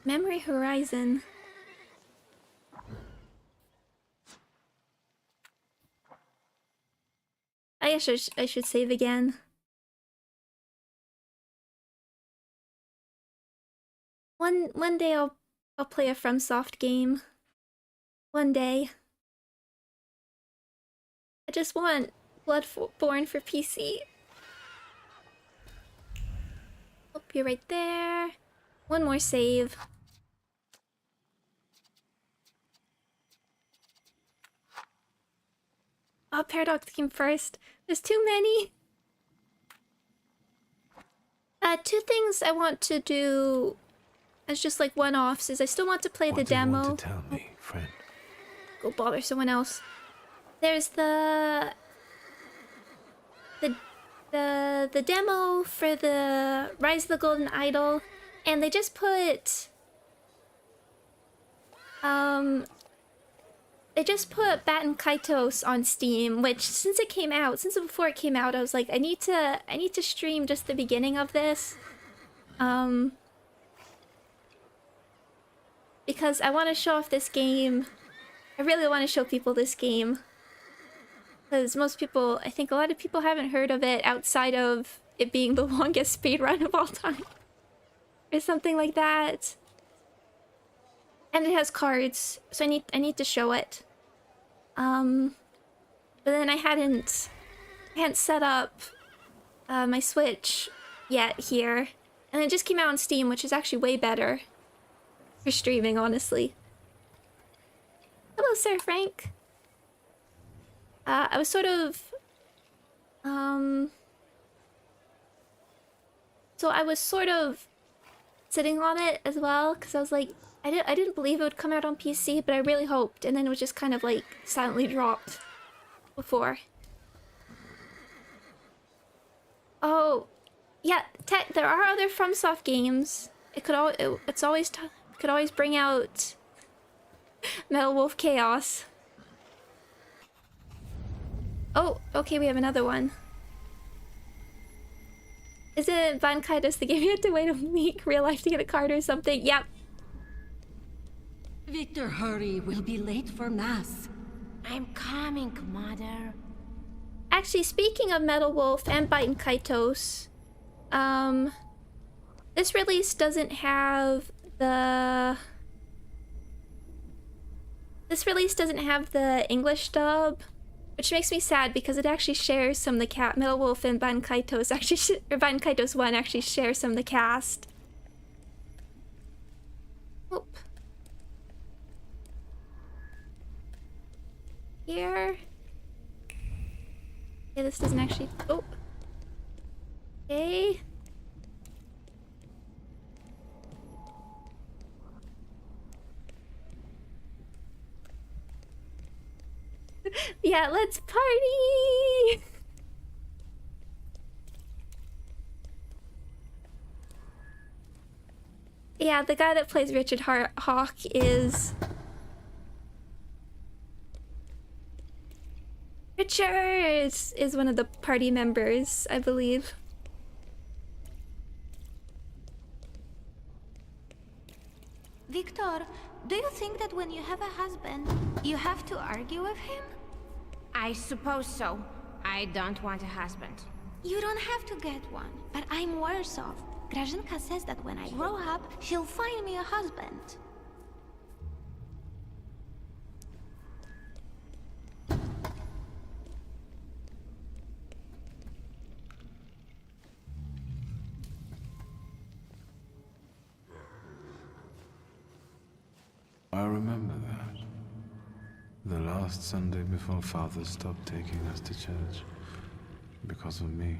Memory Horizon. I guess I should save again. One day I'll play a FromSoft game. One day. I just want Bloodborne for PC. Oh, you're right there. One more save. Oh, Paradox came first. There's too many. Two things I want to do as just like one-offs is I still want to play the demo. What do you want to tell me, friend? Go bother someone else. There's the demo for the Rise of the Golden Idol, and they just put Batten Kaitos on Steam, which since before it came out, I was like, I need to stream just the beginning of this. Because I want to show off this game. I really want to show people this game. Because I think a lot of people haven't heard of it outside of it being the longest speedrun of all time. Or something like that. And it has cards, so I need to show it. But then I hadn't set up my Switch yet here. And it just came out on Steam, which is actually way better for streaming, honestly. Hello, Sir Frank. I was sort of... So I was sort of sitting on it as well, because I was like, I didn't believe it would come out on PC, but I really hoped, and then it was just kind of like silently dropped before. Oh, yeah, there are other FromSoft games. It could always bring out Metal Wolf Chaos. Oh, okay, we have another one. Isn't Van Kaitos the game you had to wait a week real life to get a card or something? Yep. Victor, hurry. We'll be late for Mass. I'm coming, Commander. Actually, speaking of Metal Wolf and Batten Kaitos, this release doesn't have the... English dub, which makes me sad because it actually shares some of the Metal Wolf and Batten Kaitos Batten Kaitos 1 actually share some of the cast. Oop. Here. Yeah, this doesn't actually... Oh. Okay. Yeah, let's party! Yeah, the guy that plays Richard Hawk is... Richard is one of the party members, I believe. Victor, do you think that when you have a husband, you have to argue with him? I suppose so. I don't want a husband. You don't have to get one, but I'm worse off. Grażynka says that when I grow up, she'll find me a husband. I remember that. The last Sunday before Father stopped taking us to church. Because of me.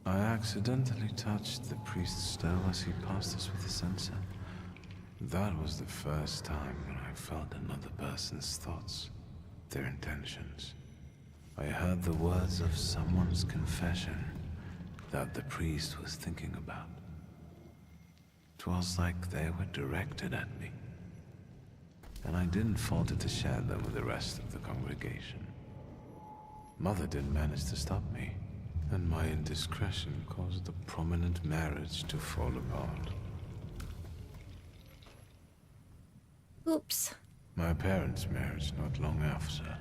I accidentally touched the priest's stole as he passed us with a censer. That was the first time when I felt another person's thoughts, their intentions. I heard the words of someone's confession that the priest was thinking about. It was like they were directed at me. And I didn't falter to share them with the rest of the congregation. Mother didn't manage to stop me, and my indiscretion caused the prominent marriage to fall apart. Oops. My parents' marriage not long after.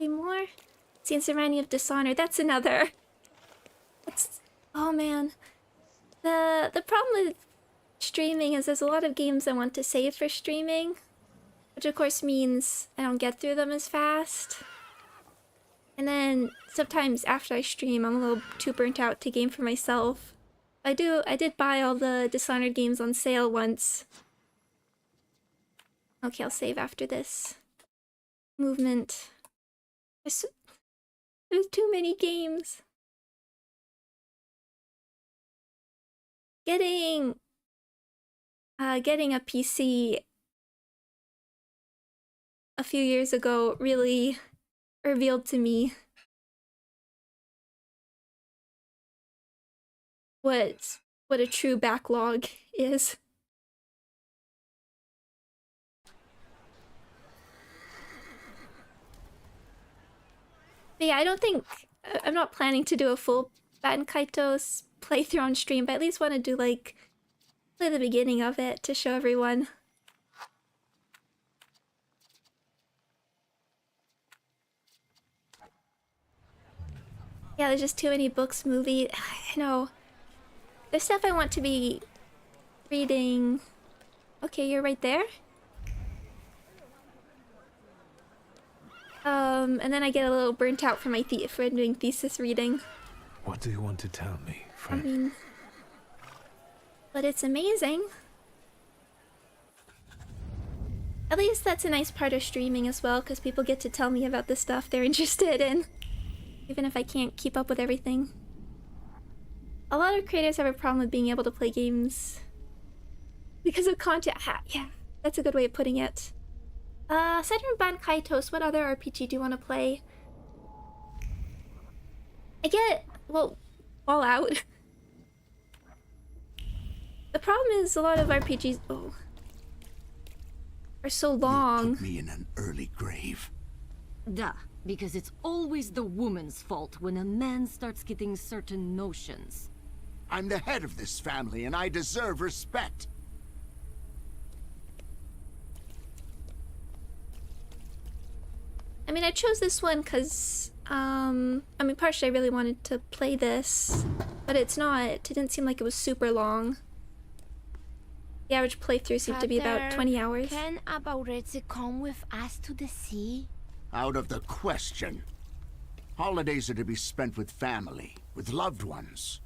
Any more? Scenes reminding me of Dishonored. That's another. Oh man. The problem with streaming is there's a lot of games I want to save for streaming, which of course means I don't get through them as fast. And then sometimes after I stream, I'm a little too burnt out to game for myself. I did buy all the Dishonored games on sale once. Okay, I'll save after this. Movement. There's too many games. Getting a PC a few years ago really revealed to me what a true backlog is. But yeah, I'm not planning to do a full Baten Kaitos playthrough on stream, but at least want to do like play the beginning of it to show everyone. Yeah, there's just too many books, movies. I know. There's stuff I want to be reading. Okay, you're right there. And then I get a little burnt out for doing thesis reading. What do you want to tell me, friend? I mean, but it's amazing. At least that's a nice part of streaming as well, because people get to tell me about the stuff they're interested in, even if I can't keep up with everything. A lot of creators have a problem with being able to play games because of content. Yeah, that's a good way of putting it. Aside from Baten Kaitos, what other RPG do you want to play? Well, Fallout. The problem is a lot of RPGs are so long. You put me in an early grave. Duh, because it's always the woman's fault when a man starts getting certain notions. I'm the head of this family and I deserve respect. I mean, I chose this one because, partially I really wanted to play this, but it didn't seem like it was super long. The average playthrough seemed to be about 20 hours. Can Abaurycy come with us to the sea? Out of the question. Holidays are to be spent with family, with loved ones,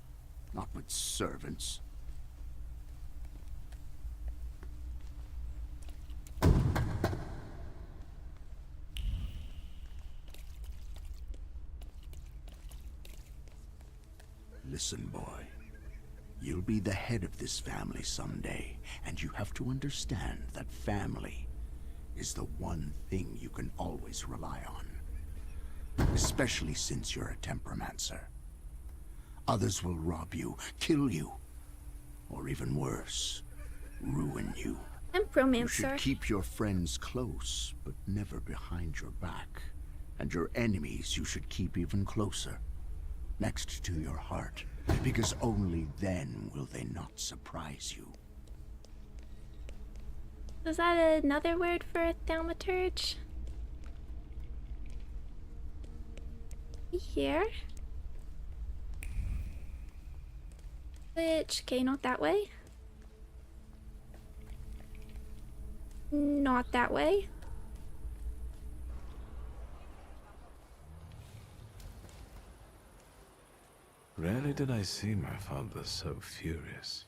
not with servants. Listen, boy. You'll be the head of this family someday, and you have to understand that family is the one thing you can always rely on. Especially since you're a temperamencer. Others will rob you, kill you, or even worse, ruin you. You should keep your friends close, but never behind your back. And your enemies you should keep even closer, next to your heart, because only then will they not surprise you. Is that another word for a thaumaturge? Here? Which, okay, not that way. Not that way. Rarely did I see my father so furious.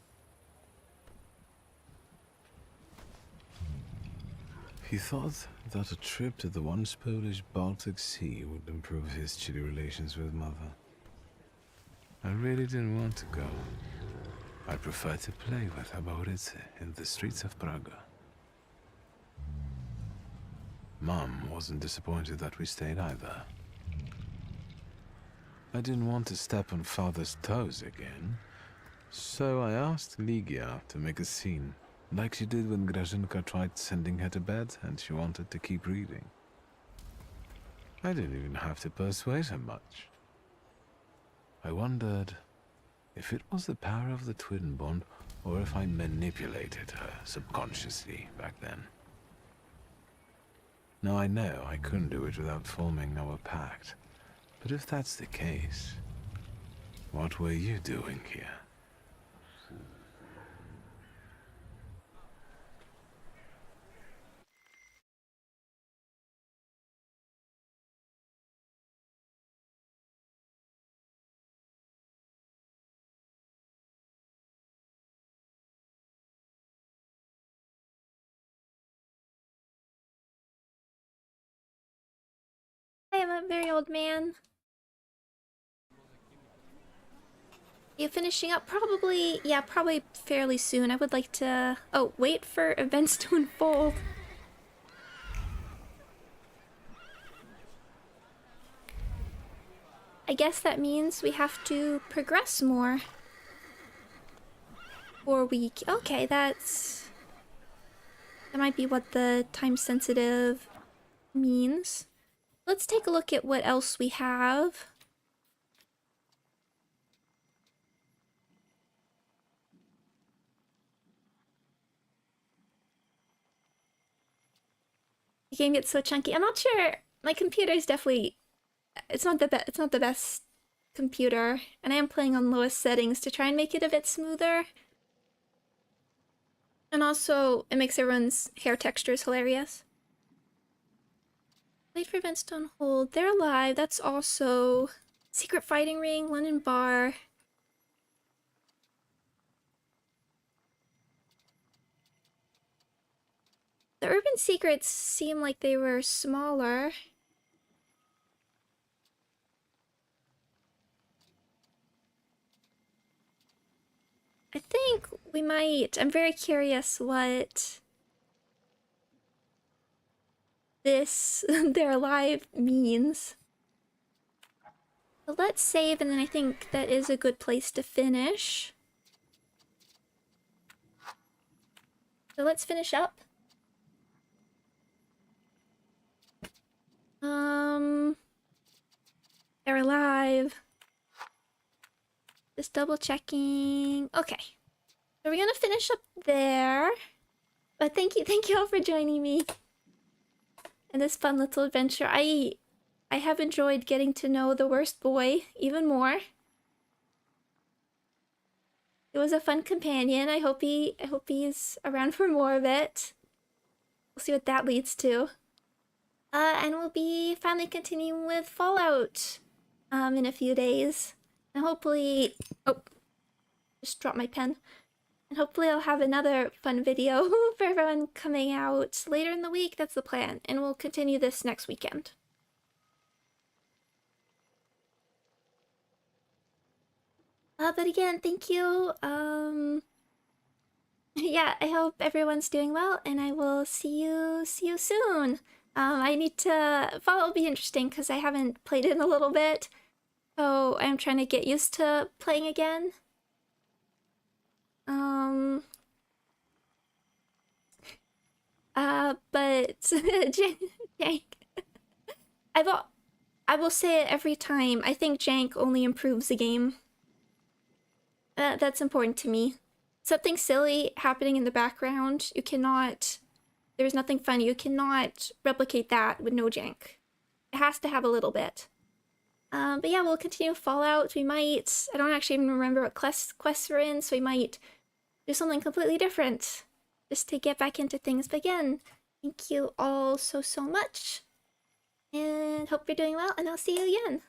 He thought that a trip to the once Polish Baltic Sea would improve his chilly relations with Mother. I really didn't want to go. I preferred to play with Abaurycy in the streets of Prague. Mom wasn't disappointed that we stayed either. I didn't want to step on Father's toes again, so I asked Ligia to make a scene, like she did when Grażynka tried sending her to bed and she wanted to keep reading. I didn't even have to persuade her much. I wondered if it was the power of the twin bond or if I manipulated her subconsciously back then. Now I know I couldn't do it without forming our pact, but if that's the case, what were you doing here? I am a very old man. You finishing up? Probably, yeah, probably fairly soon. I would like to... Oh, wait for events to unfold. I guess that means we have to progress more. Or we... Okay, that's... That might be what the time-sensitive means. Let's take a look at what else we have. The game gets so chunky. I'm not sure. My computer is definitely... It's not the best computer, and I am playing on lowest settings to try and make it a bit smoother. And also, it makes everyone's hair textures hilarious. Wait for events to unfold. They're alive. That's also Secret Fighting Ring, London Bar. The urban secrets seem like they were smaller. I think we might... I'm very curious what this they're alive means. But let's save, and then I think that is a good place to finish. So let's finish up. They're alive. Just double checking. Okay. So we're gonna finish up there. But thank you all for joining me in this fun little adventure. I have enjoyed getting to know the worst boy even more. It was a fun companion. I hope he's around for more of it. We'll see what that leads to. And we'll be finally continuing with Fallout in a few days. And hopefully... Oh, just dropped my pen. And hopefully I'll have another fun video for everyone coming out later in the week. That's the plan. And we'll continue this next weekend. But again, thank you. yeah, I hope everyone's doing well, and I will see you soon. I need to fall will be interesting because I haven't played it in a little bit, so I'm trying to get used to playing again. But Jank, I will say it every time. I think Jank only improves the game. That's important to me. Something silly happening in the background, you cannot. There's nothing funny. You cannot replicate that with no Jank. It has to have a little bit. But yeah, we'll continue Fallout. We might. I don't actually even remember what quests we're in, so we might do something completely different just to get back into things. But again, thank you all so much, and hope you're doing well, and I'll see you again.